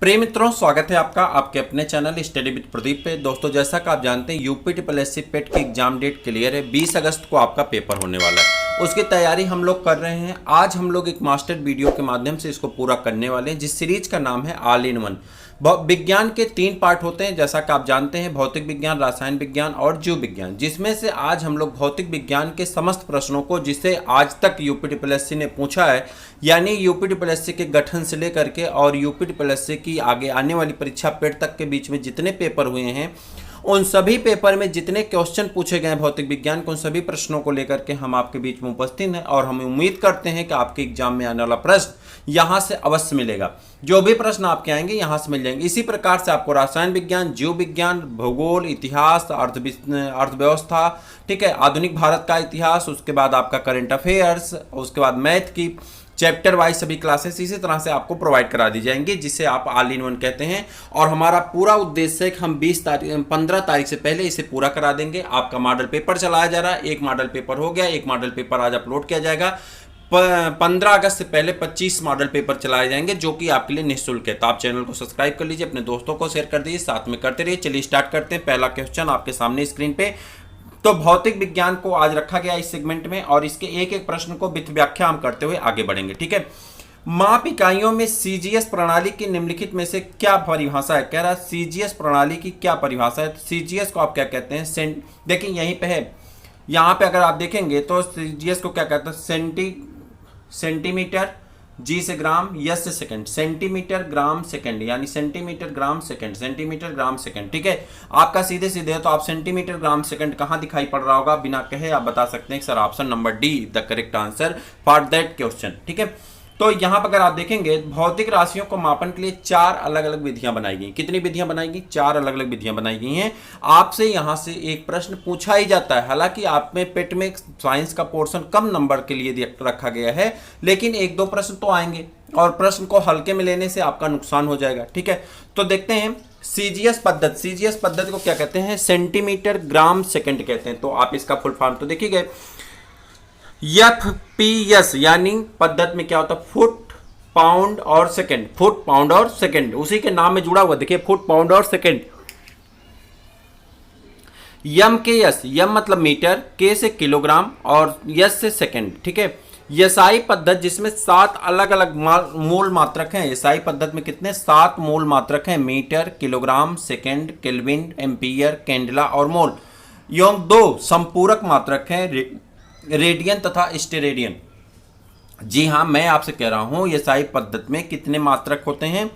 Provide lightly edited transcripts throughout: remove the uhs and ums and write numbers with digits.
प्रिय मित्रों, स्वागत है आपका आपके अपने चैनल स्टडी विद प्रदीप पे। दोस्तों, जैसा कि आप जानते हैं यूपी ट्रिपल पेट की एग्जाम डेट क्लियर है। 20 अगस्त को आपका पेपर होने वाला है, उसकी तैयारी हम लोग कर रहे हैं। आज हम लोग एक मास्टर वीडियो के माध्यम से इसको पूरा करने वाले हैं, जिस सीरीज का नाम है ऑल इन वन। विज्ञान के 3 पार्ट होते हैं, जैसा कि आप जानते हैं, भौतिक विज्ञान, रसायन विज्ञान और जीव विज्ञान, जिसमें से आज हम लोग भौतिक विज्ञान के समस्त प्रश्नों को, जिसे आज तक यूपी ट्रिपल ने पूछा है, यानी यूपी ट्रिपल के गठन से लेकर के और यूपी ट्रिपल की आगे आने वाली परीक्षा पेट तक के बीच में जितने पेपर हुए हैं, उन सभी पेपर में जितने क्वेश्चन पूछे गए भौतिक विज्ञान के, उन सभी प्रश्नों को लेकर के हम आपके बीच में उपस्थित हैं। और हम उम्मीद करते हैं कि आपके एग्जाम में आने वाला प्रश्न यहां से अवश्य मिलेगा। जो भी प्रश्न आपके आएंगे यहां से मिल जाएंगे। इसी प्रकार से आपको रसायन विज्ञान, जीव विज्ञान, भूगोल, इतिहास, अर्थव्यवस्था, ठीक है, आधुनिक भारत का इतिहास, उसके बाद आपका करंट अफेयर्स, उसके बाद मैथ की चैप्टर वाइज सभी क्लासेस इसी तरह से आपको प्रोवाइड करा दी जाएंगी, जिसे आप ऑल इन वन कहते हैं। और हमारा पूरा उद्देश्य है कि हम 15 तारीख से पहले इसे पूरा करा देंगे। आपका मॉडल पेपर चलाया जा रहा है, एक मॉडल पेपर हो गया, एक मॉडल पेपर आज अपलोड किया जाएगा। 15 अगस्त से पहले 25 मॉडल पेपर चलाए जाएंगे, जो कि आपके लिए निःशुल्क है। तो आप चैनल को सब्सक्राइब कर लीजिए, अपने दोस्तों को शेयर कर दीजिए, साथ में करते रहिए। चलिए स्टार्ट करते हैं। पहला क्वेश्चन आपके सामने स्क्रीन पे। तो भौतिक विज्ञान को आज रखा गया इस सेगमेंट में, और इसके एक एक प्रश्न को विथ व्याख्या हम करते हुए आगे बढ़ेंगे, ठीक है। माप इकाइयों में सीजीएस प्रणाली की निम्नलिखित में से क्या परिभाषा है? कह रहा है सीजीएस प्रणाली की क्या परिभाषा है। तो सीजीएस को आप क्या कहते हैं? देखिए यहीं पे है, यहां पे अगर आप देखेंगे तो सीजीएस को क्या कहते हैं? सेंटीमीटर, जी से ग्राम, यस से सेकंड, सेंटीमीटर ग्राम सेकंड, यानी centimetre gram second, centimetre gram second, ठीक है। आपका सीधे सीधे है, तो आप सेंटीमीटर ग्राम सेकंड कहां दिखाई पड़ रहा होगा? बिना कहे आप बता सकते हैं sir option number D the correct answer for that question, ठीक है। तो यहां पर अगर आप देखेंगे, भौतिक राशियों को मापन के लिए 4 अलग अलग विधियां बनाई गई। कितनी विधियां बनाई गई? 4 अलग अलग विधियां बनाई गई हैं। आपसे यहां से एक प्रश्न पूछा ही जाता है। हालांकि आप में पेट में साइंस का पोर्शन कम नंबर के लिए रखा गया है, लेकिन 1-2 प्रश्न तो आएंगे, और प्रश्न को हल्के में लेने से आपका नुकसान हो जाएगा, ठीक है। तो देखते हैं सीजीएस पद्धति। सीजीएस पद्धति को क्या कहते हैं? सेंटीमीटर ग्राम सेकंड कहते हैं। तो आप इसका फुल फॉर्म तो देखिए, एफपीएस यानी पद्धति में क्या होता है? फुट, पाउंड और सेकंड। फुट, पाउंड और सेकंड उसी के नाम में जुड़ा हुआ, देखिए, फुट, पाउंड और सेकंड। यम के एस, यम मतलब मीटर, के से किलोग्राम और यस से सेकंड, ठीक है। एसआई पद्धति, जिसमें 7 अलग अलग मूल मात्रक हैं। एसआई पद्धति में कितने? 7 मूल मात्रक हैं, metre, kilogram, second, kelvin, ampere, candela और मोल। एवं 2 संपूरक मात्रक हैं, रेडियन तथा स्टेरेडियन। जी हाँ, मैं आपसे कह रहा हूं एसआई पद्धति में कितने मात्रक होते हैं?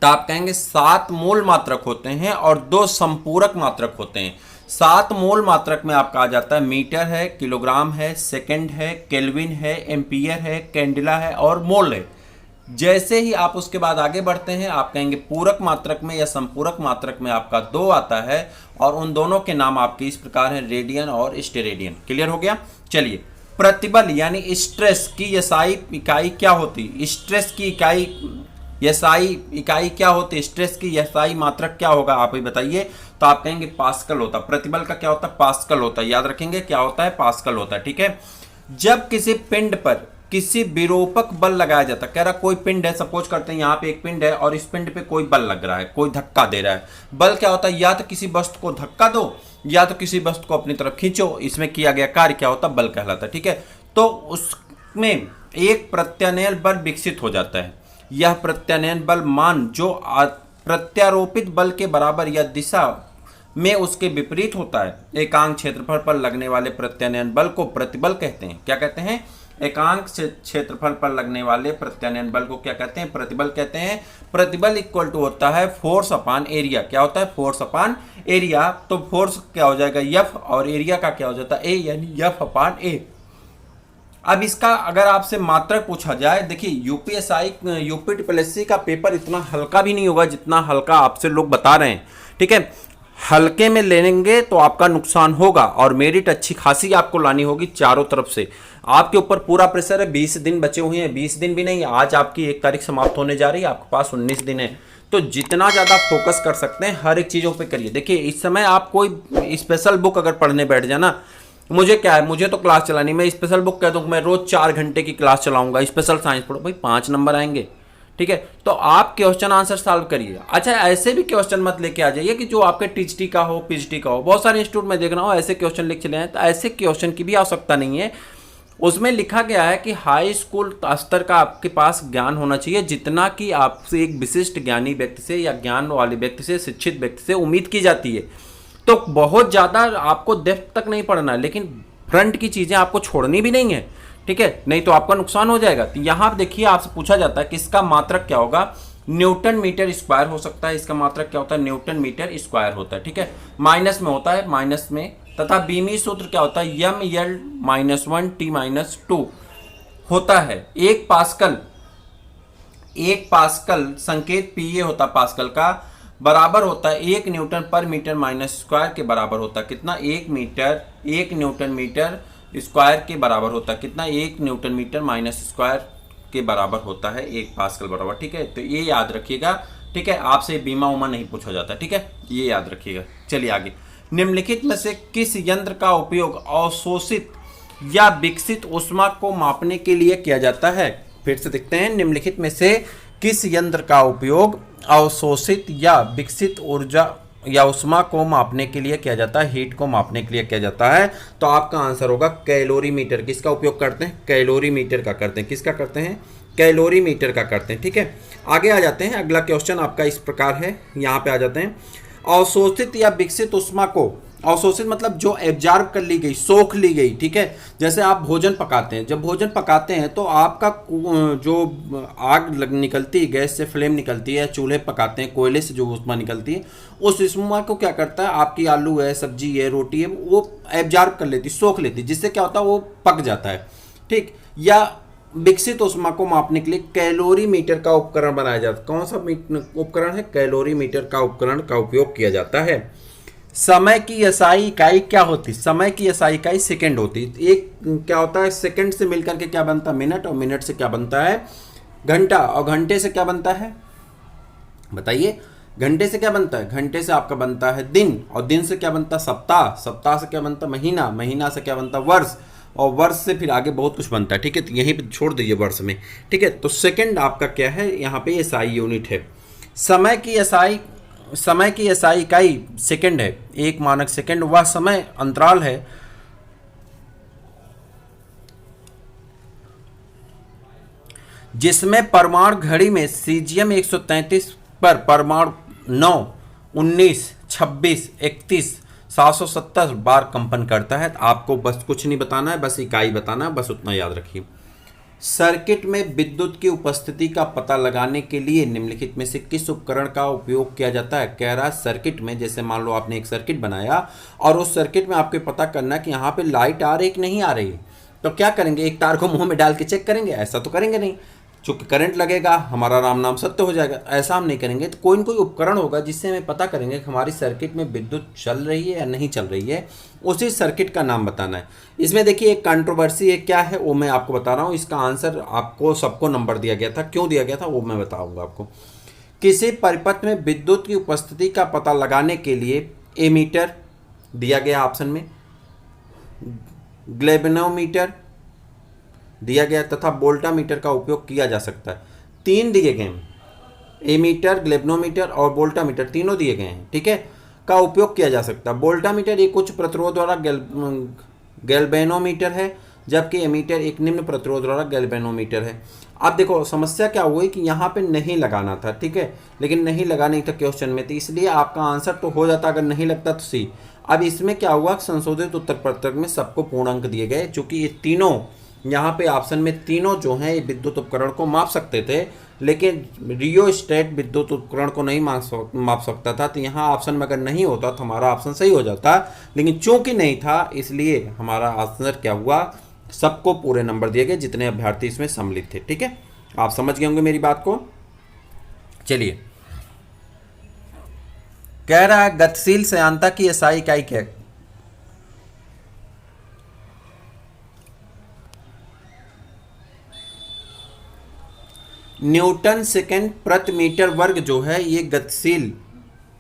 तो आप कहेंगे 7 मूल मात्रक होते हैं और 2 संपूरक मात्रक होते हैं। 7 मूल मात्रक में आपका आ जाता है मीटर है, किलोग्राम है, सेकंड है, केल्विन है, एम्पियर है, कैंडला है और मोल है। जैसे ही आप उसके बाद आगे बढ़ते हैं, आप कहेंगे पूरक मात्रक में या संपूरक मात्रक में आपका 2 आता है, और उन दोनों के नाम आपके इस प्रकार हैं, रेडियन और स्टेरेडियन। क्लियर हो गया? चलिए, प्रतिबल यानी स्ट्रेस की एसआई इकाई क्या होती? स्ट्रेस की इकाई, एसआई इकाई क्या होती? स्ट्रेस की एसआई मात्रक क्या होगा? आप ही बताइए। तो आप कहेंगे पास्कल होता। प्रतिबल का क्या होता है? पास्कल होता है। याद रखेंगे क्या होता है? पास्कल होता है, ठीक है। जब किसी पिंड पर किसी विरूपक बल लगाया जाता है, कह रहा कोई पिंड है, सपोज करते हैं यहाँ पे एक पिंड है और इस पिंड पे कोई बल लग रहा है, कोई धक्का दे रहा है। बल क्या होता है? या तो किसी वस्तु को धक्का दो या तो किसी वस्तु को अपनी तरफ खींचो। इसमें किया गया कार्य क्या होता है? बल कहलाता है, ठीक है। तो उसमें एक प्रत्यानयन बल विकसित हो जाता है। यह प्रत्यानयन बल मान जो प्रत्यारोपित बल के बराबर या दिशा में उसके विपरीत होता है, एकांक क्षेत्रफल पर लगने वाले प्रत्यानयन बल को प्रतिबल कहते हैं। क्या कहते हैं? एकांक क्षेत्रफल पर लगने वाले प्रत्यानयन बल को क्या कहते हैं? प्रतिबल कहते हैं। प्रतिबल इक्वल टू होता है फोर्स अपॉन एरिया। क्या होता है? Force upon area. तो फोर्स क्या हो जाएगा? एफ, और एरिया का क्या हो जाता है? ए, यानी एफ अपॉन ए। अब इसका अगर आपसे मात्रक पूछा जाए, देखिए यूपी ट्रिपल का पेपर इतना हल्का भी नहीं होगा जितना हल्का आपसे लोग बता रहे हैं, ठीक है। हल्के में लेंगे तो आपका नुकसान होगा, और मेरिट अच्छी खासी आपको लानी होगी चारों तरफ से। आपके ऊपर पूरा प्रेशर है। 20 दिन बचे हुए हैं, 20 दिन भी नहीं, आज आपकी 1 तारीख समाप्त होने जा रही है, आपके पास 19 दिन है। तो जितना ज़्यादा फोकस कर सकते हैं हर एक चीज़ों पे करिए। देखिए इस समय आप कोई स्पेशल बुक अगर पढ़ने बैठ जाना, मुझे क्या है, मुझे तो क्लास चलानी, मैं स्पेशल बुक कह दूँ मैं रोज 4 घंटे की क्लास चलाऊंगा, स्पेशल साइंस पढ़ो, भाई 5 नंबर आएंगे, ठीक है। तो आप क्वेश्चन आंसर सॉल्व करिए। अच्छा, ऐसे भी क्वेश्चन मत लेके आ जाइए कि जो आपके टीचटी का हो, पीएचडी का हो। बहुत सारे इंस्टीट्यूट में देख रहा हूँ ऐसे क्वेश्चन लिख चले हैं, तो ऐसे क्वेश्चन की भी आवश्यकता नहीं है। उसमें लिखा गया है कि हाई स्कूल स्तर का आपके पास ज्ञान होना चाहिए, जितना कि आपसे एक विशिष्ट ज्ञानी व्यक्ति से या ज्ञान वाले व्यक्ति से, शिक्षित व्यक्ति से उम्मीद की जाती है। तो बहुत ज़्यादा आपको डेप्थ तक नहीं पढ़ना है, लेकिन फ्रंट की चीज़ें आपको छोड़नी भी नहीं है, ठीक है, नहीं तो आपका नुकसान हो जाएगा। तो यहाँ देखिए आपसे पूछा जाता है कि इसका मात्रक क्या होगा, न्यूटन मीटर स्क्वायर हो सकता है। इसका मात्रक क्या होता है, न्यूटन मीटर स्क्वायर होता है, ठीक है, माइनस में होता है, माइनस में। तथा बीमी सूत्र क्या होता है, यम यल -1 t-2 होता है। एक पास्कल संकेत पीए होता है पास्कल का, बराबर होता है 1 न्यूटन पर मीटर माइनस स्क्वायर के बराबर होता है कितना, 1 न्यूटन मीटर स्क्वायर के बराबर होता है कितना, 1 न्यूटन मीटर माइनस स्क्वायर के बराबर होता है 1 पास्कल बराबर, ठीक है। तो ये याद रखिएगा, ठीक है, आपसे बीमा उमा नहीं पूछा जाता, ठीक है, ये याद रखिएगा। चलिए आगे, निम्नलिखित में से किस यंत्र का उपयोग अवशोषित या विकसित ऊष्मा को मापने के लिए किया जाता है। फिर से देखते हैं, निम्नलिखित में से किस यंत्र का उपयोग अवशोषित या विकसित ऊर्जा या ऊष्मा को मापने के लिए किया जाता है, हीट को मापने के लिए किया जाता है। तो आपका आंसर होगा कैलोरीमीटर। किसका उपयोग करते हैं, कैलोरीमीटर का करते हैं। किसका करते हैं, कैलोरीमीटर का करते हैं, ठीक है। आगे आ जाते हैं, अगला क्वेश्चन आपका इस प्रकार है, यहाँ पे आ जाते हैं। अवशोषित या विकसित ऊष्मा को, अवशोषित मतलब जो एब्जॉर्ब कर ली गई, सोख ली गई, ठीक है। जैसे आप भोजन पकाते हैं, जब भोजन पकाते हैं तो आपका जो आग निकलती है, गैस से फ्लेम निकलती है, चूल्हे पकाते हैं, कोयले से जो ऊष्मा निकलती है, उस ऊष्मा को क्या करता है, आपकी आलू है, सब्जी है, रोटी है, वो एब्जॉर्ब कर लेती, सोख लेती, जिससे क्या होता है, वो पक जाता है, ठीक। या विकसित ऊष्मा को मापने के लिए कैलोरीमीटर का उपकरण बनाया जाता है। कौन सा उपकरण है, कैलोरीमीटर का उपकरण का उपयोग किया जाता है। समय की एसआई इकाई क्या होती, समय की एसआई इकाई सेकंड होती है। एक क्या होता है, सेकंड से मिलकर के क्या बनता है, मिनट, और मिनट से क्या बनता है, घंटा, और घंटे से क्या बनता है, बताइए, घंटे से क्या बनता है, घंटे से आपका बनता है दिन, और दिन से क्या बनता है, सप्ताह, सप्ताह से क्या बनता है, महीना, महीना से क्या बनता है, वर्ष, और वर्ष से फिर आगे बहुत कुछ बनता है, ठीक है। तो यहीं पे छोड़ दीजिए वर्ष में, ठीक है। तो सेकंड आपका क्या है, यहाँ पे एसआई यूनिट है। समय की एसआई इकाई सेकंड है, एक मानक सेकंड वह समय अंतराल है जिसमें परमाणु घड़ी में सीजियम 133 पर परमाणु 9, 19, 26, 31, 770 बार कंपन करता है। आपको बस कुछ नहीं बताना है, बस इकाई बताना है, बस उतना याद रखिए। सर्किट में विद्युत की उपस्थिति का पता लगाने के लिए निम्नलिखित में से किस उपकरण का उपयोग किया जाता है। कह रहा है सर्किट में, जैसे मान लो आपने एक सर्किट बनाया और उस सर्किट में आपको पता करना है कि यहाँ पे लाइट आ रही कि नहीं आ रही, तो क्या करेंगे, एक तार को मुंह में डाल के चेक करेंगे, ऐसा तो करेंगे नहीं, चूंकि करंट लगेगा, हमारा राम नाम सत्य हो जाएगा, ऐसा हम नहीं करेंगे। तो कोई न कोई उपकरण होगा जिससे हमें पता करेंगे कि हमारी सर्किट में विद्युत चल रही है या नहीं चल रही है, उसी सर्किट का नाम बताना है। इसमें देखिए एक कंट्रोवर्सी है, क्या है वो मैं आपको बता रहा हूँ। इसका आंसर आपको सबको नंबर दिया गया था, क्यों दिया गया था वो मैं बताऊँगा आपको। किसी परिपथ में विद्युत की उपस्थिति का पता लगाने के लिए एमीटर दिया गया ऑप्शन में, ग्लेवेनोमीटर दिया गया तथा वोल्टामीटर का उपयोग किया जा सकता है। 3 दिए गए हैं, एमीटर, ग्लेवेनोमीटर और वोल्टामीटर, तीनों दिए गए हैं, ठीक है, का उपयोग किया जा सकता है। वोल्टामीटर एक उच्च प्रतिरोध वाला गैल्वेनोमीटर है, जबकि एमीटर एक निम्न प्रतिरोध वाला गैल्वेनोमीटर है। अब देखो समस्या क्या हुई कि यहाँ पे नहीं लगाना था, ठीक है, लेकिन नहीं लगा नहीं था क्वेश्चन में, तो इसलिए आपका आंसर तो हो जाता अगर नहीं लगता तो सी। अब इसमें क्या हुआ, संशोधित उत्तर पत्रक में सबको पूर्ण अंक दिए गए, चूंकि ये तीनों यहाँ पे ऑप्शन में तीनों जो हैं ये विद्युत उपकरण को माप सकते थे, लेकिन रियोस्टेट विद्युत उपकरण को नहीं माप सकता था। तो यहाँ ऑप्शन में अगर नहीं होता तो हमारा ऑप्शन सही हो जाता, लेकिन चूंकि नहीं था इसलिए हमारा आंसर क्या हुआ, सबको पूरे नंबर दिए गए जितने अभ्यर्थी इसमें सम्मिलित थे, ठीक है। आप समझ गए होंगे मेरी बात को। चलिए, कह रहा है गतिशील श्यानता की एसआई इकाई क्या है। न्यूटन सेकेंड प्रति मीटर वर्ग जो है ये गतिशील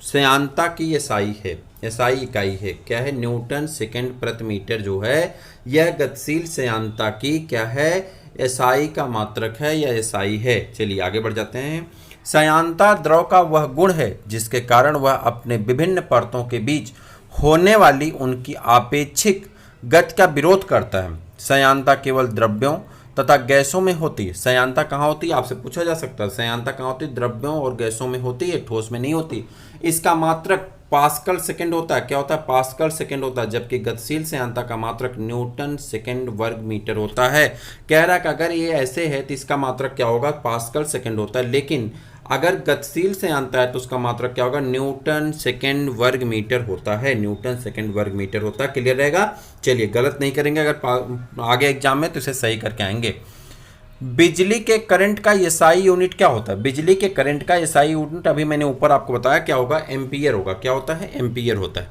श्यानता की एसआई है, एसआई इकाई है। क्या है, न्यूटन सेकेंड प्रति मीटर जो है यह गतिशील श्यानता की क्या है, एसआई का मात्रक है या एसआई है। चलिए आगे बढ़ जाते हैं। संयांता द्रव का वह गुण है जिसके कारण वह अपने विभिन्न परतों के बीच होने वाली उनकी आपेक्षिक गति का विरोध करता है। संयांता केवल द्रव्यों तथा गैसों में होती है। संयांता कहाँ होती है, आपसे पूछा जा सकता है। संयांता कहाँ होती है, द्रव्यों और गैसों में होती है, ठोस में नहीं होती। इसका मात्रक पास्कल सेकंड होता है। क्या होता है, पास्कल सेकंड होता है। जबकि गतिशील संयांता का मात्रक न्यूटन सेकंड वर्ग मीटर होता है। कह रहा है कि अगर ये ऐसे है तो इसका मात्रक क्या होगा, पास्कल सेकंड होता है। लेकिन अगर गतिशील संयांता है तो उसका मात्रक क्या होगा, न्यूटन सेकंड वर्ग मीटर होता है। न्यूटन सेकंड वर्ग मीटर होता है। क्लियर रहेगा। चलिए गलत नहीं करेंगे, अगर आगे एग्जाम में तो इसे सही करके आएंगे। बिजली के करंट का एसआई यूनिट क्या होता है। बिजली के करंट का एसआई यूनिट अभी मैंने ऊपर आपको बताया क्या होगा, एम्पियर होगा। क्या होता है, एम्पियर होता है।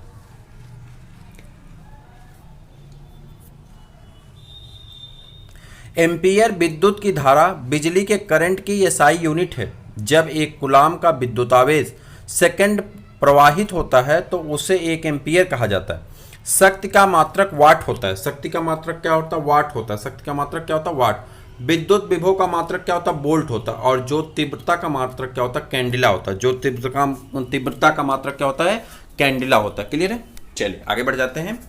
एम्पियर विद्युत की धारा बिजली के करंट की एसआई यूनिट है। जब एक कूलाम का विद्युतावेश सेकंड प्रवाहित होता है तो उसे एक एम्पियर कहा जाता है। शक्ति का मात्रक वाट होता है। शक्ति का मात्रक क्या होता है, वाट होता है। शक्ति का मात्रक क्या होता है, वाट। विद्युत विभव का मात्रक क्या होता है, वोल्ट होता है। और जो तीव्रता का मात्रक क्या होता है, कैंडिला होता है। जो तीव्रता का मात्रक क्या होता है, कैंडिला होता है। क्लियर है। चलिए आगे बढ़ जाते हैं।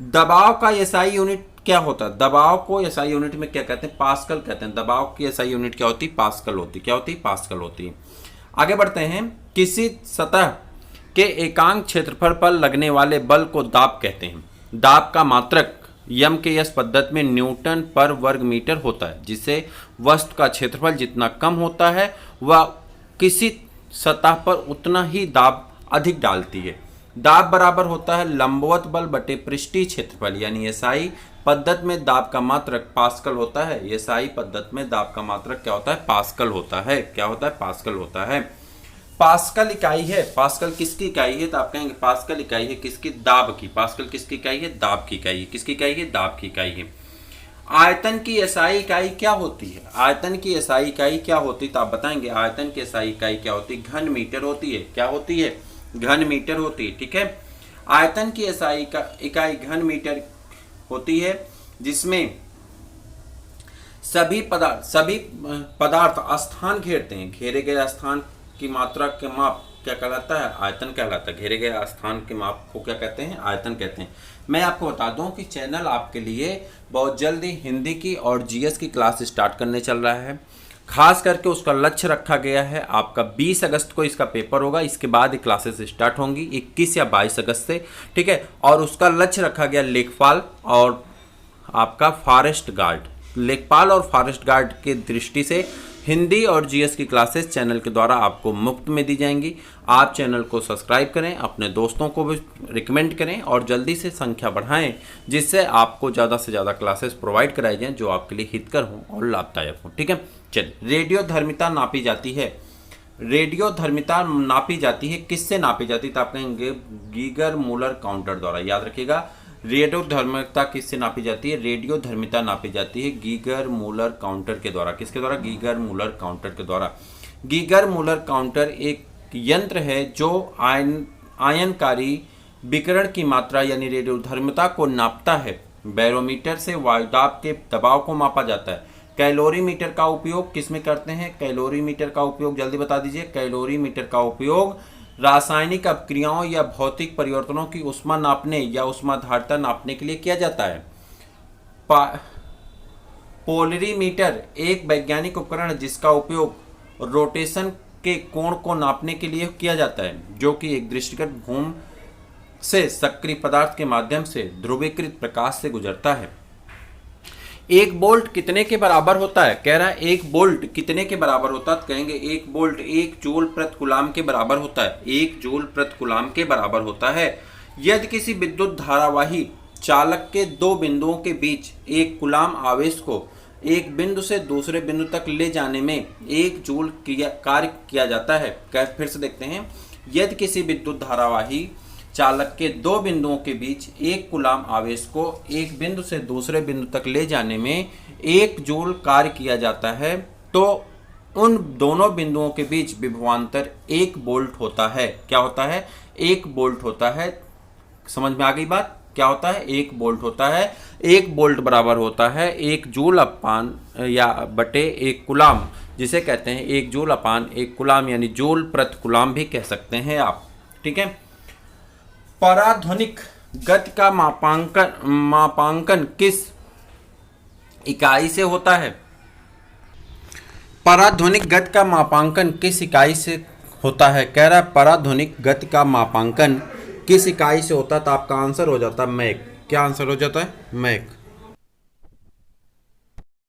दबाव का एसआई यूनिट क्या होता है। दबाव को एसआई यूनिट में क्या कहते हैं, पास्कल कहते हैं। दबाव की एसआई यूनिट क्या होती है, पास्कल होती है। क्या होती है, पास्कल होती है। आगे बढ़ते हैं। किसी सतह के एकांक क्षेत्रफल पर लगने वाले बल को दाब कहते हैं। दाब का मात्रक यम के यस पद्धति में न्यूटन पर वर्ग मीटर होता है, जिससे वस्तु का क्षेत्रफल जितना कम होता है वह किसी सतह पर उतना ही दाब अधिक डालती है। दाब बराबर होता है लंबवत बल बटे पृष्ठीय क्षेत्रफल, यानी एसआई पद्धति में दाब का मात्रक पास्कल होता है। एसआई पद्धति में दाब का मात्रक क्या होता है, पास्कल होता है। क्या होता है, पास्कल होता है। पास्कल इकाई है। पास्कल किसकी इकाई है, तो आप कहेंगे पास्कल इकाई है किसकी, दाब की। पास्कल किसकी इकाई है, दाब की इकाई है। किसकी इकाई है, दाब की इकाई है। आयतन की एसआई इकाई क्या होती है। आयतन की एसआई इकाई क्या होती है, तो आप बताएंगे आयतन की एसआई इकाई क्या होती है, घन मीटर होती है। क्या होती है, घन मीटर होती है। ठीक है। आयतन की एसआई इकाई घन मीटर होती है, जिसमें सभी पदार्थ स्थान घेरते हैं। घेरे गए स्थान की मात्रा के माप क्या कहलाता है, आयतन कहलाता है। घेरे गए स्थान के माप को क्या कहते हैं, आयतन कहते हैं। मैं आपको बता दूं कि चैनल आपके लिए बहुत जल्दी हिंदी की और जीएस की क्लास स्टार्ट करने चल रहा है। खास करके उसका लक्ष्य रखा गया है, आपका 20 अगस्त को इसका पेपर होगा। इसके बाद ये क्लासेस स्टार्ट होंगी 21 या 22 अगस्त से। ठीक है। और उसका लक्ष्य रखा गया लेखपाल और आपका फॉरेस्ट गार्ड। लेखपाल और फॉरेस्ट गार्ड की दृष्टि से हिंदी और जीएस की क्लासेस चैनल के द्वारा आपको मुफ्त में दी जाएंगी। आप चैनल को सब्सक्राइब करें, अपने दोस्तों को भी रिकमेंड करें और जल्दी से संख्या बढ़ाएं, जिससे आपको ज़्यादा से ज़्यादा क्लासेस प्रोवाइड कराई जाएं जो आपके लिए हितकर हों और लाभदायक हों। ठीक है। चलिए, रेडियो धर्मिता नापी जाती है। रेडियो धर्मिता नापी जाती है, किससे नापी जाती है, तो आप कहेंगे गीगर मूलर काउंटर द्वारा। याद रखिएगा, रेडियो धर्मिता किससे नापी जाती है, रेडियो धर्मिता नापी जाती है गीगर मूलर काउंटर के द्वारा। किसके द्वारा, गीगर मूलर काउंटर के द्वारा। गीगर मूलर काउंटर एक यंत्र है जो आयनकारी विकिरण की मात्रा यानी रेडियो धर्मिता को नापता है। बैरोमीटर से वायुदाब के दबाव को मापा जाता है। कैलोरीमीटर का उपयोग किसमें करते हैं, कैलोरीमीटर का उपयोग जल्दी बता दीजिए। कैलोरीमीटर का उपयोग रासायनिक अपक्रियाओं या भौतिक परिवर्तनों की ऊष्मा नापने या ऊष्माधारिता नापने के लिए किया जाता है। पोलरीमीटर एक वैज्ञानिक उपकरण है जिसका उपयोग रोटेशन के कोण को नापने के लिए किया जाता है, जो कि एक दृष्टिगत घूम से सक्रिय पदार्थ के माध्यम से ध्रुवीकृत प्रकाश से गुजरता है। एक वोल्ट कितने के बराबर होता है, कह रहा है एक वोल्ट कितने के बराबर होता है, तो कहेंगे एक वोल्ट 1 जूल प्रति कूलाम के बराबर होता है। 1 जूल प्रति कूलाम के बराबर होता है। यदि किसी विद्युत धारावाही चालक के दो बिंदुओं के बीच एक कूलाम आवेश को एक बिंदु से दूसरे बिंदु तक ले जाने में 1 जूल कार्य किया जाता है। फिर से देखते हैं, यदि किसी विद्युत धारावाही चालक के दो बिंदुओं के बीच एक कूलाम आवेश को एक बिंदु से दूसरे बिंदु तक ले जाने में 1 जूल कार्य किया जाता है, तो उन दोनों बिंदुओं के बीच विभवांतर 1 वोल्ट होता है। क्या होता है, 1 वोल्ट होता है। समझ में आ गई बात। क्या होता है, 1 वोल्ट होता है। 1 वोल्ट बराबर होता है 1 जूल अपान या बटे 1 कूलाम, जिसे कहते हैं 1 जूल अपान 1 कूलाम, यानी जूल प्रति कूलाम भी कह सकते हैं आप। ठीक है। पराध्वनिक गति का मापांकन किस इकाई से होता है? पराध्वनिक गति का मापांकन किस इकाई से होता है? कह रहा है पराध्वनिक गति का मापांकन किस इकाई से होता है, तो आपका आंसर हो जाता है मैक। क्या आंसर हो जाता है? मैक।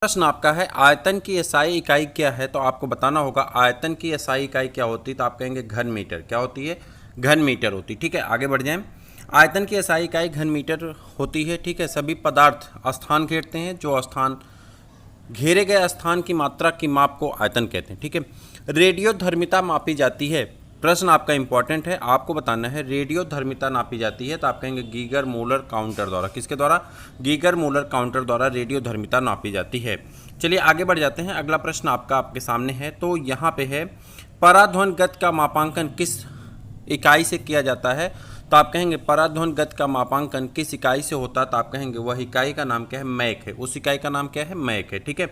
प्रश्न आपका है आयतन की एसआई इकाई क्या है, तो आपको बताना होगा आयतन की एसआई इकाई क्या होती है, तो आप कहेंगे घन मीटर। क्या होती है? घन मीटर होती। ठीक है, आगे बढ़ जाएं। आयतन की एसआई इकाई घन मीटर होती है। ठीक है। सभी पदार्थ स्थान घेरते हैं, जो स्थान घेरे गए स्थान की मात्रा की माप को आयतन कहते हैं। ठीक है। रेडियोधर्मिता मापी जाती है। प्रश्न आपका इंपॉर्टेंट है, आपको बताना है रेडियोधर्मिता नापी जाती है, तो आप कहेंगे गीगर मूलर काउंटर द्वारा। किसके द्वारा? गीगर मूलर काउंटर द्वारा रेडियोधर्मिता नापी जाती है। चलिए आगे बढ़ जाते हैं। अगला प्रश्न आपके सामने है, तो यहाँ पे है पराध्वन गति का मापांकन किस इकाई से किया जाता है, तो आप कहेंगे पराध्वन गति का मापांकन किस इकाई से होता है, तो आप कहेंगे वह इकाई का नाम क्या है? मैक है। उस इकाई का नाम क्या है? मैक है। ठीक है।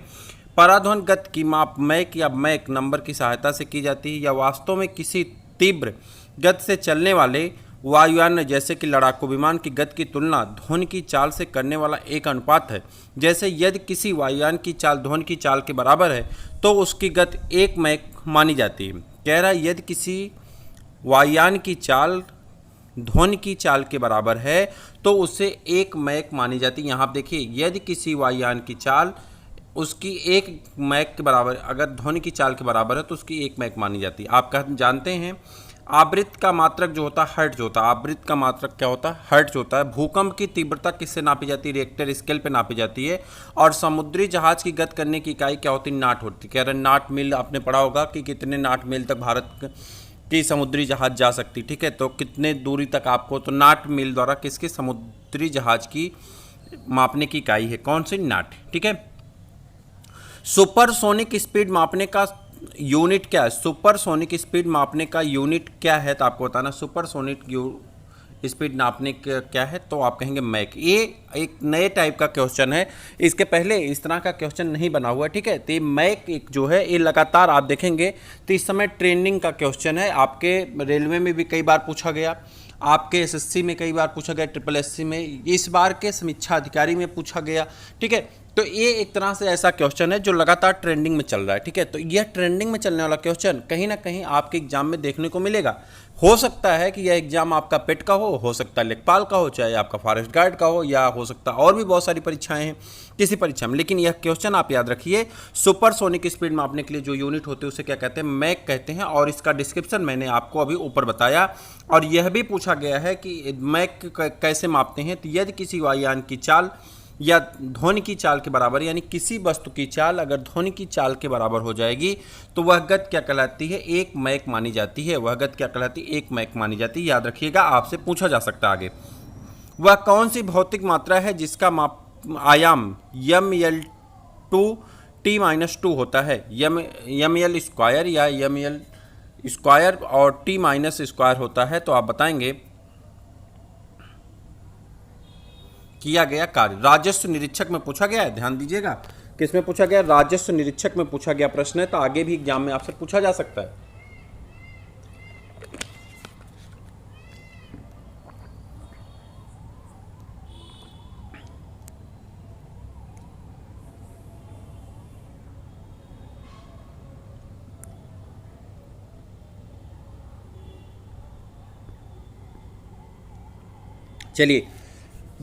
पराध्वन गति की माप मैक या मैक नंबर की सहायता से की जाती है, या वास्तव में किसी तीव्र गति से चलने वाले वायुयान जैसे कि लड़ाकू विमान की गति की तुलना ध्वनि की चाल से करने वाला एक अनुपात है। जैसे यदि किसी वायुयान की चाल ध्वनि की चाल के बराबर है तो उसकी गति 1 मैक मानी जाती है। कह रहा है यदि किसी वायुयान की चाल ध्वनि की चाल के बराबर है तो उसे 1 मैक मानी जाती है। यहाँ आप देखिए, यदि किसी वायुयान की चाल उसकी 1 मैक के बराबर, अगर ध्वनि की चाल के बराबर है तो उसकी 1 मैक मानी जाती है। आप जानते हैं आवृत्ति का मात्रक जो होता है हर्ट्ज होता है। आवृत्ति का मात्रक क्या होता है? हर्ट्ज होता है। भूकंप की तीव्रता किससे नापी जाती है? रिएक्टर स्केल पे नापी जाती है। और समुद्री जहाज की गति करने की इकाई क्या होती है? नाट होती है। कह रहे नाट मील, आपने पढ़ा होगा कि कितने नाट मील तक भारत की समुद्री जहाज जा सकती। ठीक है। तो कितने दूरी तक आपको, तो नाट मील द्वारा किसके समुद्री जहाज की मापने की इकाई है? कौन सी? नाट। ठीक है। सुपरसोनिक स्पीड मापने का यूनिट क्या है? सुपरसोनिक स्पीड मापने का यूनिट क्या है, तो आपको बताना सुपरसोनिक स्पीड नापने का क्या है, तो आप कहेंगे मैक। ये एक नए टाइप का क्वेश्चन है, इसके पहले इस तरह का क्वेश्चन नहीं बना हुआ। ठीक है। तो ये मैक एक जो है ये लगातार आप देखेंगे तो इस समय ट्रेंडिंग का क्वेश्चन है। आपके रेलवे में भी कई बार पूछा गया, आपके एसएससी में कई बार पूछा गया, ट्रिपल एससी में, इस बार के समीक्षा अधिकारी में पूछा गया। ठीक है। तो ये एक तरह से ऐसा क्वेश्चन है जो लगातार ट्रेंडिंग में चल रहा है। ठीक है। तो यह ट्रेंडिंग में चलने वाला क्वेश्चन कहीं ना कहीं आपके एग्जाम में देखने को मिलेगा। हो सकता है कि यह एग्जाम आपका पेट का हो सकता है लेखपाल का हो, चाहे आपका फॉरेस्ट गार्ड का हो, या हो सकता है और भी बहुत सारी परीक्षाएं हैं किसी परीक्षा में। लेकिन यह क्वेश्चन आप याद रखिए, सुपरसोनिक स्पीड मापने के लिए जो यूनिट होते हैं उसे क्या कहते हैं? मैक कहते हैं। और इसका डिस्क्रिप्शन मैंने आपको अभी ऊपर बताया। और यह भी पूछा गया है कि मैक कैसे मापते हैं, तो यदि किसी वायुयान की चाल या ध्वनि की चाल के बराबर, यानी किसी वस्तु की चाल अगर ध्वनि की चाल के बराबर हो जाएगी तो वह गति क्या कहलाती है? 1 मैक मानी जाती है। वह गति क्या कहलाती है? 1 मैक मानी जाती है। याद रखिएगा, आपसे पूछा जा सकता है आगे। वह कौन सी भौतिक मात्रा है जिसका आयाम ml2 t-2 होता है? ml स्क्वायर या ml स्क्वायर और t माइनस स्क्वायर होता है, तो आप बताएंगे किया गया कार्य। राजस्व निरीक्षक में पूछा गया है, ध्यान दीजिएगा। किसमें पूछा गया? राजस्व निरीक्षक में पूछा गया प्रश्न है, तो आगे भी एग्जाम में आपसे पूछा जा सकता है। चलिए,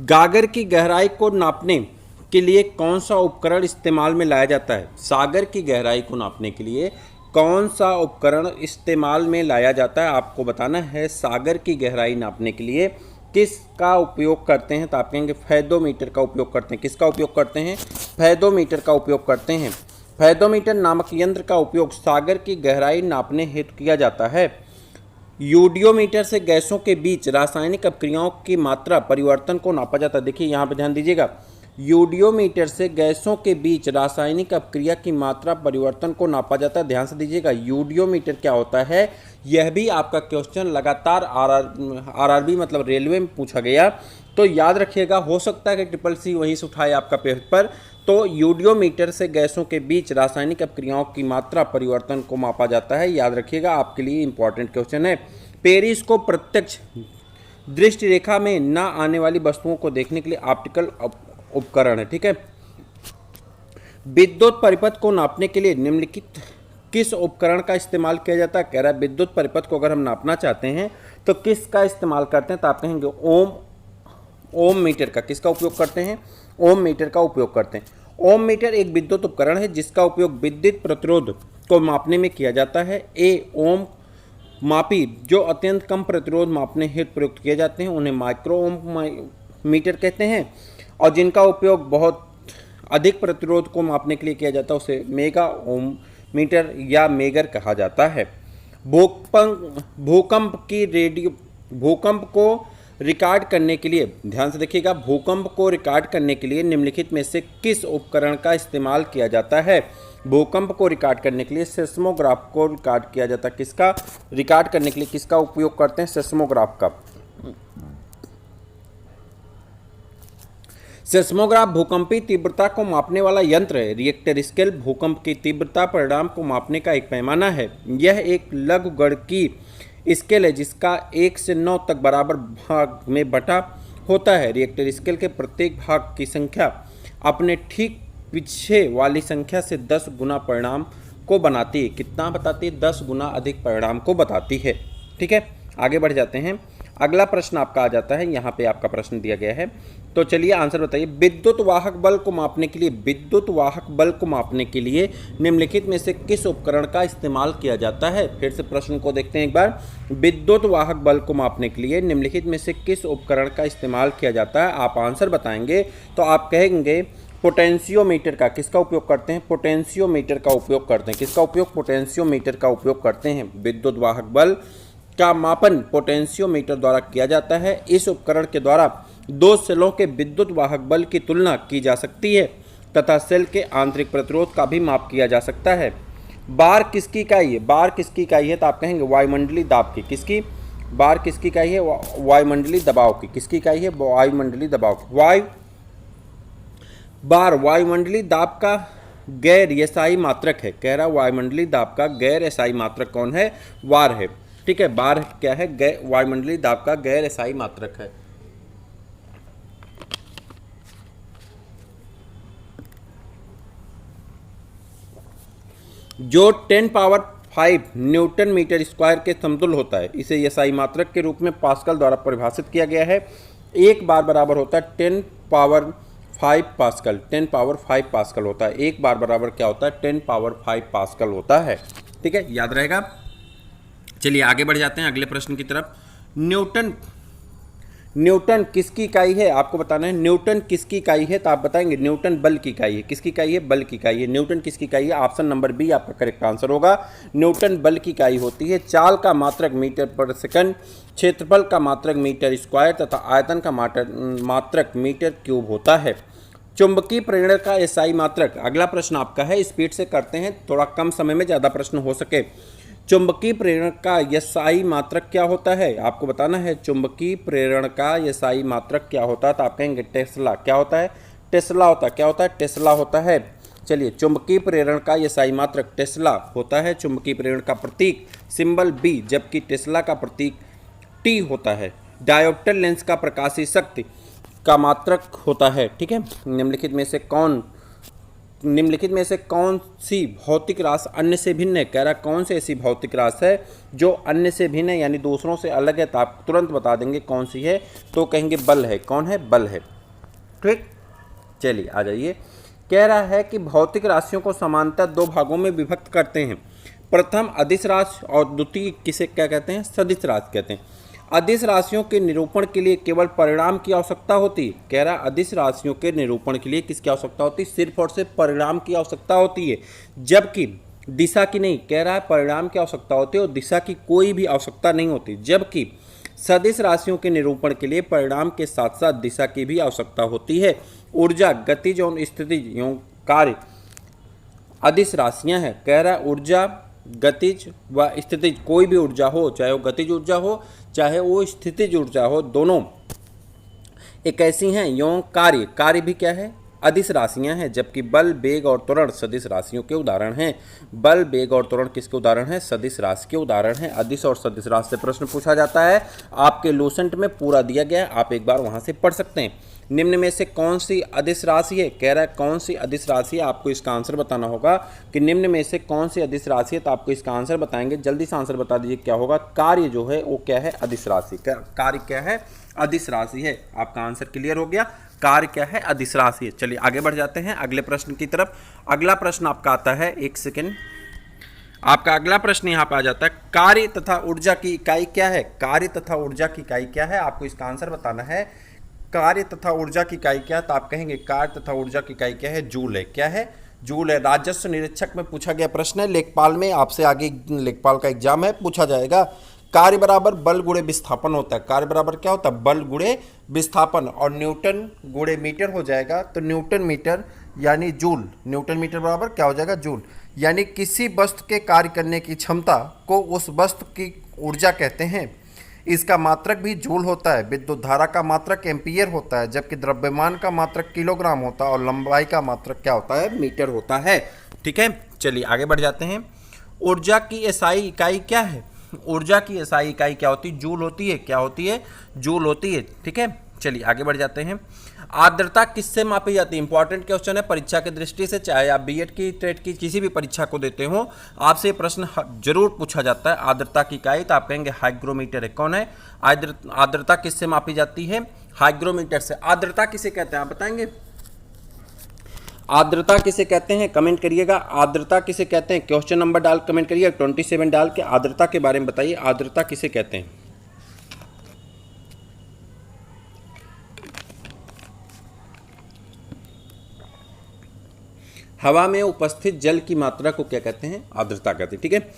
गागर की गहराई को नापने के लिए कौन सा उपकरण इस्तेमाल में लाया जाता है? सागर की गहराई को नापने के लिए कौन सा उपकरण इस्तेमाल में लाया जाता है, आपको बताना है। सागर की गहराई नापने के लिए किसका उपयोग करते हैं, तो आप कहेंगे फेदोमीटर का उपयोग करते हैं। किसका उपयोग करते हैं? फेदोमीटर का उपयोग करते हैं। फेदोमीटर नामक यंत्र का उपयोग सागर की गहराई नापने हेतु किया जाता है। यूडियोमीटर से गैसों के बीच रासायनिक अपक्रियाओं की मात्रा परिवर्तन को नापा जाता है। देखिए यहाँ पे ध्यान दीजिएगा, यूडियोमीटर से गैसों के बीच रासायनिक अपक्रिया की मात्रा परिवर्तन को नापा जाता है। ध्यान से दीजिएगा, यूडियोमीटर क्या होता है, यह भी आपका क्वेश्चन लगातार आरआरबी मतलब रेलवे में पूछा गया। तो याद रखिएगा, हो सकता है कि ट्रिपल सी वहीं से उठाए आपका पेपर। तो यूडियोमीटर से गैसों के बीच रासायनिक अपक्रियाओं की मात्रा परिवर्तन को मापा जाता है। याद रखिएगा, आपके लिए इंपॉर्टेंट क्वेश्चन है। पेरिस को प्रत्यक्ष दृष्टि रेखा में न आने वाली वस्तुओं को देखने के लिए ऑप्टिकल उपकरण है। ठीक है। विद्युत परिपथ को नापने के लिए निम्नलिखित किस उपकरण का इस्तेमाल किया जाता है? कह रहा है विद्युत परिपथ को अगर हम नापना चाहते हैं तो किसका इस्तेमाल करते हैं? तो आप कहेंगे ओम मीटर का। किसका उपयोग करते हैं? ओम मीटर का उपयोग करते हैं। ओम मीटर एक विद्युत उपकरण है जिसका उपयोग विद्युत प्रतिरोध को मापने में किया जाता है। ओम मापी जो अत्यंत कम प्रतिरोध मापने हेतु प्रयुक्त किए जाते हैं उन्हें माइक्रो ओम मीटर कहते हैं, और जिनका उपयोग बहुत अधिक प्रतिरोध को मापने के लिए किया जाता है उसे मेगा ओम मीटर या मेगर कहा जाता है। भूकंप को रिकॉर्ड करने के लिए, ध्यान से देखिएगा, भूकंप को रिकॉर्ड करने के लिए निम्नलिखित में से किस उपकरण का इस्तेमाल किया जाता है? भूकंप को रिकॉर्ड करने के लिए सेस्मोग्राफ को रिकॉर्ड किया जाता है। किसका रिकॉर्ड करने के लिए किसका उपयोग करते हैं? सेस्मोग्राफ का। सेस्मोग्राफ भूकंपी तीव्रता को मापने वाला यंत्र है। रिएक्टर स्केल भूकंप की तीव्रता परिणाम को मापने का एक पैमाना है। यह एक लघुगणकीय स्केल है जिसका 1 से 9 तक बराबर भाग में बटा होता है। रिएक्टर स्केल के प्रत्येक भाग की संख्या अपने ठीक पीछे वाली संख्या से 10 गुना परिणाम को बनाती है। कितना बताती है? 10 गुना अधिक परिणाम को बताती है। ठीक है, आगे बढ़ जाते हैं। अगला प्रश्न आपका आ जाता है, यहाँ पे आपका प्रश्न दिया गया है, तो चलिए आंसर बताइए। विद्युत वाहक बल को मापने के लिए निम्नलिखित में से किस उपकरण का इस्तेमाल किया जाता है? फिर से प्रश्न को देखते हैं एक बार। विद्युत वाहक बल को मापने के लिए निम्नलिखित में से किस उपकरण का इस्तेमाल किया जाता है? आप आंसर बताएंगे तो आप कहेंगे पोटेंशियोमीटर का। किसका उपयोग करते हैं? पोटेंशियोमीटर का उपयोग करते हैं। किसका उपयोग? पोटेंशियोमीटर का उपयोग करते हैं। विद्युत वाहक बल का मापन पोटेंशियोमीटर द्वारा किया जाता है। इस उपकरण के द्वारा दो सेलों के विद्युत वाहक बल की तुलना की जा सकती है तथा सेल के आंतरिक प्रतिरोध का भी माप किया जा सकता है। बार किसकी इकाई है? बार किसकी इकाई है? तो आप कहेंगे वायुमंडलीय दाब की। किसकी? बार किसकी इकाई है? वायुमंडलीय दबाव की। किसकी इकाई है? वायुमंडलीय दबाव की। बार वायुमंडलीय दाब का गैर एसआई मात्रक है। कह रहा वायुमंडलीय दाब का गैर एसआई मात्रक कौन है? वार है। ठीक है, बार क्या है? वायुमंडलीय दाब का गैर एसआई मात्रक है। जो 10 पावर 5 न्यूटन मीटर स्क्वायर के समतुल्य होता है, इसे एसआई मात्रक के रूप में पास्कल द्वारा परिभाषित किया गया है। एक बार बराबर होता है 10 पावर 5 पास्कल। 10 पावर 5 पास्कल होता है। एक बार बराबर क्या होता है? 10 पावर 5 पास्कल होता है। ठीक है, याद रहेगा। चलिए आगे बढ़ जाते हैं अगले प्रश्न की तरफ। न्यूटन किसकी इकाई है? आपको बताना है न्यूटन किसकी इकाई है, तो आप बताएंगे न्यूटन बल की इकाई है। किसकी इकाई है? बल की इकाई है। न्यूटन किसकी इकाई है? ऑप्शन नंबर बी आपका करेक्ट आंसर होगा। न्यूटन बल की इकाई होती है। चाल का मात्रक मीटर पर सेकंड, क्षेत्रफल का मात्रक मीटर स्क्वायर तथा आयतन का मात्रक मीटर क्यूब होता है। चुंबकीय प्रेरण का एसआई मात्रक। अगला प्रश्न आपका है, स्पीड से करते हैं, थोड़ा कम समय में ज़्यादा प्रश्न हो सके। चुंबकीय प्रेरण का एसआई मात्रक क्या होता है? आपको बताना है चुंबकीय प्रेरण का एसआई मात्रक क्या होता है, तो आप कहेंगे टेस्ला। क्या होता है? टेस्ला होता है। क्या होता है? टेस्ला होता है। चलिए, चुंबकीय प्रेरण का एसआई मात्रक टेस्ला होता है। चुंबकीय प्रेरण का प्रतीक सिंबल बी, जबकि टेस्ला का प्रतीक टी होता है। डायोप्टर लेंस का प्रकाशीय शक्ति का मात्रक होता है। ठीक है, निम्नलिखित में से कौन सी भौतिक राशि अन्य से भिन्न है? कह रहा कौन सी ऐसी भौतिक राशि है जो अन्य से भिन्न है, यानी दूसरों से अलग है, तो आप तुरंत बता देंगे कौन सी है, तो कहेंगे बल है। कौन है? बल है। ठीक, चलिए आ जाइए। कह रहा है कि भौतिक राशियों को समांतर दो भागों में विभक्त करते हैं। प्रथम अदिश राशि और द्वितीय किसे क्या कहते हैं? सदिश राशि कहते हैं। अदिश राशियों के निरूपण के लिए केवल परिणाम की आवश्यकता होती है। कह रहा अदिश राशियों के निरूपण के लिए किसकी आवश्यकता होती है? सिर्फ और सिर्फ परिणाम की आवश्यकता होती है, जबकि दिशा की नहीं। कह रहा है परिणाम की आवश्यकता होती है और दिशा की कोई भी आवश्यकता नहीं होती, जबकि सदिश राशियों के निरूपण के लिए परिणाम के साथ साथ दिशा की भी आवश्यकता होती है। ऊर्जा, गतिज और स्थितिज कार्य अदिश राशियाँ हैं। कह रहा है ऊर्जा, गतिज व स्थितिज, कोई भी ऊर्जा हो, चाहे वो गतिज ऊर्जा हो चाहे वो स्थितिज ऊर्जा हो, दोनों एक ऐसी हैं यों कार्य, कार्य भी क्या है, अदिश राशियां हैं, जबकि बल, वेग और त्वरण सदिश राशियों के उदाहरण हैं। बल, वेग और त्वरण किसके उदाहरण हैं, सदिश राशि के उदाहरण हैं। अदिश और सदिश राशि से प्रश्न पूछा जाता है, आपके लूसेंट में पूरा दिया गया है, आप एक बार वहां से पढ़ सकते हैं। निम्न में से कौन सी अदिश राशि है, कह रहा है कौन सी अदिश राशि है, आपको इसका आंसर बताना होगा कि निम्न में से कौन सी अदिश राशि है, तो आपको इसका आंसर बताएंगे। जल्दी से आंसर बता दीजिए क्या होगा। कार्य जो है वो क्या है, अदिश राशि। कार्य क्या है, अदिश राशि है। आपका आंसर क्लियर हो गया, कार्य क्या है, अदिश राशि है। चलिए आगे बढ़ जाते हैं अगले प्रश्न की तरफ। अगला प्रश्न आपका आता है, एक सेकेंड, आपका अगला प्रश्न यहाँ पे आ जाता है, कार्य तथा ऊर्जा की इकाई क्या है। कार्य तथा ऊर्जा की इकाई क्या है, आपको इसका आंसर बताना है। कार्य तथा ऊर्जा की इकाई क्या है, तो आप कहेंगे कार्य तथा ऊर्जा की इकाई क्या है, जूल है। क्या है, जूल है। राजस्व निरीक्षक में पूछा गया प्रश्न है, लेखपाल में आपसे आगे लेखपाल का एग्जाम है, पूछा जाएगा। कार्य बराबर बल गुणे विस्थापन होता है। कार्य बराबर क्या होता है, बल गुणे विस्थापन, और न्यूटन गुणे मीटर हो जाएगा, तो न्यूटन मीटर यानी जूल। न्यूटन मीटर बराबर क्या हो जाएगा, जूल। यानी किसी वस्तु के कार्य करने की क्षमता को उस वस्तु की ऊर्जा कहते हैं। इसका मात्रक भी जूल होता है। विद्युत धारा का मात्रक एम्पियर होता है, जबकि द्रव्यमान का मात्रक किलोग्राम होता है, और लंबाई का मात्रक क्या होता है, मीटर होता है। ठीक है, चलिए आगे बढ़ जाते हैं। ऊर्जा की एसआई इकाई क्या है, ऊर्जा की एसआई इकाई क्या होती है, जूल होती है। क्या होती है, जूल होती है। ठीक है, चलिए आगे बढ़ जाते हैं। आर्द्रता किससे मापी जाती है, इंपॉर्टेंट क्वेश्चन है परीक्षा की दृष्टि से, चाहे आप बीएड की, टेट की, किसी भी परीक्षा को देते हो, आपसे प्रश्न जरूर पूछा जाता है। आर्द्रता की इकाई, तो आप कहेंगे हाइग्रोमीटर है। कौन है, आर्द्रता किससे मापी जाती है, हाइग्रोमीटर से। आर्द्रता किसे कहते हैं, आप बताएंगे, आर्द्रता किसे कहते हैं, कमेंट करिएगा। आर्द्रता किसे कहते हैं, क्वेश्चन नंबर डाल कमेंट करिएगा, 27 डाल के आर्द्रता के बारे में बताइए, आर्द्रता किसे कहते हैं। हवा में उपस्थित जल की मात्रा को क्या कहते हैं, आर्द्रता कहते हैं। ठीक है,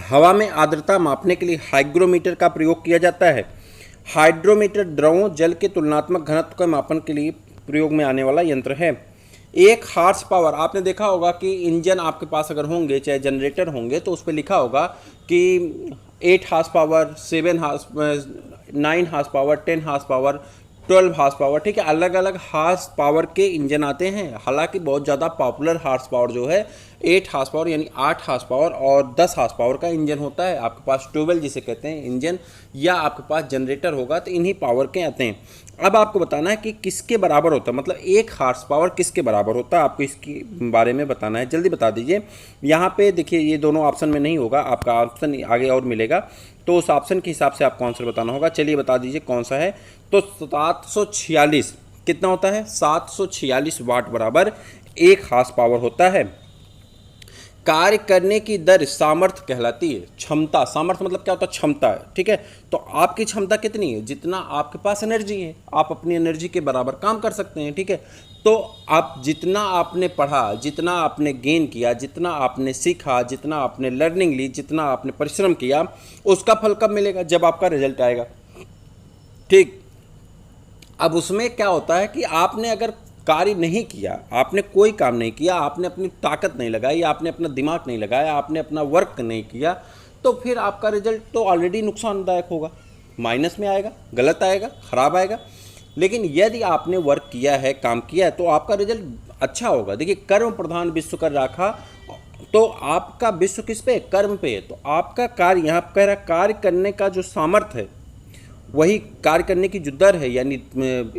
हवा में आर्द्रता मापने के लिए हाइग्रोमीटर का प्रयोग किया जाता है। हाइड्रोमीटर द्रवों जल के तुलनात्मक घनत्व के मापन के लिए प्रयोग में आने वाला यंत्र है। 1 हार्स पावर, आपने देखा होगा कि इंजन आपके पास अगर होंगे, चाहे जनरेटर होंगे, तो उस पर लिखा होगा कि 8 horsepower, 9 horsepower, 10 horsepower, 12 horsepower. ठीक है, अलग अलग हार्स पावर के इंजन आते हैं। हालांकि बहुत ज़्यादा पॉपुलर हार्स पावर जो है 8 हार्स पावर यानी 8 हार्स पावर और 10 हार्स पावर का इंजन होता है। आपके पास ट्यूबवेल जिसे कहते हैं इंजन, या आपके पास जनरेटर होगा, तो इन्हीं पावर के आते हैं। अब आपको बताना है कि किसके बराबर होता है, मतलब 1 हार्स पावर किसके बराबर होता है, आपको इसके बारे में बताना है। जल्दी बता दीजिए। यहाँ पे देखिए, ये दोनों ऑप्शन में नहीं होगा, आपका ऑप्शन आगे और मिलेगा, तो उस ऑप्शन के हिसाब से आपको आंसर बताना होगा। चलिए बता दीजिए कौन सा है। तो 746 कितना होता है, 746 वाट बराबर 1 हार्स पावर होता है। कार्य करने की दर सामर्थ्य कहलाती है। क्षमता, सामर्थ्य मतलब क्या होता है, क्षमता है। ठीक है, तो आपकी क्षमता कितनी है, जितना आपके पास एनर्जी है, आप अपनी एनर्जी के बराबर काम कर सकते हैं। ठीक है, तो आप जितना आपने पढ़ा, जितना आपने गेन किया, जितना आपने सीखा, जितना आपने लर्निंग ली, जितना आपने परिश्रम किया, उसका फल कब मिलेगा, जब आपका रिजल्ट आएगा। ठीक, अब उसमें क्या होता है कि आपने अगर कार्य नहीं किया, आपने कोई काम नहीं किया, आपने अपनी ताकत नहीं लगाई, आपने अपना दिमाग नहीं लगाया, आपने अपना वर्क नहीं किया, तो फिर आपका रिजल्ट तो ऑलरेडी नुकसानदायक होगा, माइनस में आएगा, गलत आएगा, खराब आएगा। लेकिन यदि आपने वर्क किया है, काम किया है, तो आपका रिजल्ट अच्छा होगा। देखिए, कर्म प्रधान विश्व कर राखा, तो आपका विश्व किस पे, कर्म पे है। तो आपका कार्य, यहाँ कह रहा कार्य करने का जो सामर्थ्य है, वही कार्य करने की जो दर है यानी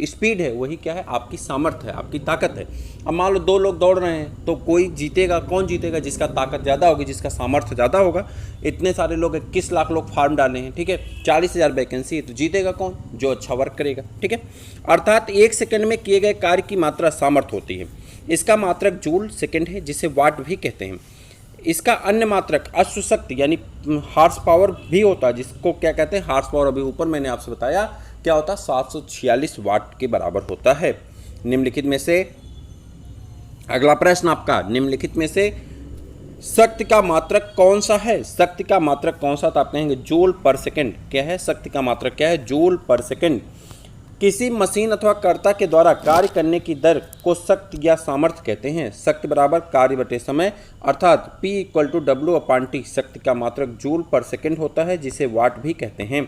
स्पीड है, वही क्या है, आपकी सामर्थ्य है, आपकी ताकत है। अब मान लो 2 लोग दौड़ रहे हैं, तो कोई जीतेगा, कौन जीतेगा, जिसका ताकत ज़्यादा होगी, जिसका सामर्थ्य ज़्यादा होगा। इतने सारे लोग, 21 लाख लोग फॉर्म डाले हैं, ठीक है, 40,000 वैकेंसी है, तो जीतेगा कौन, जो अच्छा वर्क करेगा। ठीक है, अर्थात 1 सेकंड में किए गए कार्य की मात्रा सामर्थ्य होती है। इसका मात्रक जूल सेकंड है, जिसे वाट भी कहते हैं। इसका अन्य मात्रक अश्वशक्ति यानी हार्स पावर भी होता है, जिसको क्या कहते हैं, हार्स पावर। अभी ऊपर मैंने आपसे बताया क्या होता है, 746 वाट के बराबर होता है। निम्नलिखित में से, अगला प्रश्न आपका, निम्नलिखित में से शक्ति का मात्रक कौन सा है, शक्ति का मात्रक कौन सा, तो आप कहेंगे जूल पर सेकंड। क्या है, शक्ति का मात्रक क्या है, जूल पर सेकंड। किसी मशीन अथवा कर्ता के द्वारा कार्य करने की दर को शक्ति या सामर्थ्य कहते हैं। शक्ति बराबर कार्य बटे समय, अर्थात P = W/T। शक्ति का मात्रक जूल पर सेकंड होता है, जिसे वाट भी कहते हैं।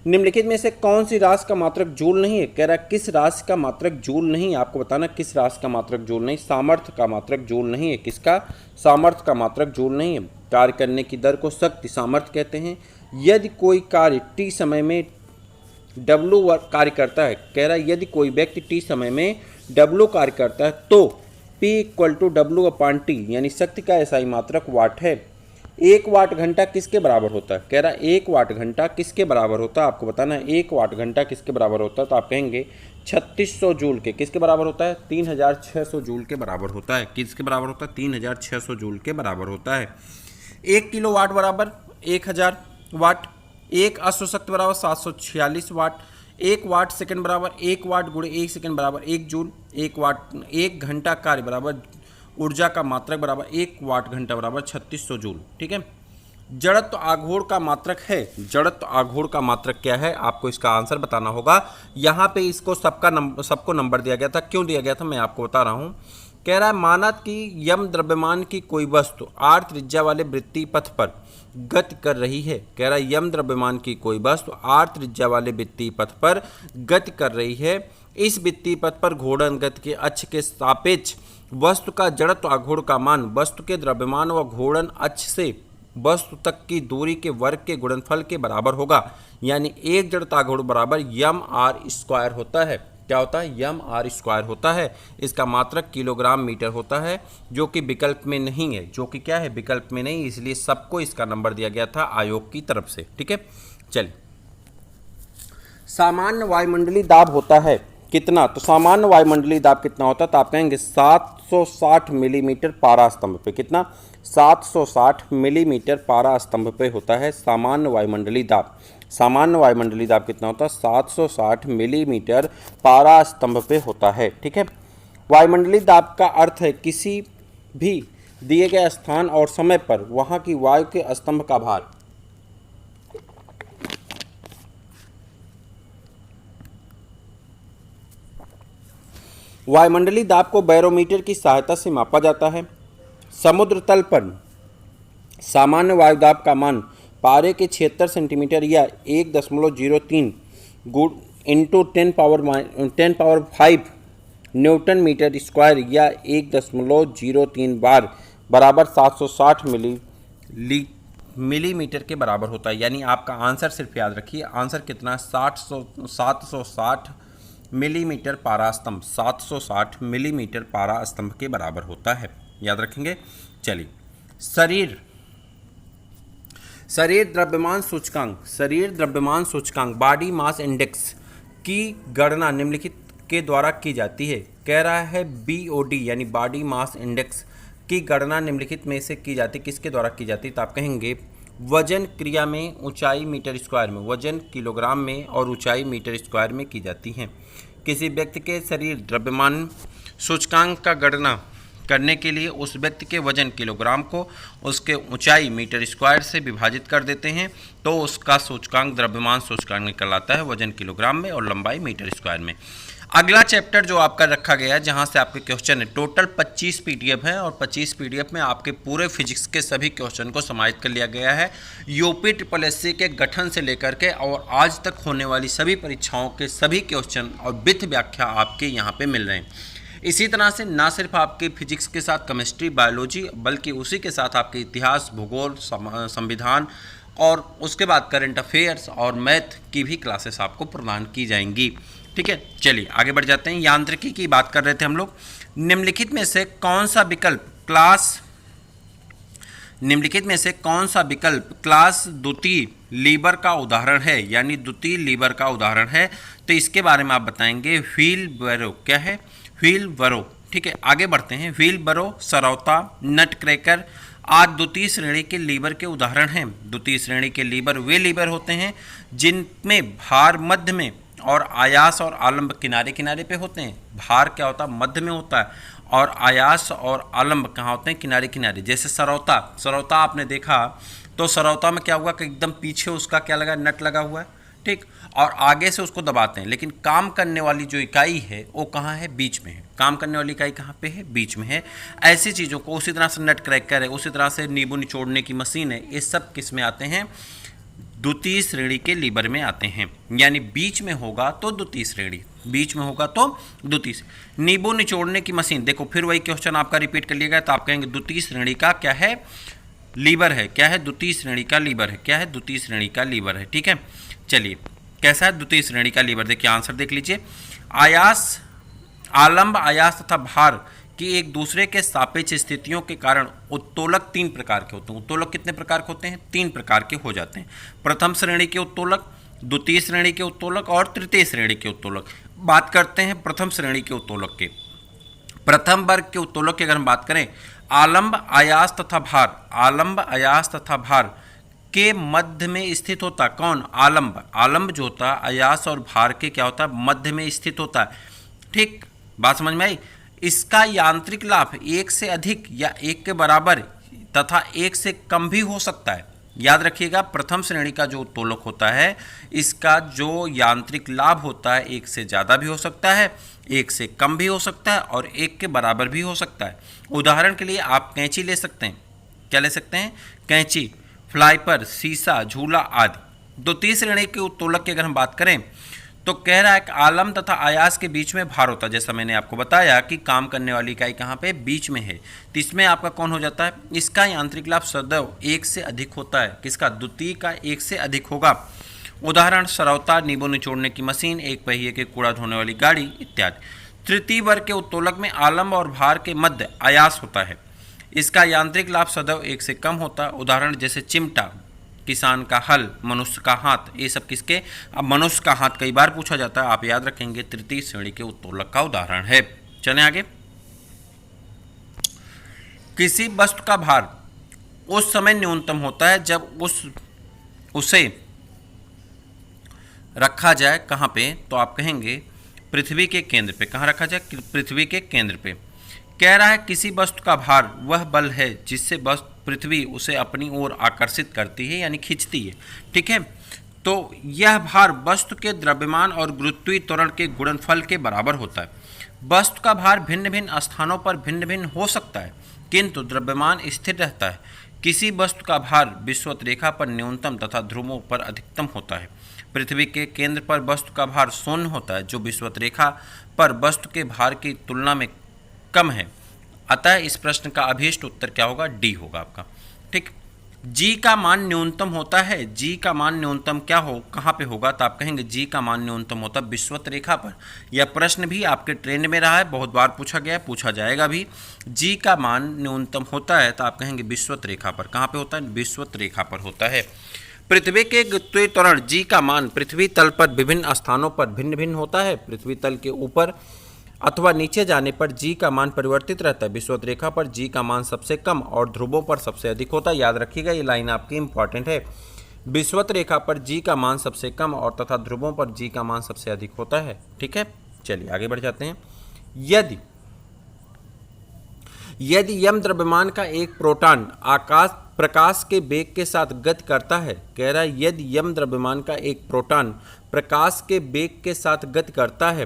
निम्नलिखित में से कौन सी राशि का मात्रक जूल नहीं है? कह रहा है किस राशि का मात्रक जूल नहीं, आपको बताना किस राशि का मात्रक जूल नहीं। सामर्थ्य का मात्रक जूल नहीं है। किसका? सामर्थ्य का मात्रक जूल नहीं है। कार्य करने की दर को शक्ति सामर्थ्य कहते हैं। यदि कोई कार्य टी समय में W कार्य करता है, कह रहा है यदि कोई व्यक्ति टी समय में W कार्य करता है तो P = W/T यानी शक्ति का एसआई मात्रक वाट है। 1 वाट घंटा किसके बराबर होता है? कह रहा है 1 वाट घंटा किसके बराबर होता है, आपको बताना है 1 वाट घंटा किसके बराबर होता है। तो आप कहेंगे 3600 जूल के। किसके बराबर होता है? 3600 जूल के बराबर होता है। किसके बराबर होता है? 3600 जूल के बराबर होता है। 1 किलो वाट बराबर 1000 वाट। 1 अश्वशक्ति बराबर 746 वाट। 1 वाट सेकंड बराबर 1 वाट गुणे 1 सेकंड बराबर 1 जूल। 1 वाट 1 घंटा कार्य बराबर ऊर्जा का मात्रक बराबर 1 वाट घंटा बराबर 3600 जूल। ठीक है। जड़त्व आघूर्ण का मात्रक है। जड़त्व आघूर्ण का मात्रक क्या है, आपको इसका आंसर बताना होगा। यहाँ पे इसको सबको नंबर दिया गया था। क्यों दिया गया था मैं आपको बता रहा हूँ। कह रहा है मानव की यम द्रव्यमान की कोई वस्तु आर त्रिज्या वाले वृत्तीय पथ पर गति कर रही है। कह रहा है यम द्रव्यमान की कोई वस्तु आर त्रिज्या वाले वृत्तीय पथ पर गति कर रही है। इस वृत्तीय पथ पर घूर्णन गति के अक्ष के सापेक्ष वस्तु का जड़त्व आघूर्ण का मान वस्तु के द्रव्यमान व घूर्णन अक्ष से वस्तु तक की दूरी के वर्ग के गुणनफल के बराबर होगा। यानी एक जड़त्व आघूर्ण बराबर यम आर स्क्वायर होता है। क्या होता है? यम आर स्क्वायर होता है। इसका मात्रक किलोग्राम मीटर होता है, जो कि विकल्प में नहीं है। जो कि क्या है? विकल्प में नहीं, इसलिए सबको इसका नंबर दिया गया था आयोग की तरफ से। ठीक है। चलिए, सामान्य वायुमंडलीय दाब होता है कितना? तो सामान्य वायुमंडलीय दाब कितना होता है? तो आप कहेंगे 760 मिलीमीटर पारा स्तंभ पे। कितना? 760 मिलीमीटर पारा स्तंभ पे होता है सामान्य वायुमंडलीय दाब। सामान्य वायुमंडलीय दाब कितना होता है? 760 मिलीमीटर पारा स्तंभ पे होता है। ठीक है। वायुमंडलीय दाब का अर्थ है किसी भी दिए गए स्थान और समय पर वहां की वायु के स्तंभ का भार। वायुमंडलीय दाब को बैरोमीटर की सहायता से मापा जाता है। समुद्र तल पर सामान्य वायु दाब का मान पारे के 76 सेंटीमीटर या 1.03 इंटू 10⁻5 न्यूटन मीटर स्क्वायर या 1.03 बार बराबर 760 मिलीमीटर के बराबर होता है। यानी आपका आंसर सिर्फ याद रखिए, आंसर कितना? 760 मिलीमीटर पारा स्तंभ। 760 मिलीमीटर पारा स्तंभ के बराबर होता है। याद रखेंगे। चलिए, शरीर द्रव्यमान सूचकांक बॉडी मास इंडेक्स की गणना निम्नलिखित के द्वारा की जाती है। कह रहा है BOD यानी बॉडी मास इंडेक्स की गणना निम्नलिखित में से की जाती है। किसके द्वारा की जाती है? तो आप कहेंगे वजन क्रिया में, ऊंचाई मीटर स्क्वायर में। वजन किलोग्राम में और ऊंचाई मीटर स्क्वायर में की जाती है। किसी व्यक्ति के शरीर द्रव्यमान सूचकांक का गणना करने के लिए उस व्यक्ति के वजन किलोग्राम को उसके ऊंचाई मीटर स्क्वायर से विभाजित कर देते हैं तो उसका सूचकांक द्रव्यमान सूचकांक निकल आता है वजन किलोग्राम में और लंबाई मीटर स्क्वायर में। अगला चैप्टर जो आपका रखा गया है जहां से आपके क्वेश्चन है, टोटल 25 PDF है और 25 PDF में आपके पूरे फिजिक्स के सभी क्वेश्चन को समाहित कर लिया गया है। UPSSC के गठन से लेकर के और आज तक होने वाली सभी परीक्षाओं के सभी क्वेश्चन और वित्त व्याख्या आपके यहाँ पे मिल रहे हैं। इसी तरह से ना सिर्फ आपके फिजिक्स के साथ केमिस्ट्री, बायोलॉजी, बल्कि उसी के साथ आपके इतिहास, भूगोल, संविधान और उसके बाद करंट अफेयर्स और मैथ की भी क्लासेस आपको प्रदान की जाएंगी। ठीक है। चलिए आगे बढ़ जाते हैं। यांत्रिकी की बात कर रहे थे हम लोग। निम्नलिखित में से कौन सा विकल्प क्लास द्वितीय लीवर का उदाहरण है, यानी द्वितीय लीवर का उदाहरण है? तो इसके बारे में आप बताएंगे व्हील बैरो। क्या है? व्हील बैरो। ठीक है। आगे बढ़ते हैं। व्हील बैरो, सरौता, नट क्रैकर आज द्वितीय श्रेणी के लीवर के उदाहरण हैं। द्वितीय श्रेणी के लीवर वे लीवर होते हैं जिनमें भार मध्य में और आयास और आलंब किनारे किनारे पे होते हैं। भार क्या होता है? मध्य में होता है और आयास और आलंब कहाँ होते हैं? किनारे किनारे। जैसे सरौता आपने देखा तो सरौता में क्या हुआ कि एकदम पीछे उसका क्या लगा? नट लगा हुआ है। ठीक। और आगे से उसको दबाते हैं, लेकिन काम करने वाली जो इकाई है वो कहाँ है? बीच में है। काम करने वाली इकाई कहाँ पे है? बीच में है। ऐसी चीज़ों को उसी तरह से नट क्रैकर है, उसी तरह से नींबू निचोड़ने की मशीन है, ये सब किस में आते हैं? द्वितीय श्रेणी के लीवर में आते हैं, यानी बीच में होगा तो द्वितीय श्रेणी, बीच में होगा तो द्वितीय। नींबू निचोड़ने की मशीन, देखो फिर वही क्वेश्चन आपका रिपीट कर लिया गया, तो आप कहेंगे द्वितीय श्रेणी का क्या है, लीवर है। क्या है? द्वितीय श्रेणी का लीवर है। क्या है? द्वितीय श्रेणी का लीवर है। ठीक है, चलिए कैसा है द्वितीय श्रेणी का लीवर, देखिए आंसर देख लीजिए। आयास, आलंब, आयास तथा भार कि एक दूसरे के सापेक्ष स्थितियों के कारण उत्तोलक 3 प्रकार के होते हैं। उत्तोलक कितने प्रकार के होते हैं? 3 प्रकार के हो जाते हैं। प्रथम श्रेणी के उत्तोलक, द्वितीय श्रेणी के उत्तोलक और तृतीय श्रेणी के उत्तोलक। बात करते हैं प्रथम श्रेणी के उत्तोलक के। प्रथम वर्ग के उत्तोलक की अगर हम बात करें, आलंब, आयास तथा भार, आलंब, आयास तथा भार के मध्य में स्थित होता। कौन? आलंब। आलंब जो होता है आयास और भार के क्या होता है? मध्य में स्थित होता है। ठीक, बात समझ में आई। इसका यांत्रिक लाभ 1 से अधिक या 1 के बराबर तथा 1 से कम भी हो सकता है। याद रखिएगा, प्रथम श्रेणी का जो उत्तोलक होता है इसका जो यांत्रिक लाभ होता है 1 से ज़्यादा भी हो सकता है, 1 से कम भी हो सकता है और 1 के बराबर भी हो सकता है। उदाहरण के लिए आप कैंची ले सकते हैं। क्या ले सकते हैं? कैंची, फ्लाइपर, शीशा, झूला आदि। द्वितीय श्रेणी के उत्तोलक की अगर हम बात करें तो कह रहा है कि आलंब तथा आयास के बीच में भार होता है। जैसा मैंने आपको बताया कि काम करने वाली इकाई कहाँ पे? बीच में है। तो इसमें आपका कौन हो जाता है? इसका यांत्रिक लाभ सदैव 1 से अधिक होता है। किसका? द्वितीय का 1 से अधिक होगा। उदाहरण सरौता, नींबू निचोड़ने की मशीन, एक पहिए के कूड़ा धोने वाली गाड़ी इत्यादि। तृतीय वर्ग के उत्तोलक में आलंब और भार के मध्य आयास होता है। इसका यांत्रिक लाभ सदैव 1 से कम होता है। उदाहरण जैसे चिमटा, किसान का हल, मनुष्य का हाथ, ये सब किसके? अब मनुष्य का हाथ कई बार पूछा जाता है, आप याद रखेंगे तृतीय श्रेणी के उत्तोलक का उदाहरण है। चलें आगे। किसी वस्तु का भार उस समय न्यूनतम होता है जब उसे रखा जाए कहाँ पे? तो आप कहेंगे पृथ्वी के केंद्र पे। कहाँ रखा जाए? पृथ्वी के केंद्र पे। कह रहा है किसी वस्तु का भार वह बल है जिससे पृथ्वी उसे अपनी ओर आकर्षित करती है, यानी खींचती है। ठीक है, तो यह भार वस्तु के द्रव्यमान और गुरुत्वीय त्वरण के गुणनफल के बराबर होता है। वस्तु का भार भिन्न भिन्न स्थानों पर भिन्न भिन्न हो सकता है, किंतु द्रव्यमान स्थिर रहता है। किसी वस्तु का भार विषुवत रेखा पर न्यूनतम तथा ध्रुवों पर अधिकतम होता है। पृथ्वी के केंद्र पर वस्तु का भार शून्य होता है, जो विषुवत रेखा पर वस्तु के भार की तुलना में कम है। अतः इस प्रश्न का अभीष्ट उत्तर क्या होगा? डी होगा आपका। ठीक, जी का मान न्यूनतम होता है। जी का मान न्यूनतम क्या हो, कहाँ पे होगा? तो आप कहेंगे जी का मान न्यूनतम होता है विषुवत रेखा पर। यह प्रश्न भी आपके ट्रेंड में रहा है, बहुत बार पूछा गया है, पूछा जाएगा भी। जी का मान न्यूनतम होता है तो आप कहेंगे विषुवत रेखा पर। कहाँ पे होता है? विषुवत रेखा पर होता है। पृथ्वी के गुरुत्वीय त्वरण जी का मान पृथ्वी तल पर विभिन्न स्थानों पर भिन्न भिन्न होता है। पृथ्वी तल के ऊपर अथवा नीचे जाने पर जी का मान परिवर्तित रहता है। विषुवत रेखा पर जी का मान सबसे कम और ध्रुवों पर सबसे अधिक होता है। याद रखिएगा, ये लाइन आपकी इंपॉर्टेंट है। विषुवत रेखा पर जी का मान सबसे कम और तथा ध्रुवों पर जी का मान सबसे अधिक होता है। ठीक है, चलिए आगे बढ़ जाते हैं। यदि यम द्रव्यमान का एक प्रोटॉन प्रकाश के वेग के साथ गति करता है, कह रहा है यदि यम द्रव्यमान का एक प्रोटॉन प्रकाश के वेग के साथ गति करता है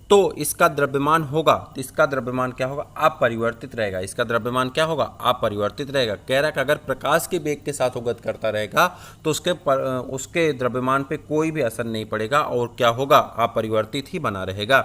तो इसका द्रव्यमान होगा, तो इसका द्रव्यमान क्या होगा? अपरिवर्तित रहेगा। इसका द्रव्यमान क्या होगा? अपरिवर्तित रहेगा। कह रहा है कि अगर प्रकाश के वेग के साथ वो गति करता रहेगा तो उसके द्रव्यमान पे कोई भी असर नहीं पड़ेगा और क्या होगा? अपरिवर्तित ही बना रहेगा।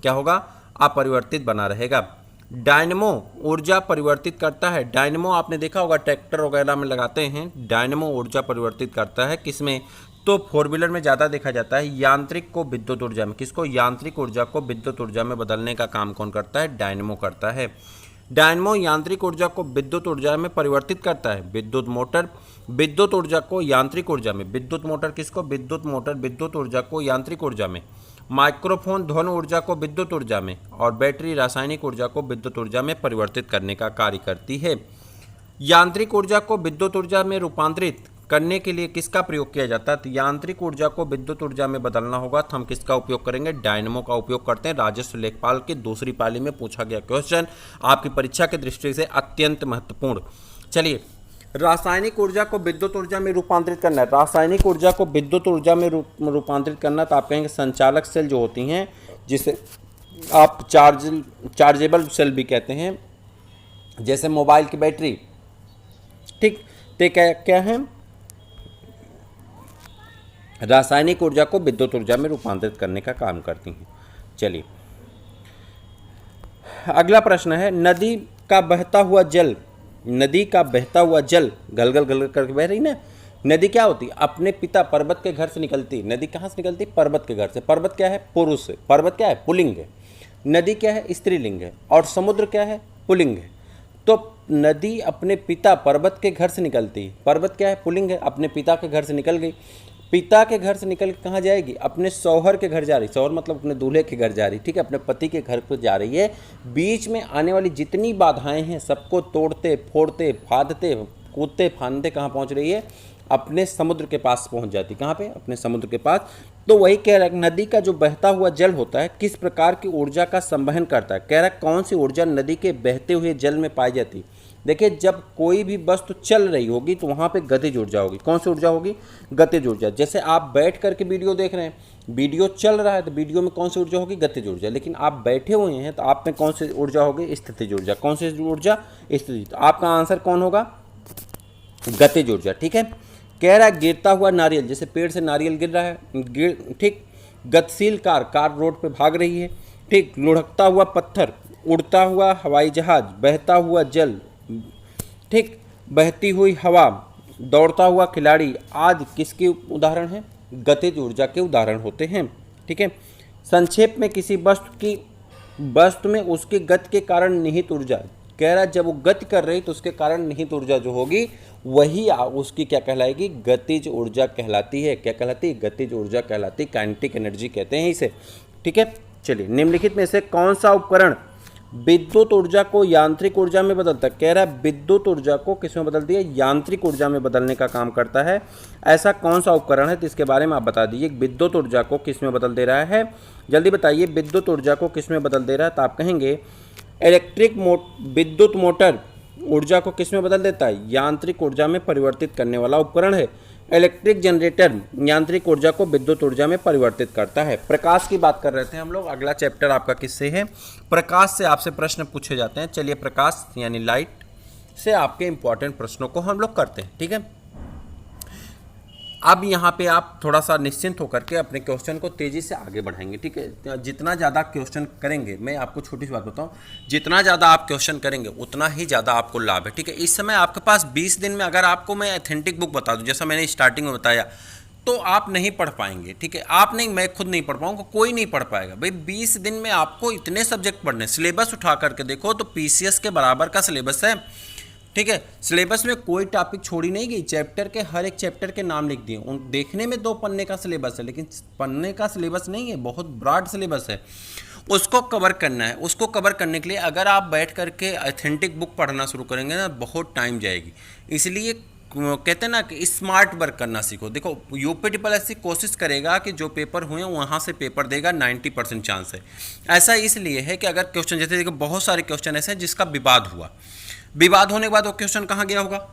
क्या होगा? अपरिवर्तित बना रहेगा। डायनमो ऊर्जा परिवर्तित करता है। डायनमो आपने देखा होगा ट्रैक्टर वगैरह में लगाते हैं, डायनमो ऊर्जा परिवर्तित करता है। किसमें? तो फोर व्हीलर में ज़्यादा देखा जाता है। यांत्रिक को विद्युत ऊर्जा में, किसको? यांत्रिक ऊर्जा को विद्युत ऊर्जा में बदलने का काम कौन करता है? डायनमो करता है। डायनमो यांत्रिक ऊर्जा को विद्युत ऊर्जा में परिवर्तित करता है। विद्युत मोटर विद्युत ऊर्जा को यांत्रिक ऊर्जा में, विद्युत मोटर किसको? विद्युत मोटर विद्युत ऊर्जा को यांत्रिक ऊर्जा में, माइक्रोफोन ध्वनि ऊर्जा को विद्युत ऊर्जा में और बैटरी रासायनिक ऊर्जा को विद्युत ऊर्जा में परिवर्तित करने का कार्य करती है। यांत्रिक ऊर्जा को विद्युत ऊर्जा में रूपांतरित करने के लिए किसका प्रयोग किया जाता है? तो यांत्रिक ऊर्जा को विद्युत ऊर्जा में बदलना होगा तो हम किसका उपयोग करेंगे? डायनमो का उपयोग करते हैं। राजस्व लेखपाल की दूसरी पाली में पूछा गया क्वेश्चन, आपकी परीक्षा की दृष्टि से अत्यंत महत्वपूर्ण। चलिए, रासायनिक ऊर्जा को विद्युत ऊर्जा में रूपांतरित करना है। रासायनिक ऊर्जा को विद्युत ऊर्जा में रूपांतरित करना तो आप कहेंगे संचालक सेल जो होती हैं, जिसे आप चार्जेबल सेल भी कहते हैं, जैसे मोबाइल की बैटरी। ठीक, तो क्या है? रासायनिक ऊर्जा को विद्युत ऊर्जा में रूपांतरित करने का काम करती हैं। चलिए अगला प्रश्न है, नदी का बहता हुआ जल गल गल गल करके बह रही ना। नदी क्या होती है? अपने पिता पर्वत के घर से निकलती। नदी कहाँ से निकलती? पर्वत के घर से। पर्वत क्या है? पुरुष। पर्वत क्या है? पुल्लिंग है। नदी क्या है? स्त्रीलिंग है। और समुद्र क्या है? पुल्लिंग है। तो नदी अपने पिता पर्वत के घर से निकलती है। पर्वत क्या है? पुल्लिंग है। अपने पिता के घर से निकल गई। पिता के घर से निकल के कहाँ जाएगी? अपने शौहर के घर जा रही। शौहर मतलब अपने दूल्हे के घर जा रही, ठीक है, अपने पति के घर पर जा रही है। बीच में आने वाली जितनी बाधाएं हैं सबको तोड़ते फोड़ते फादते कूदते फांदते कहाँ पहुँच रही है? अपने समुद्र के पास पहुँच जाती। कहाँ पे? अपने समुद्र के पास। तो वही कह रहा है, नदी का जो बहता हुआ जल होता है किस प्रकार की ऊर्जा का संवहन करता है। कह रहा है कौन सी ऊर्जा नदी के बहते हुए जल में पाई जाती है। देखिए जब कोई भी वस्तु चल रही होगी तो वहाँ पे गतिज ऊर्जा होगी। कौन सी ऊर्जा होगी? गतिज ऊर्जा। जैसे आप बैठ करके वीडियो देख रहे हैं, वीडियो चल रहा है तो वीडियो में कौन सी ऊर्जा होगी? गतिज ऊर्जा। लेकिन आप बैठे हुए हैं तो आप में कौन सी ऊर्जा होगी? स्थितिज ऊर्जा। कौन सी ऊर्जा? स्थितिज। तो आपका आंसर कौन होगा? गतिज ऊर्जा, ठीक है। कह रहा है गिरता हुआ नारियल, जैसे पेड़ से नारियल गिर रहा है, ठीक। गतिशील कार रोड पे भाग रही है, ठीक। लुढ़कता हुआ पत्थर, उड़ता हुआ हवाई जहाज, बहता हुआ जल, ठीक। बहती हुई हवा, दौड़ता हुआ खिलाड़ी आदि किसके उदाहरण हैं? गतिज ऊर्जा के उदाहरण होते हैं, ठीक है। संक्षेप में किसी वस्तु में उसकी गति के कारण निहित ऊर्जा, कह रहा है जब वो गति कर रही तो उसके कारण निहित ऊर्जा जो होगी वही उसकी क्या कहलाएगी? गतिज ऊर्जा कहलाती है। क्या कहलाती है? गतिज ऊर्जा कहलाती है। काइनेटिक एनर्जी कहते हैं इसे, ठीक है। चलिए निम्नलिखित में से कौन सा उपकरण विद्युत ऊर्जा को यांत्रिक ऊर्जा में बदलता है? कह रहा है विद्युत ऊर्जा को किसमें बदल दिया? यांत्रिक ऊर्जा में बदलने का काम करता है। ऐसा कौन सा उपकरण है तो इसके बारे में आप बता दीजिए। विद्युत ऊर्जा को किसमें बदल दे रहा है? जल्दी बताइए, विद्युत ऊर्जा को किसमें बदल दे रहा है? तो आप कहेंगे विद्युत मोटर ऊर्जा को किसमें बदल देता है? यांत्रिक ऊर्जा में परिवर्तित करने वाला उपकरण है। इलेक्ट्रिक जनरेटर यांत्रिक ऊर्जा को विद्युत ऊर्जा में परिवर्तित करता है। प्रकाश की बात कर रहे थे हम लोग। अगला चैप्टर आपका किससे है? प्रकाश से आपसे प्रश्न पूछे जाते हैं। चलिए प्रकाश यानी लाइट से आपके इंपॉर्टेंट प्रश्नों को हम लोग करते हैं, ठीक है। अब यहाँ पे आप थोड़ा सा निश्चिंत होकर के अपने क्वेश्चन को तेज़ी से आगे बढ़ाएंगे, ठीक है। जितना ज़्यादा क्वेश्चन करेंगे, मैं आपको छोटी सी बात बताऊँ, जितना ज़्यादा आप क्वेश्चन करेंगे उतना ही ज़्यादा आपको लाभ है, ठीक है। इस समय आपके पास 20 दिन में अगर आपको मैं ऑथेंटिक बुक बता दूँ, जैसा मैंने स्टार्टिंग में बताया, तो आप नहीं पढ़ पाएंगे, ठीक है। आप नहीं, मैं खुद नहीं पढ़ पाऊँगा, कोई नहीं पढ़ पाएगा भाई। 20 दिन में आपको इतने सब्जेक्ट पढ़ने, सिलेबस उठा करके देखो तो PCS के बराबर का सिलेबस है, ठीक है। सिलेबस में कोई टॉपिक छोड़ी नहीं गई। चैप्टर के हर एक चैप्टर के नाम लिख दिए। उन देखने में 2 पन्ने का सिलेबस है, लेकिन पन्ने का सिलेबस नहीं है, बहुत ब्रॉड सिलेबस है। उसको कवर करना है। उसको कवर करने के लिए अगर आप बैठ करके ऑथेंटिक बुक पढ़ना शुरू करेंगे ना, बहुत टाइम जाएगी। इसलिए कहते हैं ना कि स्मार्ट वर्क करना सीखो। देखो UPSSC कोशिश करेगा कि जो पेपर हुए वहाँ से पेपर देगा, 90% चांस है। ऐसा इसलिए है कि अगर क्वेश्चन, जैसे देखो बहुत सारे क्वेश्चन ऐसे हैं जिसका विवाद हुआ, विवाद होने के बाद वो क्वेश्चन कहाँ गया होगा?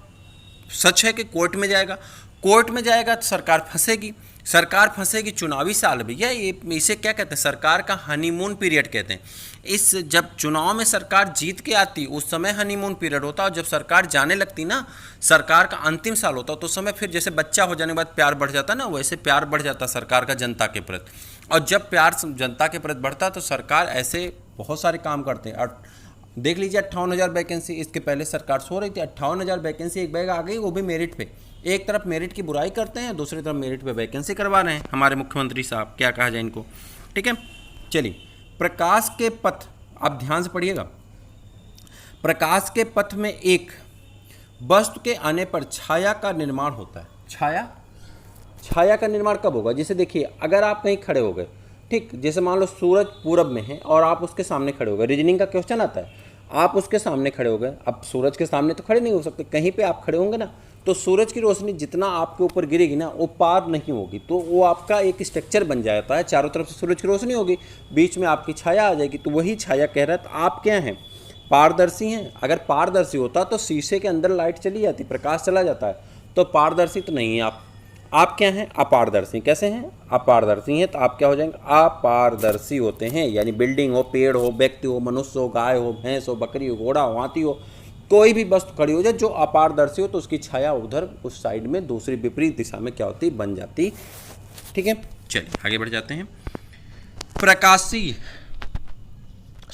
सच है कि कोर्ट में जाएगा। कोर्ट में जाएगा तो सरकार फंसेगी। सरकार फंसेगी। चुनावी साल भैया, ये इसे क्या कहते हैं? सरकार का हनीमून पीरियड कहते हैं। इस जब चुनाव में सरकार जीत के आती उस समय हनीमून पीरियड होता, और जब सरकार जाने लगती ना, सरकार का अंतिम साल होता, तो उस समय फिर जैसे बच्चा हो जाने के बाद प्यार बढ़ जाता ना, वैसे प्यार बढ़ जाता सरकार का जनता के प्रति। और जब प्यार जनता के प्रति बढ़ता तो सरकार ऐसे बहुत सारे काम करते हैं। और देख लीजिए 58,000 वैकेंसी, इसके पहले सरकार सो रही थी, 58,000 वैकेंसी एक बैग आ गई, वो भी मेरिट पे। एक तरफ मेरिट की बुराई करते हैं, दूसरी तरफ मेरिट पे वैकेंसी करवा रहे हैं हमारे मुख्यमंत्री साहब, क्या कहा जाए इनको, ठीक है। चलिए प्रकाश के पथ, आप ध्यान से पढ़िएगा। प्रकाश के पथ में एक वस्तु के आने पर छाया का निर्माण होता है। छाया का निर्माण कब होगा? जैसे देखिए, अगर आप कहीं खड़े हो गए, ठीक, जैसे मान लो सूरज पूरब में है और आप उसके सामने खड़े हो गए, रीजनिंग का क्वेश्चन आता है, आप उसके सामने खड़े हो गए। अब सूरज के सामने तो खड़े नहीं हो सकते, कहीं पे आप खड़े होंगे ना, तो सूरज की रोशनी जितना आपके ऊपर गिरेगी ना, वो पार नहीं होगी, तो वो आपका एक स्ट्रक्चर बन जाता है। चारों तरफ से सूरज की रोशनी होगी, बीच में आपकी छाया आ जाएगी, तो वही छाया कह रहा है। तो आप क्या हैं? पारदर्शी हैं। अगर पारदर्शी होता तो शीशे के अंदर लाइट चली जाती, प्रकाश चला जाता है। तो पारदर्शी तो नहीं है आप क्या हैं? अपारदर्शी। कैसे हैं? अपारदर्शी हैं। तो आप क्या हो जाएंगे? अपारदर्शी होते हैं। यानी बिल्डिंग हो, पेड़ हो, व्यक्ति हो, मनुष्य हो, गाय हो, भैंस हो, बकरी हो, घोड़ा हो, हाथी हो, कोई भी वस्तु खड़ी हो जाए जो अपारदर्शी हो, तो उसकी छाया उधर उस साइड में दूसरी विपरीत दिशा में क्या होती? बन जाती ठीक है, चलिए आगे बढ़ जाते हैं। प्रकाशीय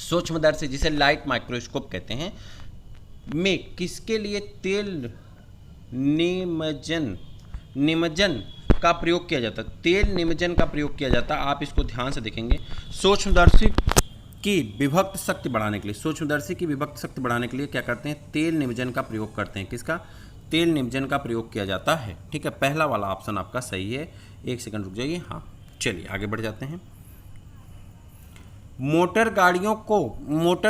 सूक्ष्मदर्शी जिसे लाइट माइक्रोस्कोप कहते हैं में किसके लिए तेल निमज्जन का प्रयोग किया जाता है? तेल निमज्जन का प्रयोग किया जाता है। आप इसको ध्यान से देखेंगे। सूक्ष्मदर्शी की विभक्त शक्ति बढ़ाने के लिए, सूक्ष्मदर्शी की विभक्त शक्ति बढ़ाने के लिए क्या करते हैं? तेल निमज्जन का प्रयोग करते हैं। किसका? तेल निमज्जन का प्रयोग किया जाता है। ठीक है, पहला वाला ऑप्शन आपका सही है। एक सेकंड रुक जाइए। हाँ, चलिए आगे बढ़ जाते हैं। मोटर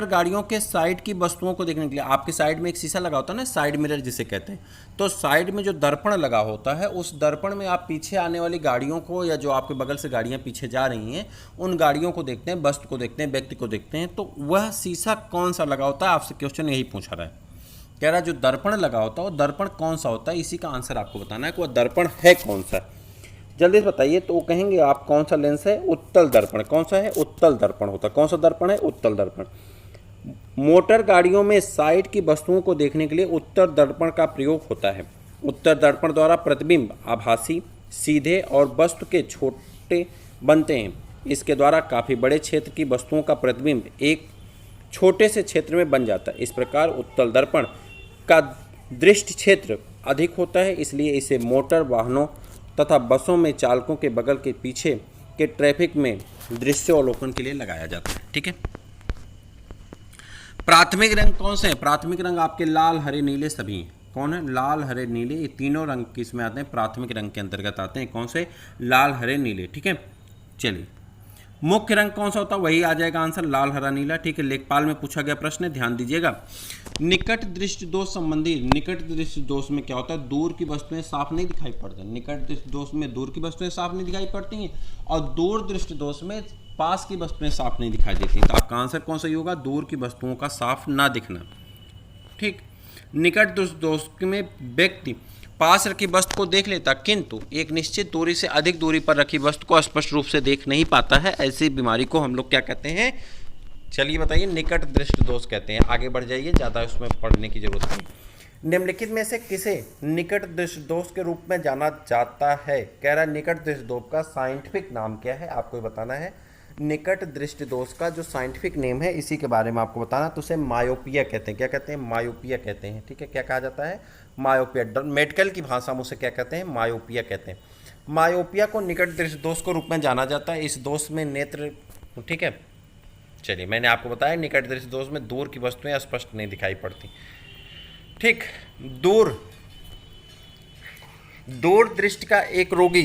गाड़ियों के साइड की वस्तुओं को देखने के लिए आपके साइड में एक शीशा लगा होता है ना, साइड मिरर जिसे कहते हैं। तो साइड में जो दर्पण लगा होता है, उस दर्पण में आप पीछे आने वाली गाड़ियों को या जो आपके बगल से गाड़ियां पीछे जा रही हैं उन गाड़ियों को देखते हैं, वस्तु को देखते हैं, व्यक्ति को देखते हैं। तो वह शीशा कौन सा लगा होता है? आपसे क्वेश्चन यही पूछा रहा है। कह रहा है जो दर्पण लगा होता है वो दर्पण कौन सा होता है, इसी का आंसर आपको बताना है कि वह दर्पण है कौन सा। जल्दी से बताइए। तो वो कहेंगे आप कौन सा लेंस है? उत्तल दर्पण। कौन सा है? उत्तल दर्पण होता है। कौन सा दर्पण है? उत्तल दर्पण। मोटर गाड़ियों में साइड की वस्तुओं को देखने के लिए उत्तर दर्पण का प्रयोग होता है। उत्तर दर्पण द्वारा प्रतिबिंब आभासी, सीधे और वस्तु के छोटे बनते हैं। इसके द्वारा काफ़ी बड़े क्षेत्र की वस्तुओं का प्रतिबिंब एक छोटे से क्षेत्र में बन जाता है। इस प्रकार उत्तल दर्पण का दृष्टि क्षेत्र अधिक होता है, इसलिए इसे मोटर वाहनों तथा बसों में चालकों के बगल के पीछे के ट्रैफिक में दृश्यावलोकन के लिए लगाया जाता है। ठीक है, प्राथमिक रंग कौन से हैं? प्राथमिक रंग आपके लाल, हरे, नीले सभी हैं। कौन है? लाल, हरे, नीले, ये तीनों रंग किसमें आते हैं? प्राथमिक रंग के अंतर्गत आते हैं। कौन से? लाल, हरे, नीले। ठीक है, चलिए मुख्य रंग कौन सा होता है? वही आ जाएगा आंसर, लाल, हरा, नीला। ठीक है, लेखपाल में पूछा गया प्रश्न है, ध्यान दीजिएगा। निकट दृष्टि दोष संबंधी, निकट दृष्टि दोष में क्या होता है? दूर की वस्तुएं साफ नहीं दिखाई पड़ती। निकट दृष्टि दोष में दूर की वस्तुएं साफ नहीं दिखाई पड़ती हैं और दूर दृष्टि दोष में पास की वस्तुएं साफ नहीं दिखाई देती। तो आपका आंसर कौन सा होगा? दूर की वस्तुओं का साफ ना दिखना। ठीक, निकट दृष्टि दोष में व्यक्ति पास रखी वस्तु को देख लेता किंतु एक निश्चित दूरी से अधिक दूरी पर रखी वस्तु को स्पष्ट रूप से देख नहीं पाता है। ऐसी बीमारी को हम लोग क्या कहते हैं? चलिए बताइए। निकट दृष्टि दोष कहते हैं। आगे बढ़ जाइए, ज़्यादा उसमें पढ़ने की जरूरत नहीं। निम्नलिखित में से किसे निकट दृष्टि दोष के रूप में जाना जाता है? कह रहा है निकट दृष्टि दोष का साइंटिफिक नाम क्या है, आपको बताना है। निकट दृष्टि दोष का जो साइंटिफिक नेम है इसी के बारे में आपको बताना। तो उसे मायोपिया कहते हैं। क्या कहते हैं? मायोपिया कहते हैं। ठीक है, क्या कहा जाता है? मायोपिया। मेडिकल की भाषा में उसे क्या कहते हैं? मायोपिया कहते हैं। मायोपिया को निकट दृष्टि दोष के रूप में जाना जाता है। इस दोष में नेत्र, ठीक है, चलिए मैंने आपको बताया निकट दृष्टि दोष में दूर की वस्तुएं स्पष्ट नहीं दिखाई पड़ती। ठीक, दूर दृष्टि का एक रोगी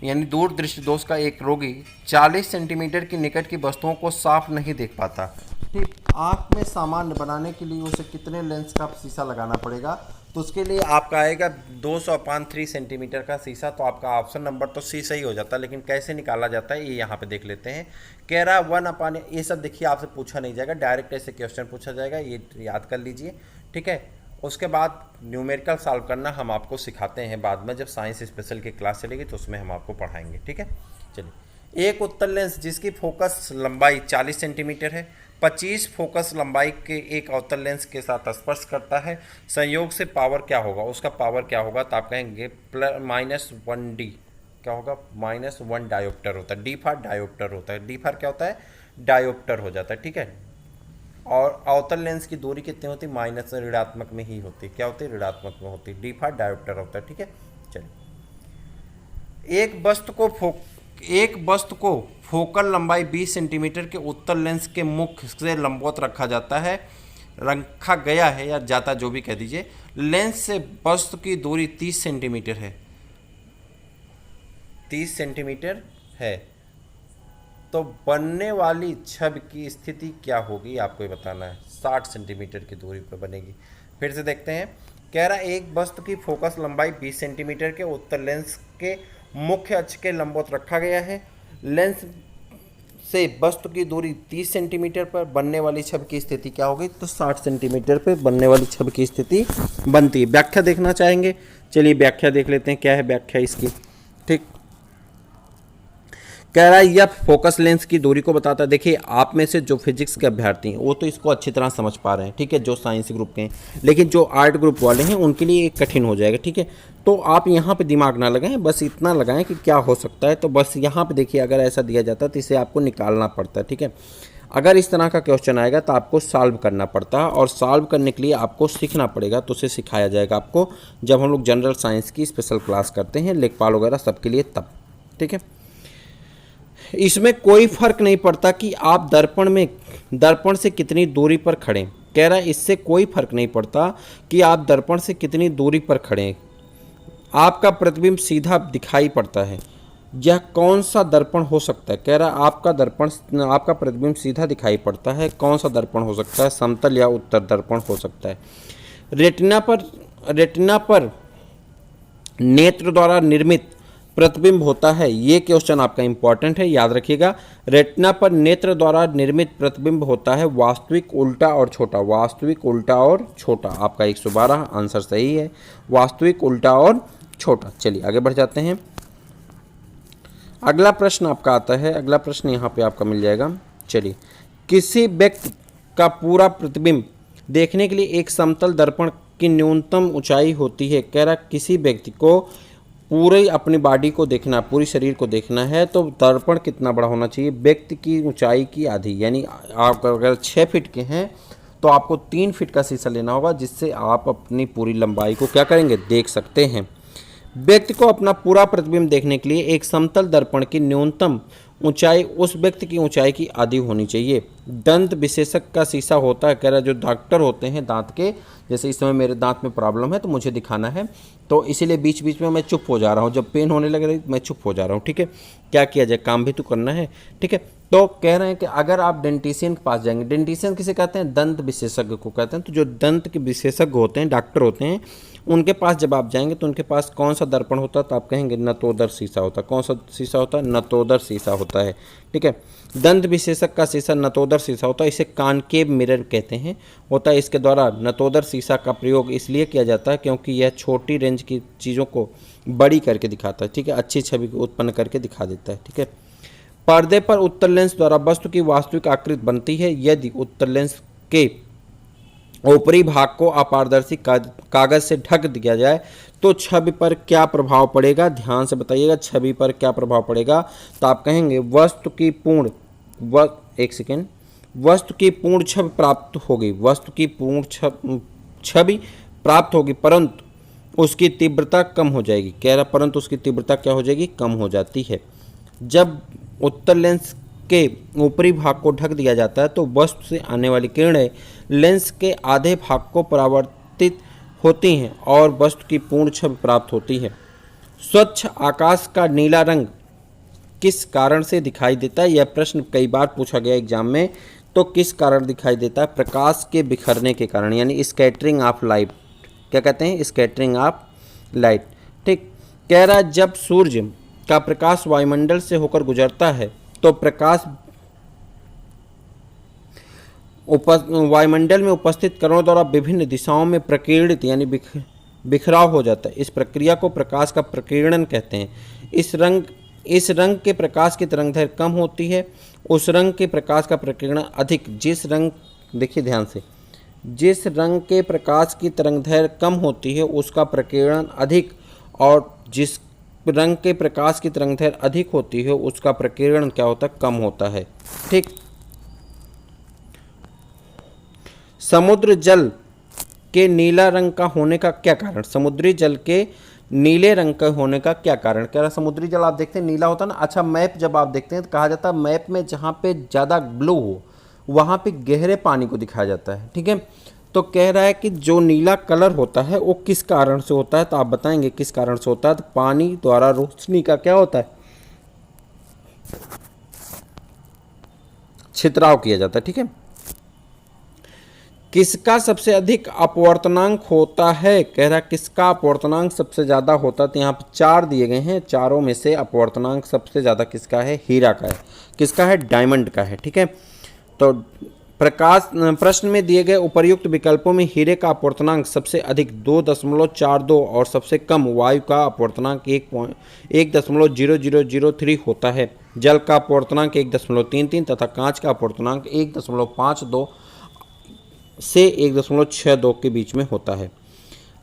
यानी दूर दृष्टि दोष का एक रोगी 40 सेंटीमीटर की निकट की वस्तुओं को साफ नहीं देख पाता। ठीक, आँख में सामान्य बनाने के लिए उसे कितने लेंस का शीशा लगाना पड़ेगा? तो उसके लिए आपका आएगा 205 सेंटीमीटर का शीशा। तो आपका ऑप्शन नंबर तो सी सही हो जाता है, लेकिन कैसे निकाला जाता है ये यहाँ पे देख लेते हैं। कह रहा 1/, ये सब देखिए आपसे पूछा नहीं जाएगा, डायरेक्ट ऐसे क्वेश्चन पूछा जाएगा, ये याद कर लीजिए। ठीक है, उसके बाद न्यूमेरिकल सॉल्व करना हम आपको सिखाते हैं बाद में, जब साइंस स्पेशल की क्लास चलेगी तो उसमें हम आपको पढ़ाएंगे। ठीक है, चलिए। एक उत्तल लेंस जिसकी फोकस लंबाई 40 सेंटीमीटर है 25 फोकस लंबाई के एक अवतल लेंस के साथ स्पर्श करता है, संयोग से पावर क्या होगा? उसका पावर क्या होगा? तो आप कहेंगे -1D। क्या होगा? -1 डायोप्टर होता है। डी फॉर डायोप्टर होता है। डी फॉर क्या होता है? डायोप्टर हो जाता है। ठीक है, और अवतल लेंस की दूरी कितनी होती है? माइनस ऋणात्मक में ही होती है। क्या होती है? ऋणात्मक में होती है। डी फॉर डायोप्टर होता है। ठीक है, चलिए। एक वस्तु को फोकल लंबाई 20 सेंटीमीटर के उत्तल लेंस के मुख से लंबवत रखा गया है या जाता, जो भी कह दीजिए। लेंस से वस्तु की दूरी 30 सेंटीमीटर है। 30 सेंटीमीटर है तो बनने वाली छवि की स्थिति क्या होगी आपको ये बताना है। 60 सेंटीमीटर की दूरी पर बनेगी। फिर से देखते हैं। कह रहा है एक वस्तु की फोकस लंबाई 20 सेंटीमीटर के उत्तल लेंस के मुख्य अक्ष के लंबवत रखा गया है। लेंस से वस्तु की दूरी 30 सेंटीमीटर पर बनने वाली छवि की स्थिति क्या होगी? तो 60 सेंटीमीटर पर बनने वाली छवि की स्थिति बनती है। व्याख्या देखना चाहेंगे? चलिए व्याख्या देख लेते हैं, क्या है व्याख्या इसकी। ठीक, कह रहा है यह फोकस लेंस की दूरी को बताता है। देखिए आप में से जो फिजिक्स के अभ्यर्थी हैं वो तो इसको अच्छी तरह समझ पा रहे हैं, ठीक है, जो साइंस ग्रुप के हैं, लेकिन जो आर्ट ग्रुप वाले हैं उनके लिए एक कठिन हो जाएगा, ठीक है। तो आप यहाँ पे दिमाग ना लगाएं, बस इतना लगाएं कि क्या हो सकता है। तो बस यहाँ पे देखिए अगर ऐसा दिया जाता है तो इसे आपको निकालना पड़ता है, ठीक है। अगर इस तरह का क्वेश्चन आएगा तो आपको सॉल्व करना पड़ता है, और सॉल्व करने के लिए आपको सीखना पड़ेगा। तो उसे सिखाया जाएगा आपको जब हम लोग जनरल साइंस की स्पेशल क्लास करते हैं, लेखपाल वगैरह सबके लिए, तब, ठीक है। इसमें कोई फर्क नहीं पड़ता कि आप दर्पण से कितनी दूरी पर खड़े। कह रहा है इससे कोई फर्क नहीं पड़ता कि आप दर्पण से कितनी दूरी पर खड़े, आपका प्रतिबिंब सीधा दिखाई पड़ता है। यह कौन सा दर्पण हो सकता है? कह रहा है आपका प्रतिबिंब सीधा दिखाई पड़ता है। कौन सा दर्पण हो सकता है? समतल या उत्तर दर्पण हो सकता है। रेटिना पर नेत्र द्वारा निर्मित प्रतिबिंब होता है। ये क्वेश्चन आपका इंपॉर्टेंट है, याद रखिएगा। रेटिना पर नेत्र द्वारा निर्मित प्रतिबिंब होता है वास्तविक, उल्टा और छोटा। वास्तविक, उल्टा और छोटा, आपका 112 आंसर सही है, वास्तविक, उल्टा और छोटा। चलिए आगे बढ़ जाते हैं। अगला प्रश्न आपका आता है, अगला प्रश्न यहाँ पे आपका मिल जाएगा। चलिए, किसी व्यक्ति का पूरा प्रतिबिंब देखने के लिए एक समतल दर्पण की न्यूनतम ऊंचाई होती है। कह रहा किसी व्यक्ति को पूरे अपनी बॉडी को देखना, पूरी शरीर को देखना है तो दर्पण कितना बड़ा होना चाहिए? व्यक्ति की ऊंचाई की आधी, यानी आप अगर 6 फीट के हैं तो आपको 3 फीट का शीशा लेना होगा, जिससे आप अपनी पूरी लंबाई को क्या करेंगे? देख सकते हैं। व्यक्ति को अपना पूरा प्रतिबिंब देखने के लिए एक समतल दर्पण की न्यूनतम ऊंचाई उस व्यक्ति की ऊंचाई की आधी होनी चाहिए। दंत विशेषज्ञ का शीशा होता है। कह रहा है जो डॉक्टर होते हैं दांत के, जैसे इस समय मेरे दांत में प्रॉब्लम है तो मुझे दिखाना है, तो इसीलिए बीच बीच में मैं चुप हो जा रहा हूँ। जब पेन होने लग रही मैं चुप हो जा रहा हूँ, ठीक है। क्या किया जाए, काम भी तो करना है, ठीक है। तो कह रहे हैं कि अगर आप डेंटिशियन के पास जाएंगे, डेंटिशियन किसे कहते हैं? दंत विशेषज्ञ को कहते हैं। तो जो दंत के विशेषज्ञ होते हैं, डॉक्टर होते हैं, उनके पास जब आप जाएंगे तो उनके पास कौन सा दर्पण होता है? तो आप कहेंगे नतोदर शीशा होता है। कौन सा शीशा होता है? नतोदर शीशा होता है, ठीक है। दंत विशेषज्ञ का शीशा नतोदर शीशा होता है। इसे कॉनकेव मिरर कहते हैं, होता है। इसके द्वारा नतोदर शीशा का प्रयोग इसलिए किया जाता है क्योंकि यह छोटी रेंज की चीज़ों को बड़ी करके दिखाता है, ठीक है, अच्छी छवि को उत्पन्न करके दिखा देता है, ठीक है। पर्दे पर उत्तल लेंस द्वारा वस्तु की वास्तविक आकृति बनती है। यदि उत्तल लेंस के ऊपरी भाग को अपारदर्शी कागज से ढक दिया जाए तो छवि पर क्या प्रभाव पड़ेगा? ध्यान से बताइएगा, छवि पर क्या प्रभाव पड़ेगा? तो आप कहेंगे वस्तु की पूर्ण छवि प्राप्त होगी। वस्तु की पूर्ण छवि प्राप्त होगी, परंतु उसकी तीव्रता कम हो जाएगी। कह रहा परंतु उसकी तीव्रता क्या हो जाएगी? कम हो जाती है। जब उत्तल लेंस के ऊपरी भाग को ढक दिया जाता है तो वस्तु से आने वाली किरणें लेंस के आधे भाग को परावर्तित होती हैं और वस्तु की पूर्ण छवि प्राप्त होती है। स्वच्छ आकाश का नीला रंग किस कारण से दिखाई देता है? यह प्रश्न कई बार पूछा गया एग्जाम में। तो किस कारण दिखाई देता है? प्रकाश के बिखरने के कारण, यानी स्कैटरिंग ऑफ लाइट। क्या कहते हैं? स्कैटरिंग ऑफ लाइट, ठीक। कह रहा है जब सूर्य का प्रकाश वायुमंडल से होकर गुजरता है तो प्रकाश वायुमंडल में उपस्थित कणों द्वारा विभिन्न दिशाओं में प्रकीर्णित यानी बिखराव हो जाता है। इस प्रक्रिया को प्रकाश का प्रकीर्णन कहते हैं। इस रंग के प्रकाश की तरंगदैर्घ्य कम होती है, उस रंग के प्रकाश का प्रकीर्णन अधिक। देखिए ध्यान से, जिस रंग के प्रकाश की तरंगदैर्घ्य कम होती है उसका प्रकीर्णन अधिक, और जिस रंग के प्रकाश की तरंगदैर्घ्य अधिक होती है उसका प्रकीर्णन क्या होता है? कम होता है, ठीक। समुद्र जल के नीला रंग का होने का क्या कारण? समुद्री जल के नीले रंग का होने का क्या कारण? कह रहा समुद्री जल आप देखते हैं नीला होता है ना। अच्छा, मैप जब आप देखते हैं तो कहा जाता है मैप में जहाँ पे ज़्यादा ब्लू हो वहाँ पे गहरे पानी को दिखाया जाता है, ठीक है। तो कह रहा है कि जो नीला कलर होता है वो किस कारण से होता है? तो आप बताएंगे किस कारण से होता है? तो पानी द्वारा रोशनी का क्या होता है? छितराव किया जाता है, ठीक है। किसका सबसे अधिक अपवर्तनांक होता है? कह रहा है किसका अपवर्तनांक सबसे ज़्यादा होता है? तो यहाँ पर 4 दिए गए हैं, चारों में से अपवर्तनांक सबसे ज़्यादा किसका है? हीरा का है। किसका है? डायमंड का है, ठीक है। तो प्रश्न में दिए गए उपर्युक्त विकल्पों में हीरे का अपवर्तनांक सबसे अधिक 2.42 और सबसे कम वायु का अपवर्तनांक 1.00003 होता है। जल का अपवर्तनांक 1.33 तथा कांच का अपवर्तनांक 1.52 से 1.62 के बीच में होता है।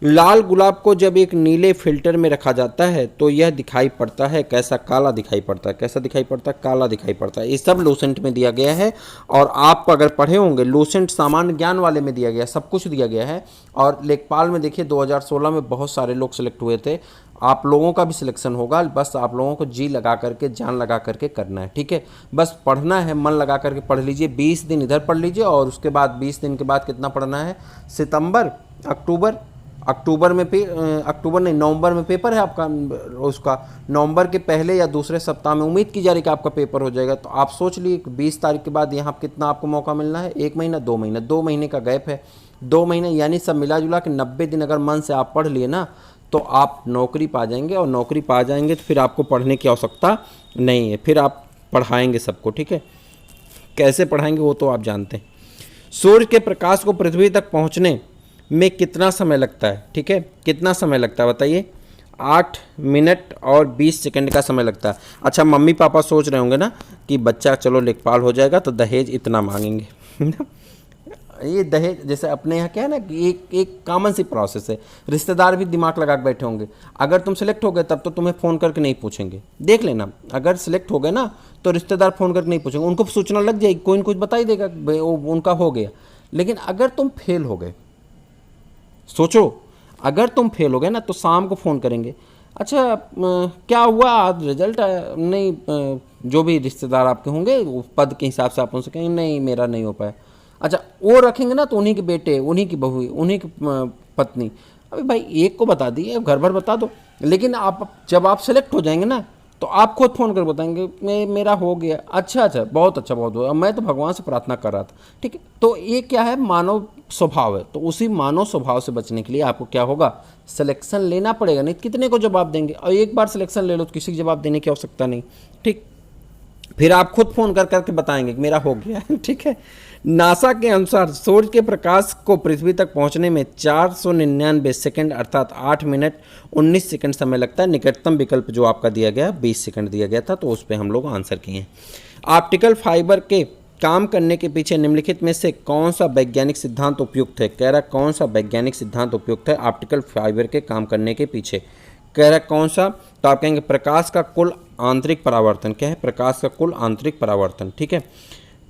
लाल गुलाब को जब एक नीले फिल्टर में रखा जाता है तो यह दिखाई पड़ता है कैसा? काला दिखाई पड़ता है। कैसा दिखाई पड़ता है? काला दिखाई पड़ता है। ये सब लूसेंट में दिया गया है और आप अगर पढ़े होंगे लूसेंट सामान्य ज्ञान वाले में दिया गया, सब कुछ दिया गया है। और लेखपाल में देखिए 2016 में बहुत सारे लोग सिलेक्ट हुए थे। आप लोगों का भी सिलेक्शन होगा, बस आप लोगों को जी लगा करके जान लगा करके करना है, ठीक है। बस पढ़ना है, मन लगा करके पढ़ लीजिए। 20 दिन इधर पढ़ लीजिए और उसके बाद 20 दिन के बाद कितना पढ़ना है? सितंबर, अक्टूबर में अक्टूबर नहीं, नवंबर में पेपर है आपका। उसका नवंबर के पहले या दूसरे सप्ताह में उम्मीद की जा रही है कि आपका पेपर हो जाएगा। तो आप सोच लिए 20 तारीख के बाद यहाँ कितना आपको मौका मिलना है? 1 महीना, 2 महीना, 2 महीने का गैप है। 2 महीने यानी सब मिला जुला के 90 दिन अगर मन से आप पढ़ लिए ना तो आप नौकरी पा जाएंगे। और नौकरी पा जाएंगे तो फिर आपको पढ़ने की आवश्यकता नहीं है, फिर आप पढ़ाएंगे सबको, ठीक है। कैसे पढ़ाएंगे वो तो आप जानते हैं। सूर्य के प्रकाश को पृथ्वी तक पहुँचने में कितना समय लगता है? ठीक है, कितना समय लगता है बताइए? 8 मिनट और 20 सेकंड का समय लगता है। अच्छा, मम्मी पापा सोच रहे होंगे ना कि बच्चा चलो लेखपाल हो जाएगा तो दहेज इतना मांगेंगे। ये दहेज जैसे अपने यहाँ क्या है ना कि एक कॉमन सी प्रोसेस है। रिश्तेदार भी दिमाग लगा के बैठे होंगे। अगर तुम सेलेक्ट हो गए तब तो तुम्हें फ़ोन करके नहीं पूछेंगे, देख लेना। अगर सेलेक्ट हो गए ना तो रिश्तेदार फ़ोन करके नहीं पूछेंगे, उनको सूचना लग जाएगी, कोई न कुछ बता ही देगा उनका हो गया। लेकिन अगर तुम फेल हो गए, सोचो अगर तुम फेल हो गए ना तो शाम को फ़ोन करेंगे, अच्छा क्या हुआ आज रिजल्ट नहीं, जो भी रिश्तेदार आपके होंगे वो पद के हिसाब से आप उनसे कहेंगे नहीं मेरा नहीं हो पाया। अच्छा, वो रखेंगे ना तो उन्हीं के बेटे, उन्हीं की बहू, उन्हीं की पत्नी। अभी भाई एक को बता दिए, घर भर बता दो। लेकिन आप जब आप सेलेक्ट हो जाएंगे ना तो आप खुद फ़ोन कर बताएंगे मेरा हो गया। अच्छा, बहुत अच्छा, बहुत हुआ, मैं तो भगवान से प्रार्थना कर रहा था, ठीक है। तो ये क्या है? मानव स्वभाव है। तो उसी मानव स्वभाव से बचने के लिए आपको क्या होगा? सिलेक्शन लेना पड़ेगा, नहीं कितने को जवाब देंगे। और एक बार सिलेक्शन ले लो तो किसी को जवाब देने की आवश्यकता नहीं, ठीक। फिर आप खुद फ़ोन कर करके बताएंगे कि मेरा हो गया, ठीक है। नासा के अनुसार सूर्य के प्रकाश को पृथ्वी तक पहुंचने में 499 सेकंड अर्थात 8 मिनट 19 सेकंड समय लगता है। निकटतम विकल्प जो आपका दिया गया 20 सेकंड दिया गया था, तो उस पर हम लोग आंसर किए। ऑप्टिकल फाइबर के काम करने के पीछे निम्नलिखित में से कौन सा वैज्ञानिक सिद्धांत उपयुक्त है? कह रहा कौन सा वैज्ञानिक सिद्धांत उपयुक्त है ऑप्टिकल फाइबर के काम करने के पीछे? कह रहा कौन सा? तो आप कहेंगे प्रकाश का कुल आंतरिक परावर्तन। क्या है? प्रकाश का कुल आंतरिक परावर्तन, ठीक है।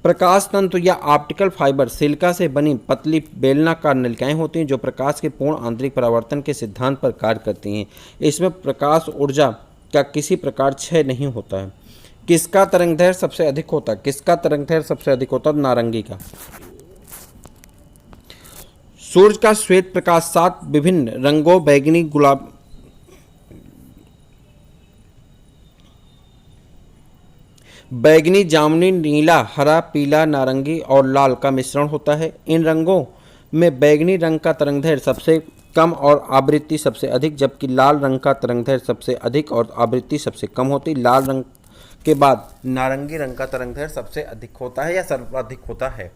प्रकाश तंतु या ऑप्टिकल फाइबर सिलिका से बनी पतली बेलनाकार नलिकाएं होती हैं जो प्रकाश के पूर्ण आंतरिक परावर्तन के सिद्धांत पर कार्य करती हैं। इसमें प्रकाश ऊर्जा का किसी प्रकार क्षय नहीं होता है। किसका तरंगदैर्घ्य सबसे अधिक होता है? किसका तरंगदैर्घ्य सबसे अधिक होता है? नारंगी का। सूर्य का श्वेत प्रकाश 7 विभिन्न रंगों बैगनी, गुलाब, बैगनी, जामुनी, नीला, हरा, पीला, नारंगी और लाल का मिश्रण होता है। इन रंगों में बैगनी रंग का तरंगदैर्घ्य सबसे कम और आवृत्ति सबसे अधिक, जबकि लाल रंग का तरंगदैर्घ्य सबसे अधिक और आवृत्ति सबसे कम होती है। लाल रंग के बाद नारंगी रंग का तरंगदैर्घ्य सबसे अधिक होता है या सर्वाधिक होता है।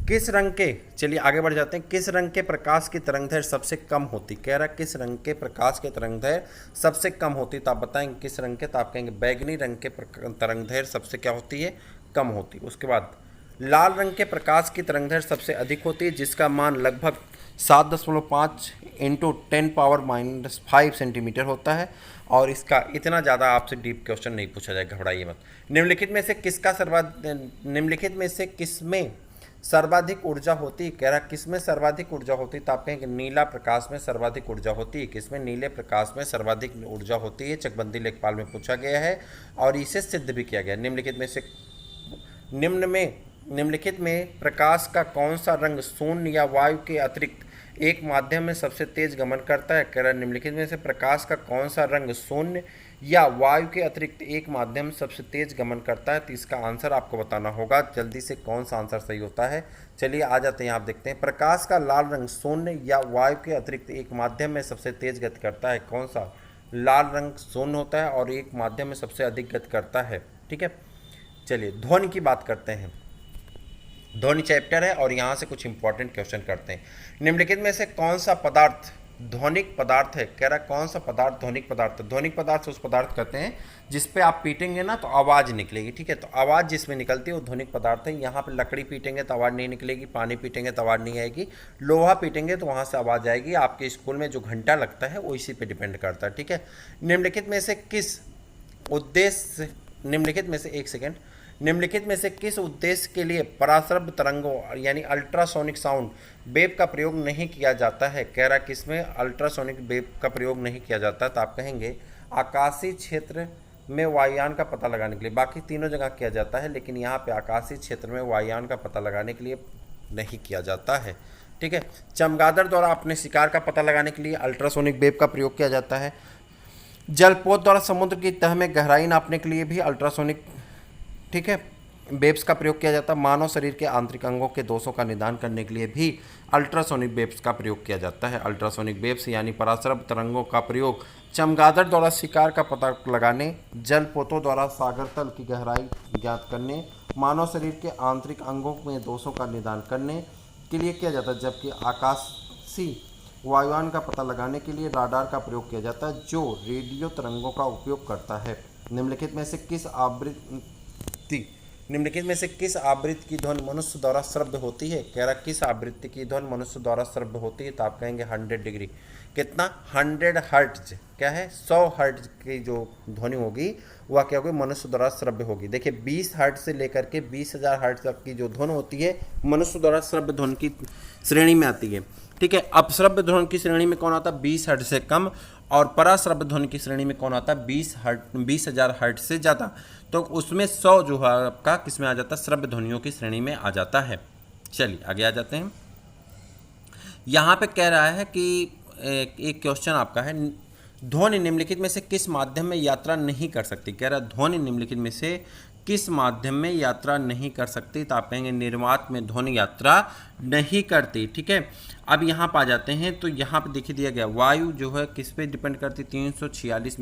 किस रंग के, चलिए आगे बढ़ जाते हैं, किस रंग के प्रकाश की तरंगदैर्घ्य सबसे कम होती? कह रहा किस रंग के प्रकाश के तरंगदैर्घ्य सबसे कम होती? तो आप बताएंगे किस रंग के, तो आप कहेंगे बैगनी रंग के तरंगदैर्घ्य सबसे क्या होती है? कम होती। उसके बाद लाल रंग के प्रकाश की तरंगदैर्घ्य सबसे अधिक होती है जिसका मान लगभग 7.5 × 10⁻⁵ सेंटीमीटर होता है। और इसका इतना ज़्यादा आपसे डीप क्वेश्चन नहीं पूछा जाएगा, घबराइए मत। निम्नलिखित में से किसमें सर्वाधिक ऊर्जा होती है? कह रहा किसमें सर्वाधिक ऊर्जा होती है? तो आप कहेंगे नीला प्रकाश में सर्वाधिक ऊर्जा होती है। किसमें? नीले प्रकाश में सर्वाधिक ऊर्जा होती है। चकबंदी लेखपाल में पूछा गया है और इसे सिद्ध भी किया गया। निम्नलिखित में प्रकाश का कौन सा रंग शून्य या वायु के अतिरिक्त एक माध्यम में सबसे तेज गमन करता है? कह रहा निम्नलिखित में से प्रकाश का कौन सा रंग शून्य या वायु के अतिरिक्त एक माध्यम सबसे तेज गमन करता है? तो इसका आंसर आपको बताना होगा। जल्दी से कौन सा आंसर सही होता है? चलिए आ जाते हैं, आप देखते हैं। प्रकाश का लाल रंग शून्य या वायु के अतिरिक्त एक माध्यम में सबसे तेज गति करता है। कौन सा? लाल रंग शून्य होता है और एक माध्यम में सबसे अधिक गति करता है, ठीक है। चलिए ध्वनि की बात करते हैं। ध्वनि चैप्टर है और यहाँ से कुछ इंपॉर्टेंट क्वेश्चन करते हैं। निम्नलिखित में से कौन सा पदार्थ ध्वनिक पदार्थ है? कह रहा है कौन सा पदार्थ ध्वनिक पदार्थ है? ध्वनिक पदार्थ उस पदार्थ कहते हैं जिस पे आप पीटेंगे ना तो आवाज़ निकलेगी, ठीक है। तो आवाज़ जिसमें निकलती है वो ध्वनिक पदार्थ है। यहाँ पे लकड़ी पीटेंगे तो आवाज़ नहीं निकलेगी, पानी पीटेंगे तो आवाज़ नहीं आएगी, लोहा पीटेंगे तो वहाँ से आवाज़ आएगी। आपके स्कूल में जो घंटा लगता है वो इसी पे डिपेंड करता है, ठीक है। निम्नलिखित में से किस उद्देश्य निम्नलिखित में से एक सेकेंड निम्नलिखित में से किस उद्देश्य के लिए पराश्रव्य तरंगों यानी अल्ट्रासोनिक साउंड वेव का प्रयोग नहीं किया जाता है? कह रहा किसमें अल्ट्रासोनिक वेव का प्रयोग नहीं किया जाता? तो आप कहेंगे आकाशीय क्षेत्र में वायुयान का पता लगाने के लिए। बाकी तीनों जगह किया जाता है, लेकिन यहाँ पे आकाशीय क्षेत्र में वायुयान का पता लगाने के लिए नहीं किया जाता है, ठीक है। चमगादड़ द्वारा अपने शिकार का पता लगाने के लिए अल्ट्रासोनिक वेव का प्रयोग किया जाता है। जलपोत द्वारा समुद्र की तह में गहराई नापने के लिए भी अल्ट्रासोनिक, ठीक है, वेव्स का प्रयोग किया जाता है। मानव शरीर के आंतरिक अंगों के दोषों का निदान करने के लिए भी अल्ट्रासोनिक वेव्स का प्रयोग किया जाता है। अल्ट्रासोनिक वेव्स यानी पराश्रव्य तरंगों का प्रयोग चमगादड़ द्वारा शिकार का पता लगाने, जलपोतों द्वारा सागर तल की गहराई ज्ञात करने, मानव शरीर के आंतरिक अंगों में दोषों का निदान करने के लिए किया जाता है। जबकि आकाशीय वायुयान का पता लगाने के लिए राडार का प्रयोग किया जाता है जो रेडियो तरंगों का उपयोग करता है। निम्नलिखित में से किस आवृत्ति की ध्वनि मनुष्य द्वारा श्रव्य होती है? कह रहा किस आवृत्ति की ध्वनि मनुष्य द्वारा श्रव्य होती है? तो आप कहेंगे 100 डिग्री। कितना? 100 हर्ट्ज। क्या है? 100 हर्ट्ज की जो ध्वनि होगी वह क्या होगी? मनुष्य द्वारा श्रव्य होगी। देखिए 20 हर्ट्ज से लेकर के 20,000 हर्ट्ज तक की जो ध्वनि होती है मनुष्य द्वारा श्रव्य ध्वनि की श्रेणी में आती है, ठीक है। अपश्रव्य ध्वनि की श्रेणी में कौन आता है? 20 हर्ट्ज से कम। और पराश्रव्य ध्वनि की श्रेणी में कौन आता है? 20,000 हर्ट्ज से ज़्यादा। तो उसमें 100 जो है आपका किस में आ जाता है? श्रव्य ध्वनियों की श्रेणी में आ जाता है। चलिए आगे आ जाते हैं। यहाँ पे कह रहा है कि एक क्वेश्चन आपका है, ध्वनि निम्नलिखित में से किस माध्यम में यात्रा नहीं कर सकती? कह रहा है ध्वनि निम्नलिखित में से किस माध्यम में यात्रा नहीं कर सकती? तो आप कहेंगे निर्वात में ध्वनि यात्रा नहीं करती, ठीक है। अब यहाँ पर आ जाते हैं तो यहाँ पे देखिए दिया गया वायु जो है किस पे डिपेंड करती? 346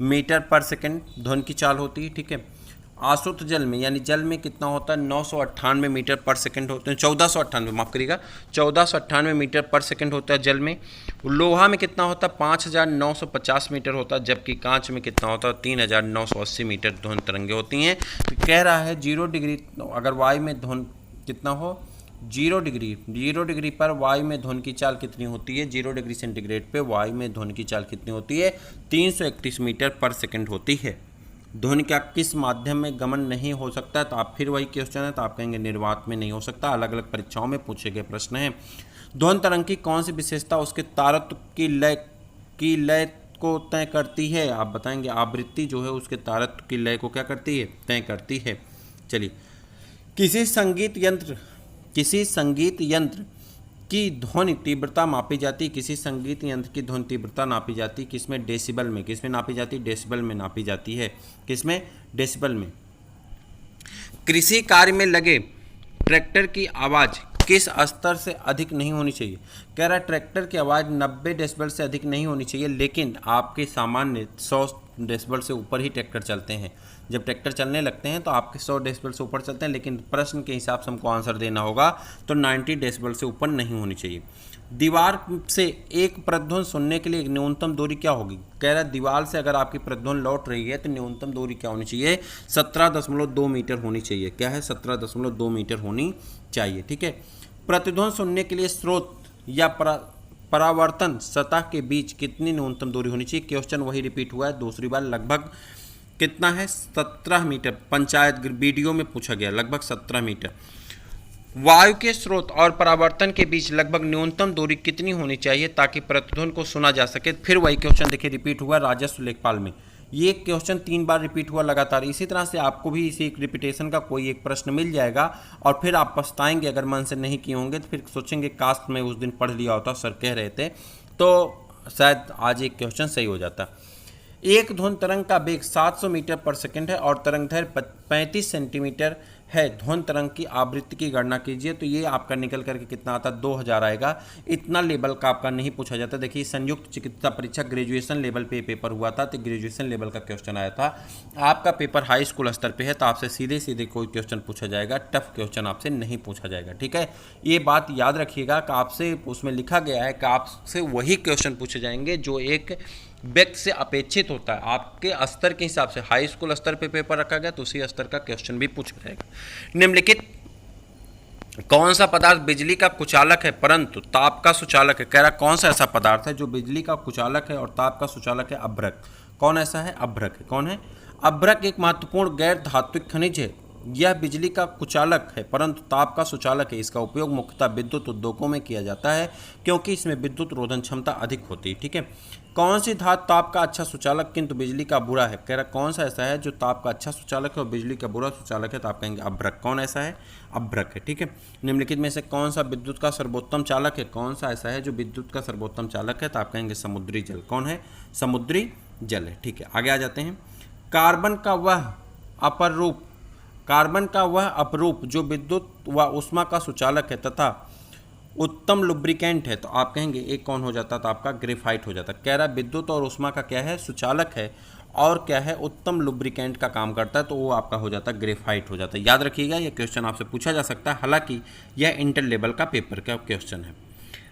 मीटर पर सेकंड ध्वनि की चाल होती है, ठीक है। आसुत जल में यानी जल में कितना होता है? 998 मीटर पर सेकंड होते हैं, 1498, माफ़ करिएगा, 1498 मीटर पर सेकंड होता है जल में। लोहा में कितना होता है? 5950 मीटर होता है, जबकि कांच में कितना होता है? 3980 मीटर ध्वनि तरंगें होती हैं। तो कह रहा है 0 डिग्री अगर वायु में ध्वनि कितना हो? 0 डिग्री पर वायु में ध्वनि की चाल कितनी होती है? 0 डिग्री सेंटीग्रेड पे वायु में ध्वनि की चाल कितनी होती है? 331 मीटर पर सेकंड होती है। ध्वनि का किस माध्यम में गमन नहीं हो सकता? तो आप फिर वही क्वेश्चन है, तो आप कहेंगे निर्वात में नहीं हो सकता। अलग अलग परीक्षाओं में पूछे गए प्रश्न हैं। ध्वनि तरंग की कौन सी विशेषता उसके तारत्व की लय को तय करती है? आप बताएंगे आवृत्ति जो है उसके तारत्व की लय को क्या करती है? तय करती है। चलिए, किसी संगीत यंत्र की ध्वनि तीव्रता मापी जाती है। किसी संगीत यंत्र की ध्वनि तीव्रता नापी जाती है किसमें? डेसिबल में। किसमें नापी जाती है? डेसिबल में नापी जाती है। किसमें? डेसिबल में। कृषि कार्य में लगे ट्रैक्टर की आवाज़ किस स्तर से अधिक नहीं होनी चाहिए? कह रहा है ट्रैक्टर की आवाज़ 90 डेसिबल से अधिक नहीं होनी चाहिए, लेकिन आपके सामान्य 100 डेसिबल से ऊपर ही ट्रैक्टर चलते हैं। जब ट्रैक्टर चलने लगते हैं तो आपके 100 डेसिबल से ऊपर चलते हैं, लेकिन प्रश्न के हिसाब से हमको आंसर देना होगा तो 90 डेसिबल से ऊपर नहीं होनी चाहिए। दीवार से एक प्रतिध्वनि सुनने के लिए न्यूनतम दूरी क्या होगी? कह रहा है दीवार से अगर आपकी प्रतिध्वनि लौट रही है तो न्यूनतम दूरी क्या होनी चाहिए? 17.2 मीटर होनी चाहिए। क्या है? 17.2 मीटर होनी चाहिए, ठीक है। प्रतिध्वनि सुनने के लिए स्रोत या परावर्तन सतह के बीच कितनी न्यूनतम दूरी होनी चाहिए? क्वेश्चन वही रिपीट हुआ है दूसरी बार। लगभग कितना है? 17 मीटर। पंचायत वीडियो में पूछा गया, लगभग 17 मीटर। वायु के स्रोत और परावर्तन के बीच लगभग न्यूनतम दूरी कितनी होनी चाहिए ताकि प्रतिध्वनि को सुना जा सके? फिर वही क्वेश्चन देखिए रिपीट हुआ राजस्व लेखपाल में। ये क्वेश्चन 3 बार रिपीट हुआ लगातार। इसी तरह से आपको भी इसी एक रिपीटेशन का कोई एक प्रश्न मिल जाएगा और फिर आप पछताएंगे अगर मन से नहीं किए होंगे, तो फिर सोचेंगे काश मैं उस दिन पढ़ लिया होता, सर कह रहे थे, तो शायद आज एक क्वेश्चन सही हो जाता। एक ध्वनि तरंग का वेग 700 मीटर पर सेकंड है और तरंग दैर्घ्य 35 सेंटीमीटर है ध्वनि तरंग की आवृत्ति की गणना कीजिए। तो ये आपका निकल करके कितना आता है, 2000 आएगा। इतना लेवल का आपका नहीं पूछा जाता। देखिए संयुक्त चिकित्सा परीक्षा ग्रेजुएशन लेवल पे पेपर हुआ था, तो ग्रेजुएशन लेवल का क्वेश्चन आया था। आपका पेपर हाई स्कूल स्तर पे है, तो आपसे सीधे सीधे कोई क्वेश्चन पूछा जाएगा, टफ क्वेश्चन आपसे नहीं पूछा जाएगा। ठीक है, ये बात याद रखिएगा कि आपसे उसमें लिखा गया है कि आपसे वही क्वेश्चन पूछे जाएंगे जो एक व्यक्ति से अपेक्षित होता है। आपके स्तर के हिसाब से हाई स्कूल स्तर पे पेपर रखा गया तो उसी स्तर का क्वेश्चन भी पूछा जाएगा। निम्नलिखित कौन सा पदार्थ बिजली का कुचालक है परंतु ताप का सुचालक है? कह रहा कौन सा ऐसा पदार्थ है जो बिजली का कुचालक है और ताप का सुचालक है? अभ्रक। कौन ऐसा है? अभ्रक है। कौन है? अभ्रक एक महत्वपूर्ण गैर धात्विक खनिज है। यह बिजली का कुचालक है परंतु ताप का सुचालक है। इसका उपयोग मुख्यतः विद्युत उद्योगों में किया जाता है क्योंकि इसमें विद्युत रोधन क्षमता अधिक होती है। ठीक है, कौन सी धातु ताप का अच्छा सुचालक किंतु बिजली का बुरा है? कह रहा कौन सा ऐसा है जो ताप का अच्छा सुचालक है और बिजली का बुरा सुचालक है? तो आप कहेंगे अभ्रक। कौन ऐसा है? अभ्रक है। ठीक है, निम्नलिखित में से कौन सा विद्युत का सर्वोत्तम चालक है? कौन सा ऐसा है जो विद्युत का सर्वोत्तम चालक है? तो आप कहेंगे समुद्री जल। कौन है? समुद्री जल है। ठीक है, आगे आ जाते हैं। कार्बन का वह अपरूप, कार्बन का वह अपरूप जो विद्युत व ऊष्मा का सुचालक है तथा उत्तम लुब्रिकेंट है, तो आप कहेंगे एक कौन हो जाता? तो आपका ग्रेफाइट हो जाता। कह रहा विद्युत और ऊष्मा का क्या है? सुचालक है और क्या है? उत्तम लुब्रिकेंट का काम करता है, तो वो आपका हो जाता है ग्रेफाइट हो जाता है। याद रखिएगा ये क्वेश्चन आपसे पूछा जा सकता है, हालांकि यह इंटर लेवल का पेपर का क्वेश्चन है।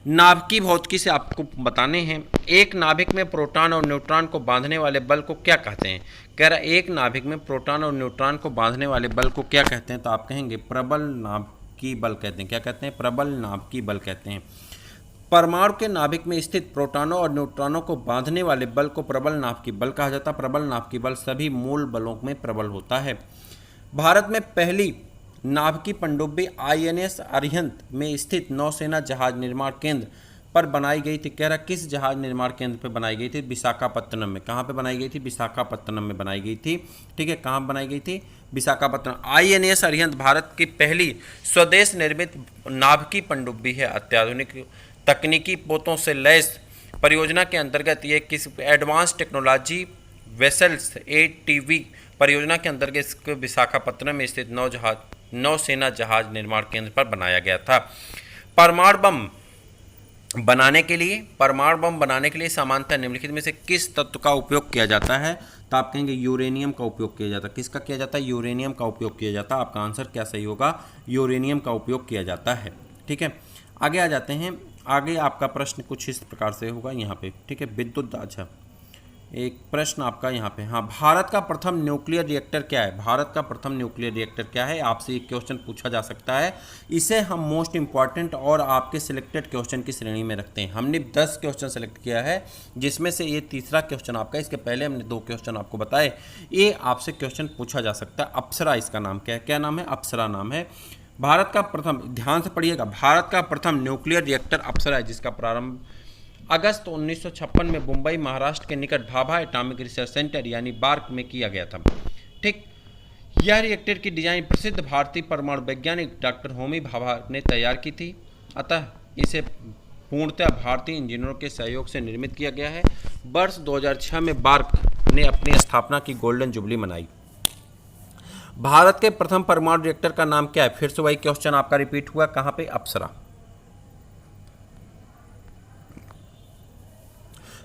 नाभिकीय भौतिकी से आपको बताने हैं। एक नाभिक में प्रोटॉन और न्यूट्रॉन को बांधने वाले बल को क्या कहते हैं? कह रहा एक नाभिक में प्रोटॉन और न्यूट्रॉन को बांधने वाले बल को क्या कहते हैं? तो आप कहेंगे प्रबल नाभिकीय बल कहते हैं। क्या कहते हैं? प्रबल नाभिकीय बल कहते हैं। परमाणु के नाभिक में स्थित प्रोटॉनों और न्यूट्रॉनों को बांधने वाले बल को प्रबल नाभिकीय बल कहा जाता है। प्रबल नाभिकीय बल सभी मूल बलों में प्रबल होता है। भारत में पहली नाभिकीय पनडुब्बी INS अरिहंत में स्थित नौसेना जहाज निर्माण केंद्र पर बनाई गई थी। कह रहा किस जहाज निर्माण केंद्र पर बनाई गई थी? विशाखापत्तनम में। कहाँ पे बनाई गई थी? विशाखापत्तनम में बनाई गई थी। ठीक है, कहाँ बनाई गई थी? विशाखापत्तनम। INS अरिहंत भारत की पहली स्वदेश निर्मित नाभिकीय पनडुब्बी है। अत्याधुनिक तकनीकी पोतों से लैस परियोजना के अंतर्गत ये किस एडवांस टेक्नोलॉजी वेसल्स ATV परियोजना के अंतर्गत विशाखापत्तनम में स्थित नौसेना जहाज निर्माण केंद्र पर बनाया गया था। परमाणु बम बनाने के लिए सामान्यतः निम्नलिखित में से किस तत्व का उपयोग किया जाता है? तो आप कहेंगे यूरेनियम का उपयोग किया जाता है। किसका किया जाता है? यूरेनियम का उपयोग किया जाता है। आपका आंसर क्या सही होगा? यूरेनियम का उपयोग किया जाता है। ठीक है, आगे आ जाते हैं। आगे आपका प्रश्न कुछ इस प्रकार से होगा यहाँ पे। ठीक है, विद्युत, अच्छा एक प्रश्न आपका यहाँ पे, हाँ, भारत का प्रथम न्यूक्लियर रिएक्टर क्या है? भारत का प्रथम न्यूक्लियर रिएक्टर क्या है? आपसे एक क्वेश्चन पूछा जा सकता है। इसे हम मोस्ट इंपॉर्टेंट और आपके सिलेक्टेड क्वेश्चन की श्रेणी में रखते हैं। हमने 10 क्वेश्चन सेलेक्ट किया है जिसमें से ये तीसरा क्वेश्चन आपका, इसके पहले हमने 2 क्वेश्चन आपको बताए। ये आपसे क्वेश्चन पूछा जा सकता है। अप्सरा इसका नाम क्या है? क्या नाम है? अप्सरा नाम है। भारत का प्रथम, ध्यान से पढ़िएगा, भारत का प्रथम न्यूक्लियर रिएक्टर अप्सरा है जिसका प्रारंभ अगस्त 1956 में मुंबई महाराष्ट्र के निकट भाभा एटॉमिक रिसर्च सेंटर यानी बार्क में किया गया था। ठीक, यह रिएक्टर की डिजाइन प्रसिद्ध भारतीय परमाणु वैज्ञानिक डॉक्टर होमी भाभा ने तैयार की थी, अतः इसे पूर्णतः भारतीय इंजीनियरों के सहयोग से निर्मित किया गया है। वर्ष 2006 में बार्क ने अपनी स्थापना की गोल्डन जुबली मनाई। भारत के प्रथम परमाणु रिएक्टर का नाम क्या है? फिर से वही क्वेश्चन आपका रिपीट हुआ, कहाँ पे? अप्सरा।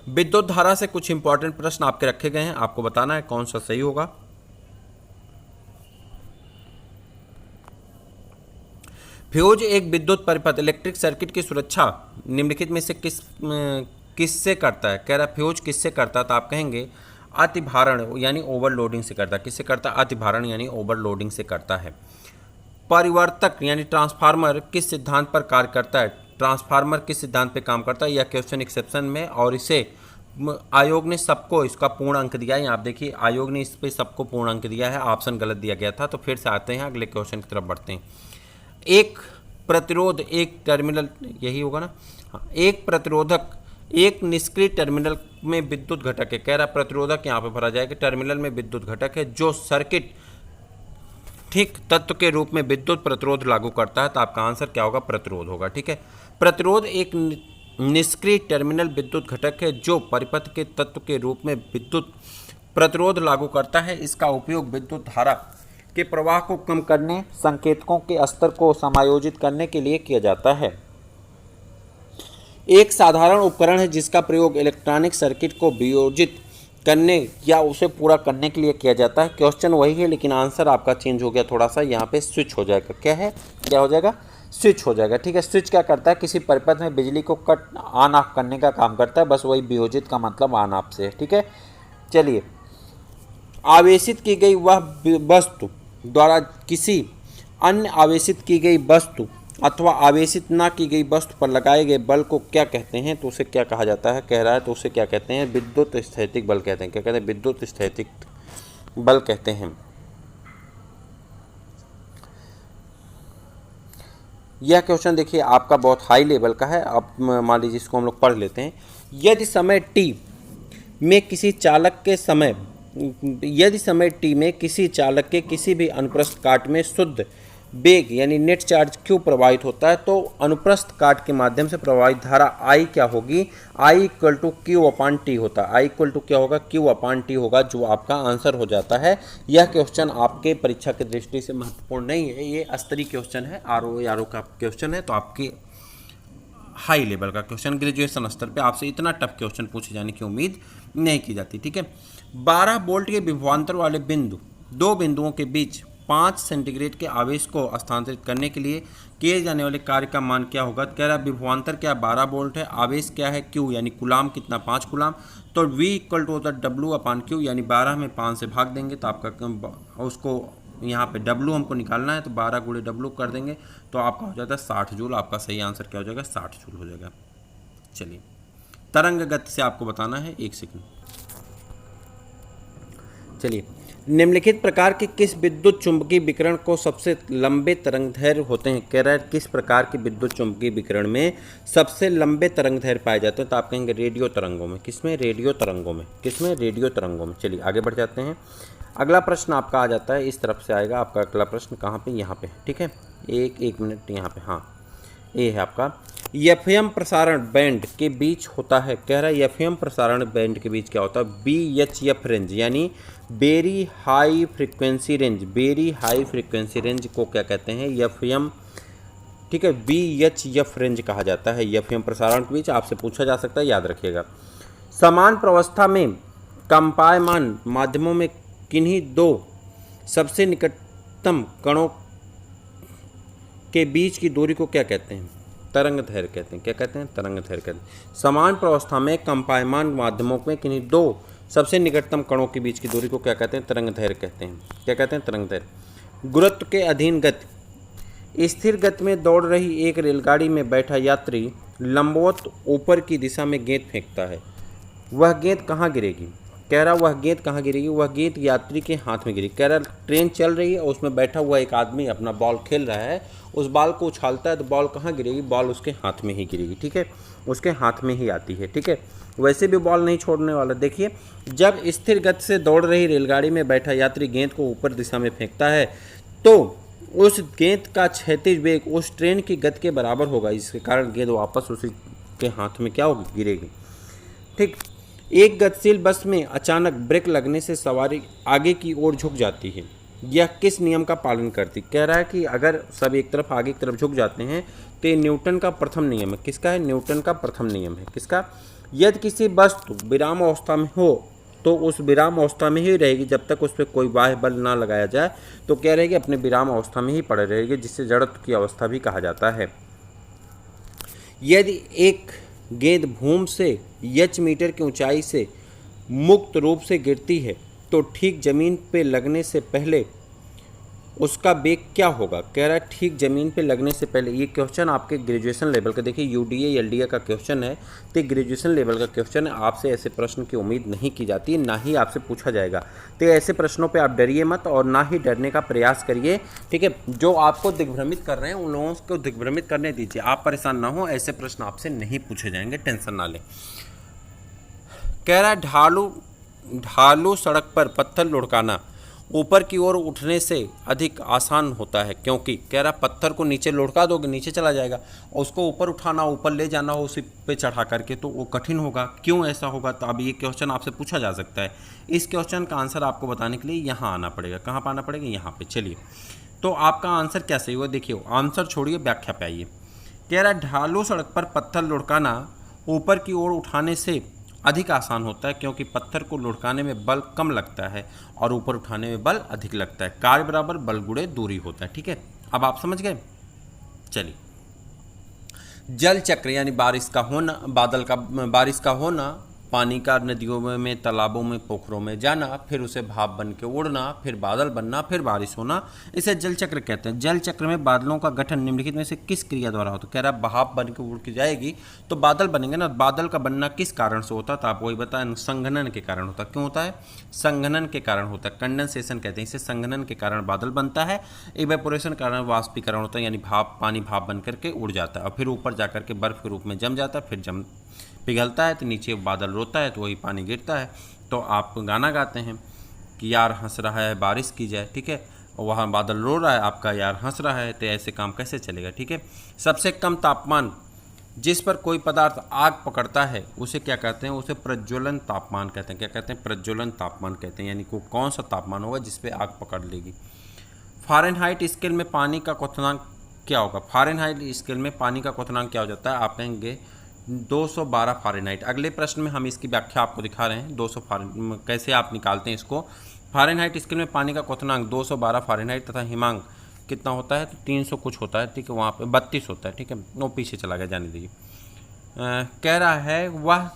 विद्युत धारा से कुछ इंपॉर्टेंट प्रश्न आपके रखे गए हैं, आपको बताना है कौन सा सही होगा। फ्यूज एक विद्युत परिपथ इलेक्ट्रिक सर्किट की सुरक्षा निम्नलिखित में से किससे करता है? कह रहा फ्यूज किससे करता है? तो आप कहेंगे अतिभारण यानी ओवरलोडिंग से करता है। किससे करता है? अतिभारण यानी ओवरलोडिंग से करता है। परिवर्तक यानी ट्रांसफार्मर किस सिद्धांत पर कार्य करता है? ट्रांसफार्मर किस सिद्धांत पे काम करता है? यह क्वेश्चन एक्सेप्शन में, और इसे आयोग ने सबको इसका पूर्ण अंक दिया है। आप देखिए आयोग ने इस पे सबको पूर्ण अंक दिया है, ऑप्शन गलत दिया गया था। तो फिर से आते हैं अगले क्वेश्चन की तरफ बढ़ते हैं। एक प्रतिरोध एक टर्मिनल, यही होगा ना, हाँ, एक प्रतिरोधक एक निष्क्रिय टर्मिनल में विद्युत घटक है। कह रहा प्रतिरोधक यहाँ पे भरा जाएगा, टर्मिनल में विद्युत घटक है जो सर्किट ठीक तत्व के रूप में विद्युत प्रतिरोध लागू करता है। तो आपका आंसर क्या होगा? प्रतिरोध होगा। ठीक है, प्रतिरोध एक निष्क्रिय टर्मिनल विद्युत घटक है जो परिपथ के तत्व के रूप में विद्युत प्रतिरोध लागू करता है। इसका उपयोग विद्युत धारा के प्रवाह को कम करने, संकेतकों के स्तर को समायोजित करने के लिए किया जाता है। एक साधारण उपकरण है जिसका प्रयोग इलेक्ट्रॉनिक सर्किट को वियोजित करने या उसे पूरा करने के लिए किया जाता है। क्वेश्चन वही है लेकिन आंसर आपका चेंज हो गया थोड़ा सा, यहाँ पे स्विच हो जाएगा। क्या हो जाएगा? स्विच हो जाएगा। ठीक है, स्विच क्या करता है? किसी परिपथ में बिजली को कट ऑन ऑफ करने का काम करता है, बस वही वियोजित का मतलब ऑन ऑफ से है। ठीक है, चलिए। आवेशित की गई वह वस्तु द्वारा किसी अन्य आवेशित की गई वस्तु अथवा आवेशित ना की गई वस्तु पर लगाए गए बल को क्या कहते हैं? तो उसे क्या कहा जाता है? कह रहा है तो उसे क्या कहते हैं? विद्युत स्थैतिक बल कहते हैं। क्या कहते हैं? विद्युत स्थैतिक बल कहते हैं। यह क्वेश्चन देखिए आपका बहुत हाई लेवल का है। अब मान लीजिए इसको हम लोग पढ़ लेते हैं। यदि समय t में किसी चालक के किसी भी अनुप्रस्थ काट में शुद्ध वेग यानी नेट चार्ज Q प्रवाहित होता है, तो अनुप्रस्थ काट के माध्यम से प्रवाहित धारा I क्या होगी? I इक्वल टू Q/T होता है। I इक्वल टू क्या होगा? Q/T होगा, जो आपका आंसर हो जाता है। यह क्वेश्चन आपके परीक्षा की दृष्टि से महत्वपूर्ण नहीं है, ये स्तरीय क्वेश्चन है, RO का क्वेश्चन है, तो आपके हाई लेवल का क्वेश्चन, ग्रेजुएशन स्तर पे आपसे इतना टफ क्वेश्चन पूछे जाने की उम्मीद नहीं की जाती। ठीक है, 12 वोल्ट के विभवांतर वाले दो बिंदुओं के बीच 5 सेंटीग्रेड के आवेश को स्थानांतरित करने के लिए किए जाने वाले कार्य का मान क्या होगा? कह रहा है विभवांतर क्या 12 वोल्ट है, आवेश क्या है Q यानी कुलाम कितना 5 कुलाम, तो V इक्वल टू होता है W/Q यानी 12 में 5 से भाग देंगे तो आपका उसको यहाँ पे W हमको निकालना है, तो 12 गुणे W कर देंगे तो आपका हो जाता है 60 जूल। आपका सही आंसर क्या हो जाएगा? 60 जूल हो जाएगा। चलिए, तरंग गति से आपको बताना है, 1 सेकंड। चलिए, निम्नलिखित प्रकार के किस विद्युत चुंबकीय विकिरण को सबसे लंबे तरंगदैर्घ्य होते हैं? कह रहा है किस प्रकार के विद्युत चुंबकीय विकिरण में सबसे लंबे तरंगदैर्घ्य पाए जाते हैं? तो आप कहेंगे रेडियो तरंगों में। किसमें? रेडियो तरंगों में। किसमें? रेडियो तरंगों में। चलिए आगे बढ़ जाते हैं। अगला प्रश्न आपका आ जाता है, इस तरफ से आएगा आपका अगला प्रश्न। कहाँ पे? यहाँ पे। ठीक है, एक मिनट यहाँ पे। हाँ, ये है आपका एफएम प्रसारण बैंड के बीच होता है। कह रहा है एफएम प्रसारण बैंड के बीच क्या होता है? BHF रेंज यानी very high frequency range. Very high frequency range को क्या कहते हैं? एफएम। ठीक है, BHF रेंज कहा जाता है एफएम प्रसारण के बीच। आपसे पूछा जा सकता है, याद रखिएगा। समान प्रवस्था में कंपायमान माध्यमों में किन्हीं दो सबसे निकटतम कणों के बीच की दूरी को क्या कहते हैं? तरंगदैर्घ्य कहते हैं। क्या कहते हैं? तरंगदैर्घ्य कहते हैं। समान प्रवस्था में कंपायमान माध्यमों में किन्हीं दो सबसे निकटतम कणों के बीच की दूरी को क्या कहते हैं? तरंगदैर्घ्य कहते हैं। क्या कहते हैं? तरंगदैर्घ्य। गुरुत्व के अधीन गति। स्थिर गति में दौड़ रही एक रेलगाड़ी में बैठा यात्री लंबवत ऊपर की दिशा में गेंद फेंकता है। वह गेंद कहाँ गिरेगी? कह रहा वह गेंद कहाँ गिरेगी? वह गेंद यात्री के हाथ में गिरेगी। कह रहा ट्रेन चल रही है और उसमें बैठा हुआ एक आदमी अपना बॉल खेल रहा है, उस बॉल को उछालता है तो बॉल कहाँ गिरेगी? बॉल उसके हाथ में ही गिरेगी। ठीक है, उसके हाथ में ही आती है। ठीक है, वैसे भी बॉल नहीं छोड़ने वाला। देखिए, जब स्थिर गति से दौड़ रही रेलगाड़ी में बैठा यात्री गेंद को ऊपर दिशा में फेंकता है तो उस गेंद का क्षैतिज वेग उस ट्रेन की गति के बराबर होगा, इसके कारण गेंद वापस उसी के हाथ में क्या होगी? गिरेगी। ठीक, एक गतिशील बस में अचानक ब्रेक लगने से सवारी आगे की ओर झुक जाती है। यह किस नियम का पालन करती? कह रहा है कि अगर सब एक तरफ आगे की तरफ झुक जाते हैं तो ये न्यूटन का प्रथम नियम है। किसका है? न्यूटन का प्रथम नियम है। किसका? यदि किसी वस्तु विराम अवस्था में हो तो उस विराम अवस्था में ही रहेगी जब तक उस पर कोई बाह्य बल ना लगाया जाए, तो कह रहे कि अपने विराम अवस्था में ही पड़े रहेगी, जिससे जड़त्व की अवस्था भी कहा जाता है। यदि एक गेंद भूमि से h मीटर की ऊंचाई से मुक्त रूप से गिरती है तो ठीक जमीन पे लगने से पहले उसका वेग क्या होगा? कह रहा है ठीक जमीन पे लगने से पहले। ये क्वेश्चन आपके ग्रेजुएशन लेवल का, देखिए UDA LDA का क्वेश्चन है, तो ग्रेजुएशन लेवल का क्वेश्चन है। आपसे ऐसे प्रश्न की उम्मीद नहीं की जाती, ना ही आपसे पूछा जाएगा। तो ऐसे प्रश्नों पे आप डरिए मत और ना ही डरने का प्रयास करिए। ठीक है, जो आपको दिग्भ्रमित कर रहे हैं उन लोगों को दिग्भ्रमित करने दीजिए, आप परेशान ना हो। ऐसे प्रश्न आपसे नहीं पूछे जाएंगे, टेंशन ना लें। कह रहा है ढालू सड़क पर पत्थर लुढ़काना ऊपर की ओर उठने से अधिक आसान होता है क्योंकि कह रहा पत्थर को नीचे लुढ़का दोगे नीचे चला जाएगा, और उसको ऊपर उठाना ऊपर ले जाना हो उसी पे चढ़ा करके तो वो कठिन होगा। क्यों ऐसा होगा? तो अब ये क्वेश्चन आपसे पूछा जा सकता है। इस क्वेश्चन का आंसर आपको बताने के लिए यहाँ आना पड़ेगा। कहाँ पर आना पड़ेगा? यहाँ पे। चलिए, तो आपका आंसर क्या सही हुआ? देखिए, आंसर छोड़िए, व्याख्या पे आइए। कह रहा ढालू सड़क पर पत्थर लुढ़काना ऊपर की ओर उठाने से अधिक आसान होता है क्योंकि पत्थर को लुढ़काने में बल कम लगता है और ऊपर उठाने में बल अधिक लगता है। कार्य बराबर बल गुणे दूरी होता है। ठीक है, अब आप समझ गए। चलिए, जल चक्र यानी बारिश का होना, बारिश का होना, पानी का नदियों में तालाबों में पोखरों में जाना, फिर उसे भाप बन के उड़ना, फिर बादल बनना, फिर बारिश होना, इसे जल चक्र कहते हैं। जल चक्र में बादलों का गठन निम्नलिखित में से किस क्रिया द्वारा होता है? कह रहा है भाप बन के उड़ के जाएगी तो बादल बनेंगे ना। बादल का बनना किस कारण से होता है? तो आप वही बताएं, संघनन के कारण होता है। क्यों होता है? संघनन के कारण होता है। कंडेंसेशन कहते हैं इसे। संघनन के कारण बादल बनता है। इवेपोरेशन के कारण वाष्पीकरण होता है, यानी पानी भाप बन करके उड़ जाता है और फिर ऊपर जाकर के बर्फ के रूप में जम जाता है, फिर पिघलता है तो नीचे बादल रोता है तो वही पानी गिरता है। तो आप गाना गाते हैं कि यार हंस रहा है बारिश की जाए, ठीक है, और वहाँ बादल रो रहा है, आपका यार हंस रहा है, तो ऐसे काम कैसे चलेगा? ठीक है। सबसे कम तापमान जिस पर कोई पदार्थ आग पकड़ता है उसे क्या कहते हैं? उसे प्रज्वलन तापमान कहते हैं। क्या कहते हैं? प्रज्वलन तापमान कहते हैं। यानी को कौन सा तापमान होगा जिस पे आग पकड़ लेगी। फ़ारेनहाइट स्केल में पानी का क्वथनांक क्या होगा? फ़ारेनहाइट स्केल में पानी का क्वथनांक क्या हो जाता है? आप कहेंगे 212 फ़ारेनहाइट। अगले प्रश्न में हम इसकी व्याख्या आपको दिखा रहे हैं। 200 कैसे आप निकालते हैं इसको। फ़ारेनहाइट स्केल में पानी का क्वथनांक 212 फ़ारेनहाइट तथा हिमांक कितना होता है? तो 300 कुछ होता है, ठीक है, वहाँ पे 32 होता है, ठीक है, वो पीछे चला गया, जाने दीजिए। कह रहा है वह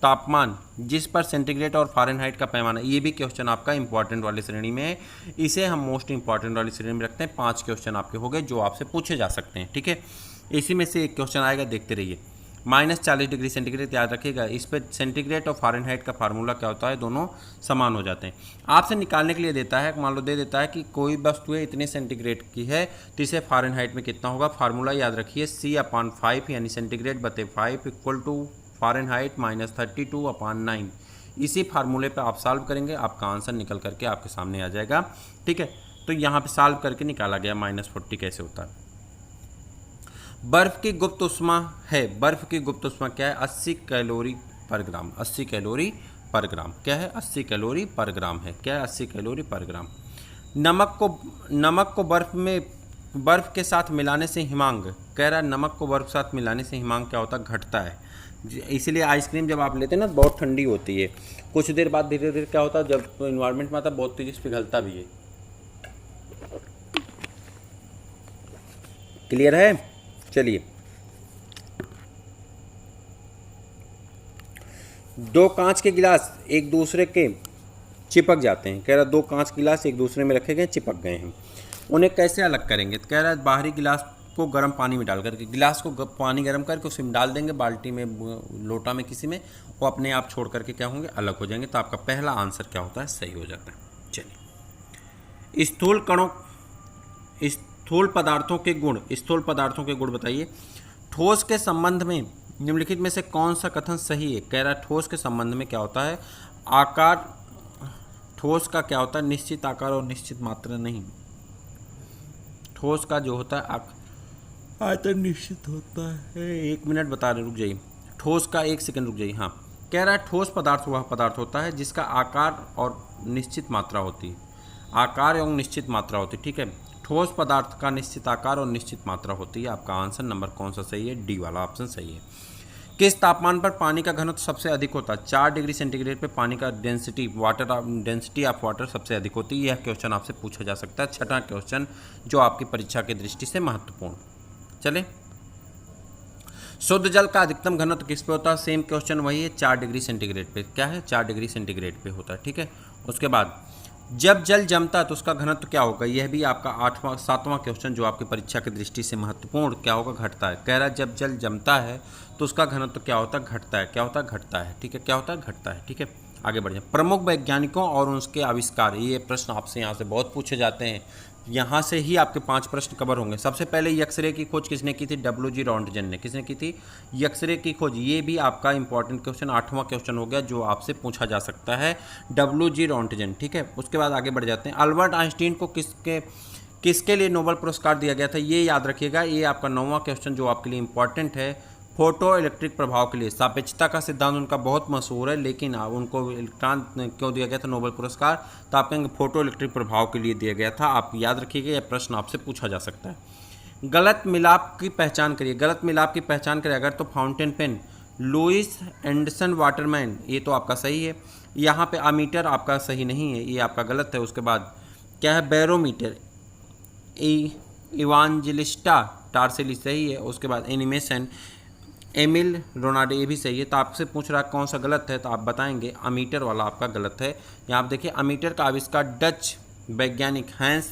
तापमान जिस पर सेंटीग्रेड और फ़ारेनहाइट का पैमाना, ये भी क्वेश्चन आपका इंपॉर्टेंट वाली श्रेणी में है। इसे हम मोस्ट इंपॉर्टेंट वाली श्रेणी में रखते हैं। 5 क्वेश्चन आपके हो गए जो आपसे पूछे जा सकते हैं, ठीक है। इसी में से एक क्वेश्चन आएगा, देखते रहिए। -40 डिग्री सेंटीग्रेड याद रखिएगा। इस पर सेंटीग्रेड और फ़ारेनहाइट का फार्मूला क्या होता है? दोनों समान हो जाते हैं। आपसे निकालने के लिए देता है, मान लो दे देता है कि कोई वस्तु है इतने सेंटीग्रेड की है तो इसे फ़ारेनहाइट में कितना होगा? फार्मूला याद रखिए, C/5 यानी सेंटीग्रेड बटे 5 इक्वल टू फ़ारेनहाइट -32/9। इसी फार्मूले पर आप सॉल्व करेंगे, आपका आंसर निकल करके आपके सामने आ जाएगा, ठीक है। तो यहाँ पे सॉल्व करके निकाला गया -40 कैसे होता है। बर्फ की गुप्त उष्मा है, बर्फ की गुप्त उष्मा क्या है? 80 कैलोरी पर ग्राम। 80 कैलोरी पर ग्राम क्या है? 80 कैलोरी पर ग्राम है। क्या है? 80 कैलोरी पर ग्राम। नमक को बर्फ के साथ मिलाने से हिमांक, कह रहा है नमक को बर्फ के साथ मिलाने से हिमांक क्या होता है? घटता है। इसीलिए आइसक्रीम जब आप लेते हैं ना बहुत ठंडी होती है, कुछ देर बाद धीरे धीरे क्या होता है, जब इन्वायरमेंट में आता है बहुत तेजी से पिघलता भी है। क्लियर है? चलिए, 2 कांच के गिलास एक दूसरे के चिपक जाते हैं। कह रहा 2 कांच के गिलास एक दूसरे में रखे गए, चिपक गए हैं, उन्हें कैसे अलग करेंगे? तो कह रहा है बाहरी गिलास को गर्म पानी में डाल करके, गिलास को पानी गर्म करके उसमें डाल देंगे, बाल्टी में, लोटा में, किसी में, वो अपने आप छोड़ करके क्या होंगे? अलग हो जाएंगे। तो आपका पहला आंसर क्या होता है? सही हो जाता है। चलिए, स्थूल पदार्थों के गुण बताइए। ठोस के संबंध में निम्नलिखित में से कौन सा कथन सही है? कह रहा है ठोस के संबंध में क्या होता है? आकार, ठोस का क्या होता है? निश्चित आकार और निश्चित मात्रा नहीं। ठोस का जो होता है आयतन निश्चित होता है। 1 मिनट बता रहे, रुक जाइए। ठोस का 1 सेकंड रुक जाइए। हाँ, कह रहा है ठोस पदार्थ वह पदार्थ होता है जिसका आकार और निश्चित मात्रा होती है। आकार एवं निश्चित मात्रा होती है, ठीक है। ठोस पदार्थ का निश्चित आकार और निश्चित मात्रा होती है। आपका आंसर नंबर कौन सा सही है? डी वाला ऑप्शन सही है। किस तापमान पर पानी का घनत्व सबसे अधिक होता है? 4 डिग्री सेंटीग्रेड पे पानी का डेंसिटी ऑफ वाटर सबसे अधिक होती है। यह क्वेश्चन आपसे पूछा जा सकता है। छठा क्वेश्चन जो आपकी परीक्षा की दृष्टि से महत्वपूर्ण। चले, शुद्ध जल का अधिकतम घनत्व किस पे होता है? सेम क्वेश्चन वही है, 4 डिग्री सेंटीग्रेड पे। क्या है? 4 डिग्री सेंटीग्रेड पे होता है, ठीक है। उसके बाद जब जल जमता है तो उसका घनत्व क्या होगा? यह भी आपका 7वां क्वेश्चन जो आपकी परीक्षा की दृष्टि से महत्वपूर्ण, क्या होगा? घटता है। कह रहा है जब जल जमता है तो उसका घनत्व क्या होता है? घटता है। क्या होता है? घटता है, ठीक है। क्या होता है? घटता है, ठीक है। आगे बढ़िए। प्रमुख वैज्ञानिकों और उनके आविष्कार, ये प्रश्न आपसे यहाँ से बहुत पूछे जाते हैं। यहाँ से ही आपके 5 प्रश्न कवर होंगे। सबसे पहले एक्सरे की खोज किसने की थी? डब्ल्यू.जी. रॉन्टजन ने। किसने की थी? एक्सरे की खोज। ये भी आपका इंपॉर्टेंट क्वेश्चन 8वां क्वेश्चन हो गया जो आपसे पूछा जा सकता है, डब्ल्यू.जी. रॉन्टजन। ठीक है, उसके बाद आगे बढ़ जाते हैं। अल्बर्ट आइंस्टीन को किसके लिए नोबेल पुरस्कार दिया गया था? ये याद रखिएगा, ये आपका 9वां क्वेश्चन जो आपके लिए इंपॉर्टेंट है। फोटो इलेक्ट्रिक प्रभाव के लिए। सापेक्षता का सिद्धांत उनका बहुत मशहूर है, लेकिन उनको इलेक्ट्रॉन क्यों दिया गया था नोबेल पुरस्कार? तो आप कहेंगे फोटो इलेक्ट्रिक प्रभाव के लिए दिया गया था। आप याद रखिएगा, यह प्रश्न आपसे पूछा जा सकता है। गलत मिलाप की पहचान करिए। गलत मिलाप की पहचान करिए अगर तो fountain pen, Louis Anderson Waterman, ये तो आपका सही है। यहाँ पे अमीटर आपका सही नहीं है, ये आपका गलत है। उसके बाद क्या है? बैरोमीटर, इवांजेलिस्टा टार्सेली सही है। उसके बाद एनिमेशन, एमिल रोनाल्डो, ये भी सही है। तो आपसे पूछ रहा है कौन सा गलत है, तो आप बताएंगे अमीटर वाला आपका गलत है। यहाँ आप देखिए, अमीटर का आविष्कार डच वैज्ञानिक हैंस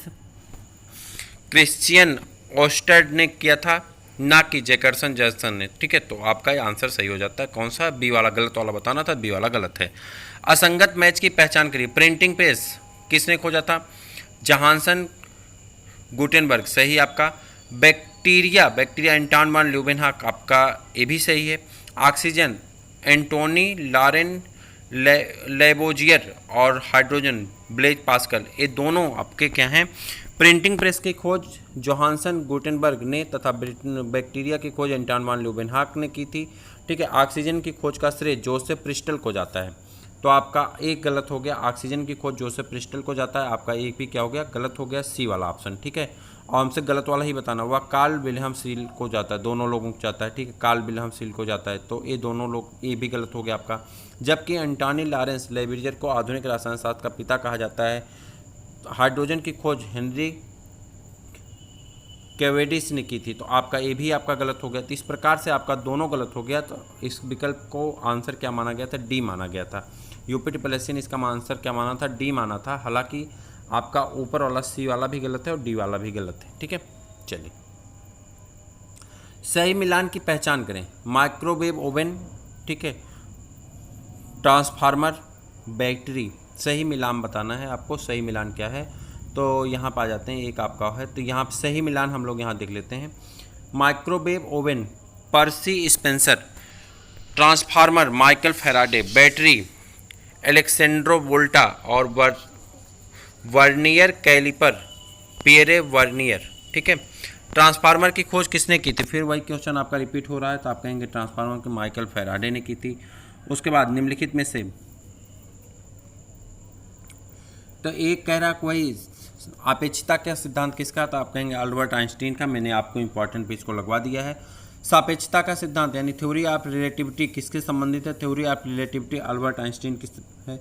क्रिश्चियन ओस्टर्ड ने किया था, ना कि जैकरसन जैक्सन ने। ठीक है, तो आपका ये आंसर सही हो जाता है। कौन सा? बी वाला। गलत वाला बताना था, बी वाला गलत है। असंगत मैच की पहचान करिए। प्रिंटिंग प्रेस किसने खोजा था? जहानसन गुटेनबर्ग, सही आपका। बैक्टीरिया एंटोन वान ल्यूवेनहॉक, आपका ये भी सही है। ऑक्सीजन एंटोनी लॉरेन लेबोजियर, और हाइड्रोजन ब्लेज पास्कल, ये दोनों आपके क्या हैं? प्रिंटिंग प्रेस की खोज जोहानसन गुटेनबर्ग ने तथा बैक्टीरिया की खोज एंटोन वान ल्यूवेनहॉक ने की थी। ठीक है, ऑक्सीजन की खोज का श्रेय जोसेफ प्रिस्टल को जाता है। तो आपका एक गलत हो गया, ऑक्सीजन की खोज जोसेफ प्रिस्टल को जाता है। आपका एक भी क्या हो गया? गलत हो गया, सी वाला ऑप्शन। ठीक है, और हमसे गलत वाला ही बताना हुआ। कार्ल विल्हम सील को जाता है, दोनों लोगों को जाता है। ठीक है, कार्ल विल्हम सील को जाता है, तो ये दोनों लोग, ये भी गलत हो गया आपका। जबकि एंटोनी लॉरेंस लेबोजियर को आधुनिक रसायन शास्त्र का पिता कहा जाता है। हाइड्रोजन की खोज हेनरी कैवेडिस ने की थी, तो आपका ये भी आपका गलत हो गया। तो इस प्रकार से आपका दोनों गलत हो गया। तो इस विकल्प को आंसर क्या माना गया था? डी माना गया था। यूपी पीएससी ने इसका आंसर क्या माना था? डी माना था। हालांकि आपका ऊपर वाला सी वाला भी गलत है और डी वाला भी गलत है। ठीक है, चलिए सही मिलान की पहचान करें। माइक्रोवेव ओवन, ठीक है, ट्रांसफार्मर, बैटरी, सही मिलान बताना है आपको। सही मिलान क्या है? तो यहाँ पर आ जाते हैं, एक आपका है, तो यहाँ सही मिलान हम लोग यहाँ देख लेते हैं। Microwave oven Percy Spencer, transformer Michael Faraday, battery Alessandro Volta, और वर्नियर कैलिपर पियरे वर्नियर। ठीक है, ट्रांसफार्मर की खोज किसने की थी? फिर वही क्वेश्चन आपका रिपीट हो रहा है, तो आप कहेंगे ट्रांसफार्मर की माइकल फैराडे ने की थी। उसके बाद निम्नलिखित में से, तो एक कह रहा कोई अपेक्षता का सिद्धांत किसका? तो आप कहेंगे अल्बर्ट आइंस्टीन का। मैंने आपको इंपॉर्टेंट पेज को लगवा दिया है। सापेक्षता का सिद्धांत यानी थ्योरी ऑफ रिलेटिविटी किसके संबंधित है? Theory of relativity Albert Einstein की है।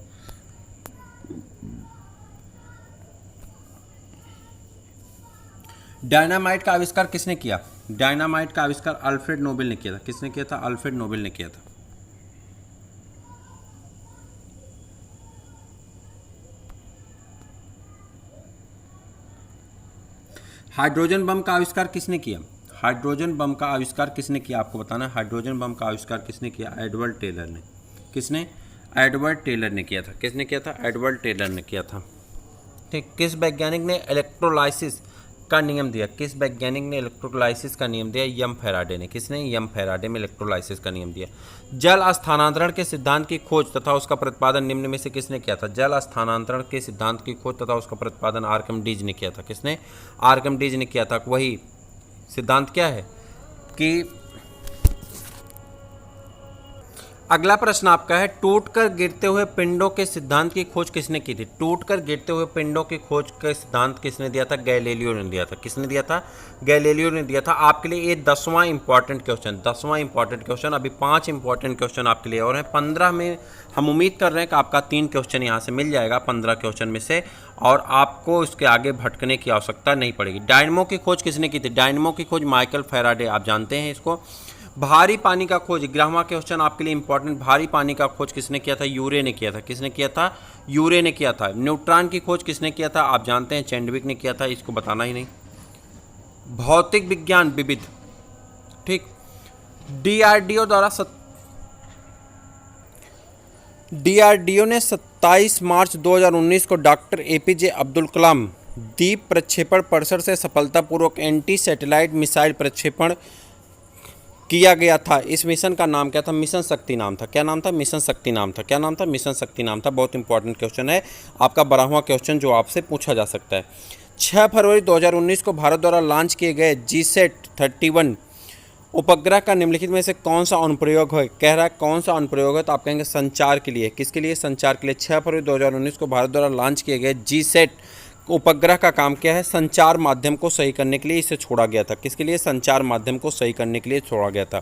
डायनामाइट का आविष्कार किसने किया? डायनामाइट का आविष्कार अल्फ्रेड नोबेल ने किया था। किसने किया था? अल्फ्रेड नोबेल ने किया था। हाइड्रोजन बम का आविष्कार किसने किया? हाइड्रोजन बम का आविष्कार किसने किया? आपको बताना है हाइड्रोजन बम का आविष्कार किसने किया? एडवर्ड टेलर ने। किसने? एडवर्ड टेलर ने किया था। किसने किया था? एडवर्ड टेलर ने किया था। ठीक, किस वैज्ञानिक ने इलेक्ट्रोलाइसिस का नियम दिया? किस वैज्ञानिक ने इलेक्ट्रोलाइसिस का नियम दिया? यम फैराडे ने। किसने? यम फैराडे में इलेक्ट्रोलाइसिस का नियम दिया। जल स्थानांतरण के सिद्धांत की खोज तथा उसका प्रतिपादन निम्न में से किसने किया था? जल स्थानांतरण के सिद्धांत की खोज तथा उसका प्रतिपादन आर्किमिडीज ने किया था। किसने? आर्किमिडीज ने किया था। वही सिद्धांत क्या है कि अगला प्रश्न आपका है, टूटकर गिरते हुए पिंडों के सिद्धांत की खोज किसने की थी? टूटकर गिरते हुए पिंडों की खोज का सिद्धांत किसने दिया था? गैलीलियो ने दिया था। किसने दिया था? गैलीलियो ने दिया था। आपके लिए ये 10वां इंपॉर्टेंट क्वेश्चन, 10वां इंपॉर्टेंट क्वेश्चन। अभी 5 इंपॉर्टेंट क्वेश्चन आपके लिए और हैं। 15 में हम उम्मीद कर रहे हैं कि आपका 3 क्वेश्चन यहाँ से मिल जाएगा 15 क्वेश्चन में से, और आपको इसके आगे भटकने की आवश्यकता नहीं पड़ेगी। डायनमो की खोज किसने की थी? डायनमो की खोज माइकल फैराडे, आप जानते हैं इसको। भारी पानी का खोज, 11वां क्वेश्चन आपके लिए इंपॉर्टेंट, भारी पानी का खोज किसने किया था? यूरे ने किया था। किसने किया था? यूरे ने किया था। न्यूट्रॉन की खोज किसने किया था? आप जानते हैं चैंडविक ने किया था, इसको बताना ही नहीं। भौतिक विज्ञान विविध, ठीक, डीआरडीओ द्वारा डीआरडीओ ने 27 मार्च 2019 को डॉक्टर एपीजे अब्दुल कलाम दीप प्रक्षेपण परिसर से सफलतापूर्वक एंटी सैटेलाइट मिसाइल प्रक्षेपण किया गया था। इस मिशन का नाम क्या था? मिशन शक्ति नाम था। क्या नाम था? मिशन शक्ति नाम था। क्या नाम था? मिशन शक्ति नाम था। बहुत इंपॉर्टेंट क्वेश्चन है, आपका 12वां क्वेश्चन जो आपसे पूछा जा सकता है। 6 फरवरी 2019 को भारत द्वारा लॉन्च किए गए GSAT-31 उपग्रह का निम्नलिखित में से कौन सा अनुप्रयोग है? कह रहा है कौन सा अनुप्रयोग है, तो आप कहेंगे संचार के लिए। किसके लिए? संचार के लिए। 6 फरवरी 2019 को भारत द्वारा लॉन्च किए गए GSAT उपग्रह का काम क्या है? संचार माध्यम को सही करने के लिए इसे छोड़ा गया था। किसके लिए? संचार माध्यम को सही करने के लिए छोड़ा गया था।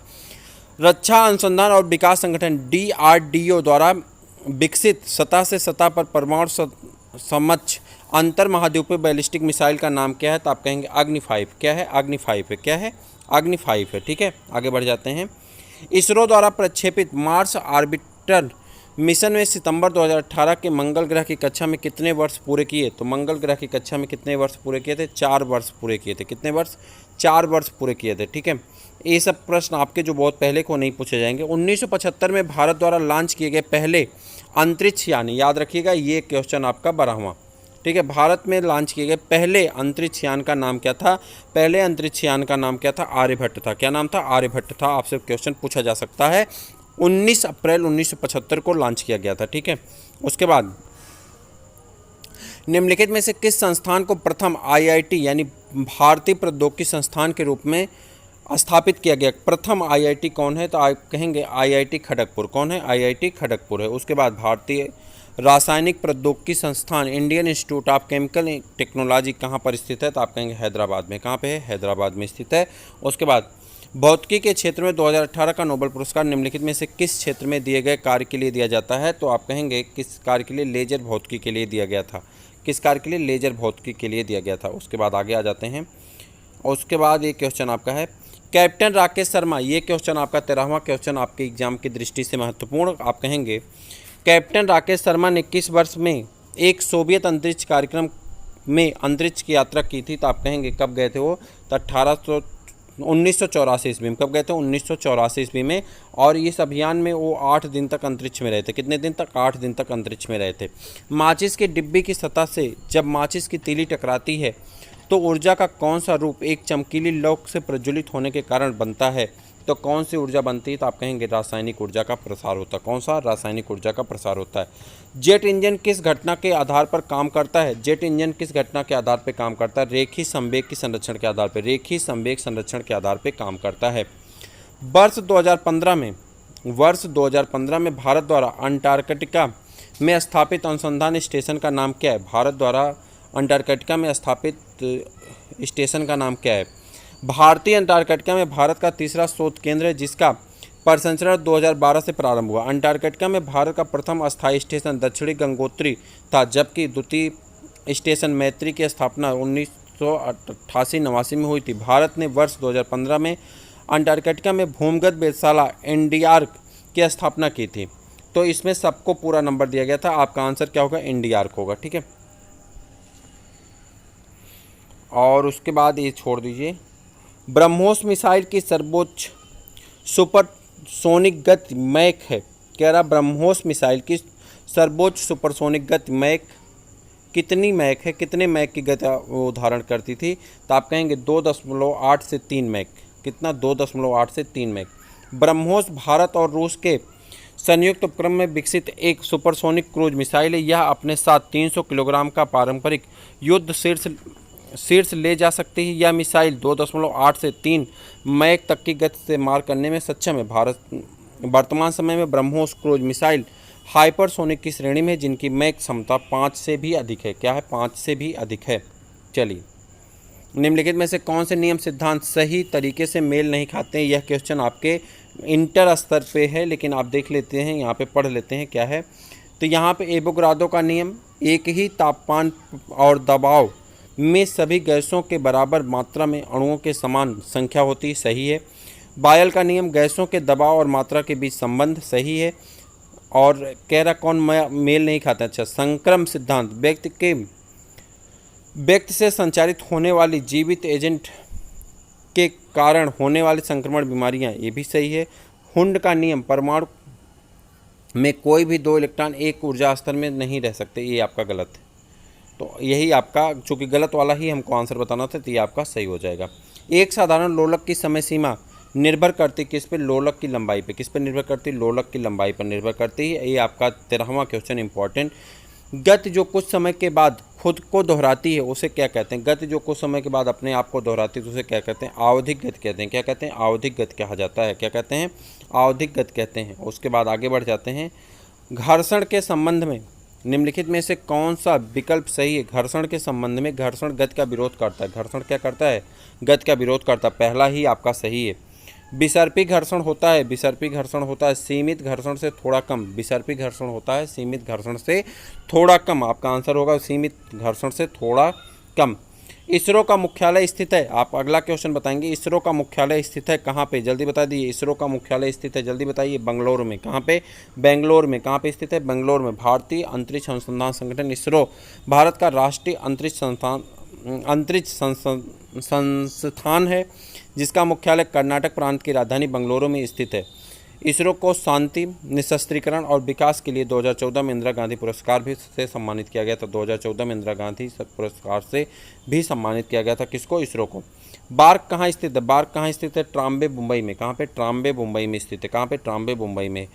रक्षा अनुसंधान और विकास संगठन DRDO द्वारा विकसित सतह से सतह पर परमाणु समक्ष अंतर महाद्वीपीय बैलिस्टिक मिसाइल का नाम क्या है? तो आप कहेंगे अग्नि 5। क्या है? अग्नि 5 है। क्या है? अग्नि 5 है। ठीक है, आगे बढ़ जाते हैं। इसरो द्वारा प्रक्षेपित मार्स ऑर्बिटर मिशन में सितंबर 2018 के मंगल ग्रह की कक्षा में कितने वर्ष पूरे किए? तो मंगल ग्रह की कक्षा में कितने वर्ष पूरे किए थे? 4 वर्ष पूरे किए थे। कितने वर्ष? 4 वर्ष पूरे किए थे। ठीक है, ये सब प्रश्न आपके जो बहुत पहले को नहीं पूछे जाएंगे। 1975 में भारत द्वारा लॉन्च किए गए पहले अंतरिक्ष यान, याद रखिएगा ये क्वेश्चन आपका 12वां। ठीक है, भारत में लॉन्च किए गए पहले अंतरिक्ष यान का नाम क्या था? पहले अंतरिक्ष यान का नाम क्या था? आर्यभट्ट था। क्या नाम था? आर्यभट्ट था। आपसे क्वेश्चन पूछा जा सकता है। 19 अप्रैल 1975 को लॉन्च किया गया था। ठीक है, उसके बाद निम्नलिखित में से किस संस्थान को प्रथम IIT यानी भारतीय प्रौद्योगिकी संस्थान के रूप में स्थापित किया गया? प्रथम IIT कौन है? तो आप कहेंगे IIT खड़गपुर। कौन है? IIT खड़गपुर है। उसके बाद भारतीय रासायनिक प्रौद्योगिकी संस्थान Indian institute of chemical technology कहाँ पर स्थित है? तो आप कहेंगे हैदराबाद में। कहाँ पे है? हैदराबाद में स्थित है। उसके बाद भौतिकी के क्षेत्र में 2018 का नोबेल पुरस्कार निम्नलिखित में से किस क्षेत्र में दिए गए कार्य के लिए दिया जाता है? तो आप कहेंगे किस कार्य के लिए? लेजर भौतिकी के लिए दिया गया था। किस कार्य के लिए? लेजर भौतिकी के लिए दिया गया था। उसके बाद आगे आ जाते हैं। उसके बाद ये क्वेश्चन आपका है कैप्टन राकेश शर्मा। ये क्वेश्चन आपका 13वां क्वेश्चन आपके एग्जाम की दृष्टि से महत्वपूर्ण। आप कहेंगे कैप्टन राकेश शर्मा ने किस वर्ष में एक सोवियत अंतरिक्ष कार्यक्रम में अंतरिक्ष की यात्रा की थी? तो आप कहेंगे कब गए थे वो? तो 1984 ईस्वी में। कब गए थे? 1984 ईस्वी में। और इस अभियान में वो 8 दिन तक अंतरिक्ष में रहे थे। कितने दिन तक? 8 दिन तक अंतरिक्ष में रहे थे। माचिस के डिब्बे की सतह से जब माचिस की तीली टकराती है तो ऊर्जा का कौन सा रूप एक चमकीली लौ से प्रज्वलित होने के कारण बनता है? तो कौन सी ऊर्जा बनती है? तो आप कहेंगे रासायनिक ऊर्जा का प्रसार होता है। कौन सा? रासायनिक ऊर्जा का प्रसार होता है। जेट इंजन किस घटना के आधार पर काम करता है? जेट इंजन किस घटना के आधार पर काम करता है? रेखीय संवेग की संरक्षण के आधार पर। रेखीय संवेग संरक्षण के आधार पर काम करता है। वर्ष 2015 में भारत द्वारा अंटार्कटिका में स्थापित अनुसंधान स्टेशन का नाम क्या है? भारत द्वारा अंटार्कटिका में स्थापित स्टेशन का नाम क्या है? भारतीय अंटार्कटिका में भारत का तीसरा शोध केंद्र है जिसका परिसंचरण 2012 से प्रारंभ हुआ। अंटार्कटिका में भारत का प्रथम अस्थायी स्टेशन दक्षिणी गंगोत्री था, जबकि द्वितीय स्टेशन मैत्री की स्थापना 1988-89 में हुई थी। भारत ने वर्ष 2015 में अंटार्कटिका में भूमिगत वेधशाला एनडीआर्क की स्थापना की थी। तो इसमें सबको पूरा नंबर दिया गया था। आपका आंसर क्या होगा? एनडीआर्क होगा। ठीक है, और उसके बाद ये छोड़ दीजिए। ब्रह्मोस मिसाइल की सर्वोच्च सुपरसोनिक गति मैक है। कह रहा ब्रह्मोस मिसाइल की सर्वोच्च सुपरसोनिक गति मैक कितनी मैक है? कितने मैक की गति वो धारण करती थी? तो आप कहेंगे 2.8 से 3 मैक। कितना? 2.8 से 3 मैक। ब्रह्मोस भारत और रूस के संयुक्त उपक्रम में विकसित एक सुपरसोनिक क्रूज मिसाइल है। यह अपने साथ 300 किलोग्राम का पारंपरिक युद्ध शीर्ष ले जा सकती है। यह मिसाइल 2.8 से 3 मैक तक की गति से मार करने में सक्षम है। भारत वर्तमान समय में ब्रह्मोस क्रूज मिसाइल हाइपरसोनिक की श्रेणी में, जिनकी मैक क्षमता 5 से भी अधिक है। क्या है? 5 से भी अधिक है। चलिए, निम्नलिखित में से कौन से नियम सिद्धांत सही तरीके से मेल नहीं खाते हैं? यह क्वेश्चन आपके इंटर स्तर पे है, लेकिन आप देख लेते हैं, यहाँ पे पढ़ लेते हैं क्या है। तो यहाँ पे एवोगाड्रो का नियम, एक ही तापमान और दबाव में सभी गैसों के बराबर मात्रा में अणुओं के समान संख्या होती, सही है। बायल का नियम, गैसों के दबाव और मात्रा के बीच संबंध, सही है। और कह रहा कौन मेल नहीं खाता? अच्छा, संक्रम सिद्धांत, व्यक्ति से संचारित होने वाली जीवित एजेंट के कारण होने वाली संक्रमण बीमारियां, ये भी सही है। हुंड का नियम, परमाणु में कोई भी 2 इलेक्ट्रॉन एक ऊर्जा स्तर में नहीं रह सकते, ये आपका गलत है। तो यही आपका, चूँकि गलत वाला ही हमको आंसर बताना था, तो ये आपका सही हो जाएगा। एक साधारण लोलक की समय सीमा निर्भर करती किस पे? लोलक की लंबाई पे। किस पे निर्भर करती? लोलक की लंबाई पर निर्भर करती है। ये आपका 13वां क्वेश्चन इंपॉर्टेंट। गति जो कुछ समय के बाद खुद को दोहराती है उसे क्या कहते हैं? गति जो कुछ समय के बाद अपने आप को दोहराती है तो उसे क्या कहते हैं? आवधिक गति कहते हैं। क्या कहते हैं? आवधिक गति कहा जाता है। क्या कहते हैं? आवधिक गति कहते हैं। उसके बाद आगे बढ़ जाते हैं। घर्षण के संबंध में निम्नलिखित में से कौन सा विकल्प सही है? घर्षण के संबंध में घर्षण गति का विरोध करता है। घर्षण क्या करता है? गति का विरोध करता है। पहला ही आपका सही है। विसर्पी घर्षण होता है। विसर्पी घर्षण होता है सीमित घर्षण से थोड़ा कम। विसर्पी घर्षण होता है सीमित घर्षण से थोड़ा कम। आपका आंसर होगा सीमित घर्षण से थोड़ा कम। इसरो का मुख्यालय स्थित है। आप अगला क्वेश्चन बताएंगे। इसरो का मुख्यालय स्थित है कहाँ पे? जल्दी बता दीजिए। इसरो का मुख्यालय स्थित है, जल्दी बताइए। बेंगलोर में। कहाँ पे? बेंगलोर में। कहाँ पे स्थित है? बेंगलोर में। भारतीय अंतरिक्ष अनुसंधान संगठन इसरो भारत का राष्ट्रीय अंतरिक्ष संस्थान है जिसका मुख्यालय कर्नाटक प्रांत की राजधानी बेंगलुरु में स्थित है। इसरो को शांति, निशस्त्रीकरण और विकास के लिए 2014 में इंदिरा गांधी पुरस्कार भी से सम्मानित किया गया था। 2014 में इंदिरा गांधी पुरस्कार से भी सम्मानित किया गया था। किसको? इसरो को। बार्क कहाँ स्थित है? बार्क कहाँ स्थित है? ट्राम्बे, मुंबई में। कहाँ पे? ट्राम्बे, मुंबई में स्थित है। कहाँ पे? ट्राम्बे, मुंबई में।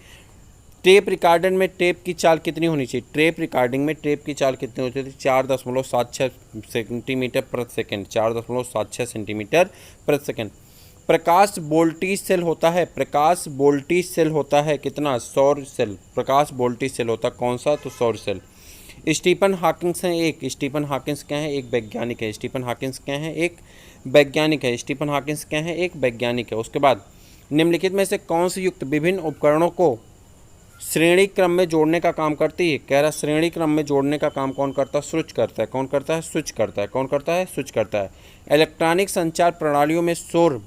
टेप रिकॉर्डर में टेप की चाल कितनी होनी चाहिए? टेप रिकॉर्डिंग में टेप की चाल कितनी होनी चाहिए? 4.76 सेंटीमीटर प्रति सेकंड। 4.76 सेंटीमीटर प्रति सेकंड। प्रकाश वोल्टेज सेल होता है। प्रकाश वोल्टेज सेल होता है कितना? सौर सेल। प्रकाश वोल्टेज सेल होता है कौन सा? तो सौर सेल। स्टीफन हॉकिंस हैं एक। स्टीफन हॉकिंस क्या है? एक वैज्ञानिक है। स्टीफन हॉकिंस क्या है? एक वैज्ञानिक है। स्टीफन हॉकिंस क्या है? एक वैज्ञानिक है। उसके बाद निम्नलिखित में से कौन सी युक्त विभिन्न उपकरणों को श्रेणी क्रम में जोड़ने का काम करती है? कह रहा श्रेणी क्रम में जोड़ने का काम कौन करता है? स्विच करता है। कौन करता है? स्विच करता है। कौन करता है? स्विच करता है। इलेक्ट्रॉनिक संचार प्रणालियों में शोर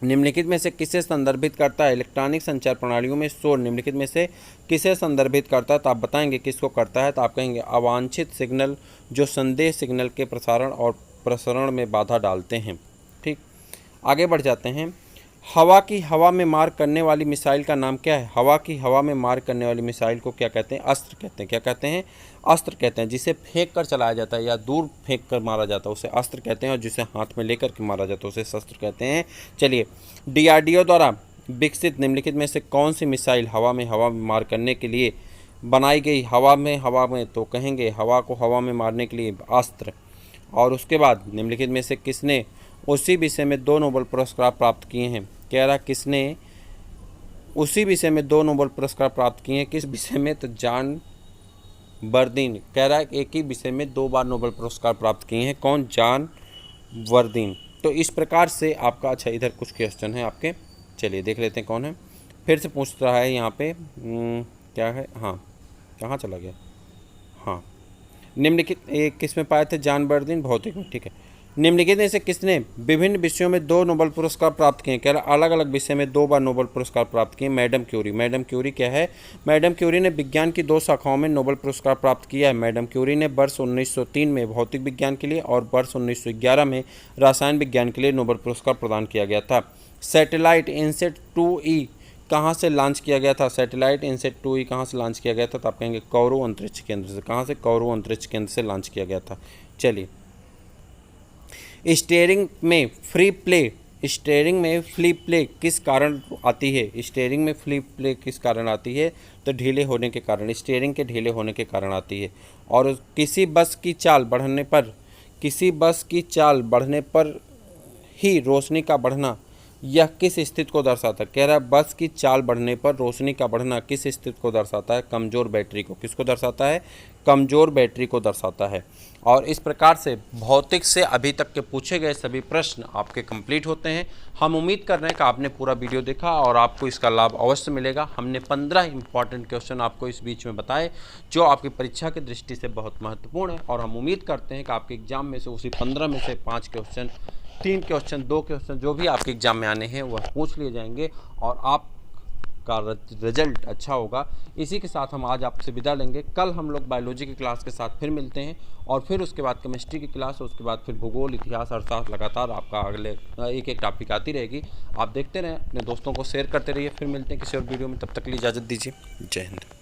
निम्नलिखित में से किसे संदर्भित करता है? इलेक्ट्रॉनिक संचार प्रणालियों में शोर निम्नलिखित में से किसे संदर्भित करता है? तो आप बताएंगे किसको करता है। तो आप कहेंगे अवांछित सिग्नल जो संदेश सिग्नल के प्रसारण और प्रसरण में बाधा डालते हैं। ठीक, आगे बढ़ जाते हैं। हवा की हवा में मार करने वाली मिसाइल का नाम क्या है? हवा की हवा में मार करने वाली मिसाइल को क्या कहते हैं? अस्त्र कहते हैं। क्या कहते हैं? अस्त्र कहते हैं। जिसे फेंक कर चलाया जाता है या दूर फेंक कर मारा जाता है उसे अस्त्र कहते हैं, और जिसे हाथ में लेकर के मारा जाता है उसे शस्त्र कहते हैं। चलिए, DRDO द्वारा विकसित निम्नलिखित में से कौन सी मिसाइल हवा में मार करने के लिए बनाई गई? हवा में तो कहेंगे हवा को हवा में मारने के लिए अस्त्र। और उसके बाद निम्नलिखित में से किसने उसी विषय में 2 नोबेल पुरस्कार प्राप्त किए हैं? कह रहा किसने उसी विषय में 2 नोबेल पुरस्कार प्राप्त किए हैं? किस विषय में? तो जॉन बर्दीन। कह रहा है एक ही विषय में 2 बार नोबेल पुरस्कार प्राप्त किए हैं। कौन? जॉन बर्दीन। तो इस प्रकार से आपका, अच्छा इधर कुछ क्वेश्चन है आपके, चलिए देख लेते हैं कौन है। फिर से पूछ रहा है यहाँ पे क्या है, हाँ कहाँ चला गया, हाँ निम्नलिखित एक किस में पाए थे? जॉन बर्दीन, भौतिक में। ठीक है। निम्नलिखित में से किसने विभिन्न विषयों में 2 नोबेल पुरस्कार प्राप्त किए? कह रहा अलग अलग विषय में 2 बार नोबेल पुरस्कार प्राप्त किए। Madam Curie. मैडम क्यूरी क्या है? मैडम क्यूरी ने विज्ञान की 2 शाखाओं में नोबेल पुरस्कार प्राप्त किया है। मैडम क्यूरी ने वर्ष 1903 में भौतिक विज्ञान के लिए और वर्ष 1911 में रसायन विज्ञान के लिए नोबेल पुरस्कार प्रदान किया गया था। सैटेलाइट इनसेट 2E कहाँ से लॉन्च किया गया था? सैटेलाइट इनसेट 2E कहाँ से लॉन्च किया गया था? तो आप कहेंगे कोवरो अंतरिक्ष केंद्र से। कहाँ से? कोवरो अंतरिक्ष केंद्र से लॉन्च किया गया था। चलिए, स्टीयरिंग में फ्री प्ले किस कारण आती है? स्टीयरिंग में फ्री प्ले किस कारण आती है? तो ढीले होने के कारण, स्टीयरिंग के ढीले होने के कारण आती है। और किसी बस की चाल बढ़ने पर ही रोशनी का बढ़ना यह किस स्थिति को दर्शाता है? कह रहा है बस की चाल बढ़ने पर रोशनी का बढ़ना किस स्थिति को दर्शाता है? कमज़ोर बैटरी को। किसको दर्शाता है? कमज़ोर बैटरी को दर्शाता है। और इस प्रकार से भौतिक से अभी तक के पूछे गए सभी प्रश्न आपके कंप्लीट होते हैं। हम उम्मीद कर रहे हैं कि आपने पूरा वीडियो देखा और आपको इसका लाभ अवश्य मिलेगा। हमने 15 इंपॉर्टेंट क्वेश्चन आपको इस बीच में बताए जो आपकी परीक्षा की दृष्टि से बहुत महत्वपूर्ण है, और हम उम्मीद करते हैं कि आपके एग्जाम में से उसी 15 में से 5 क्वेश्चन, 3 क्वेश्चन, 2 क्वेश्चन जो भी आपके एग्जाम में आने हैं वह पूछ लिए जाएंगे और आपका रिजल्ट अच्छा होगा। इसी के साथ हम आज आपसे विदा लेंगे। कल हम लोग बायोलॉजी की क्लास के साथ फिर मिलते हैं, और फिर उसके बाद केमिस्ट्री की क्लास, और उसके बाद फिर भूगोल, इतिहास, अर्थशास्त्र लगातार आपका अगले एक टॉपिक आती रहेगी। आप देखते रहें, अपने दोस्तों को शेयर करते रहिए। फिर मिलते हैं किसी और वीडियो में, तब तक के लिए इजाज़त दीजिए। जय हिंद।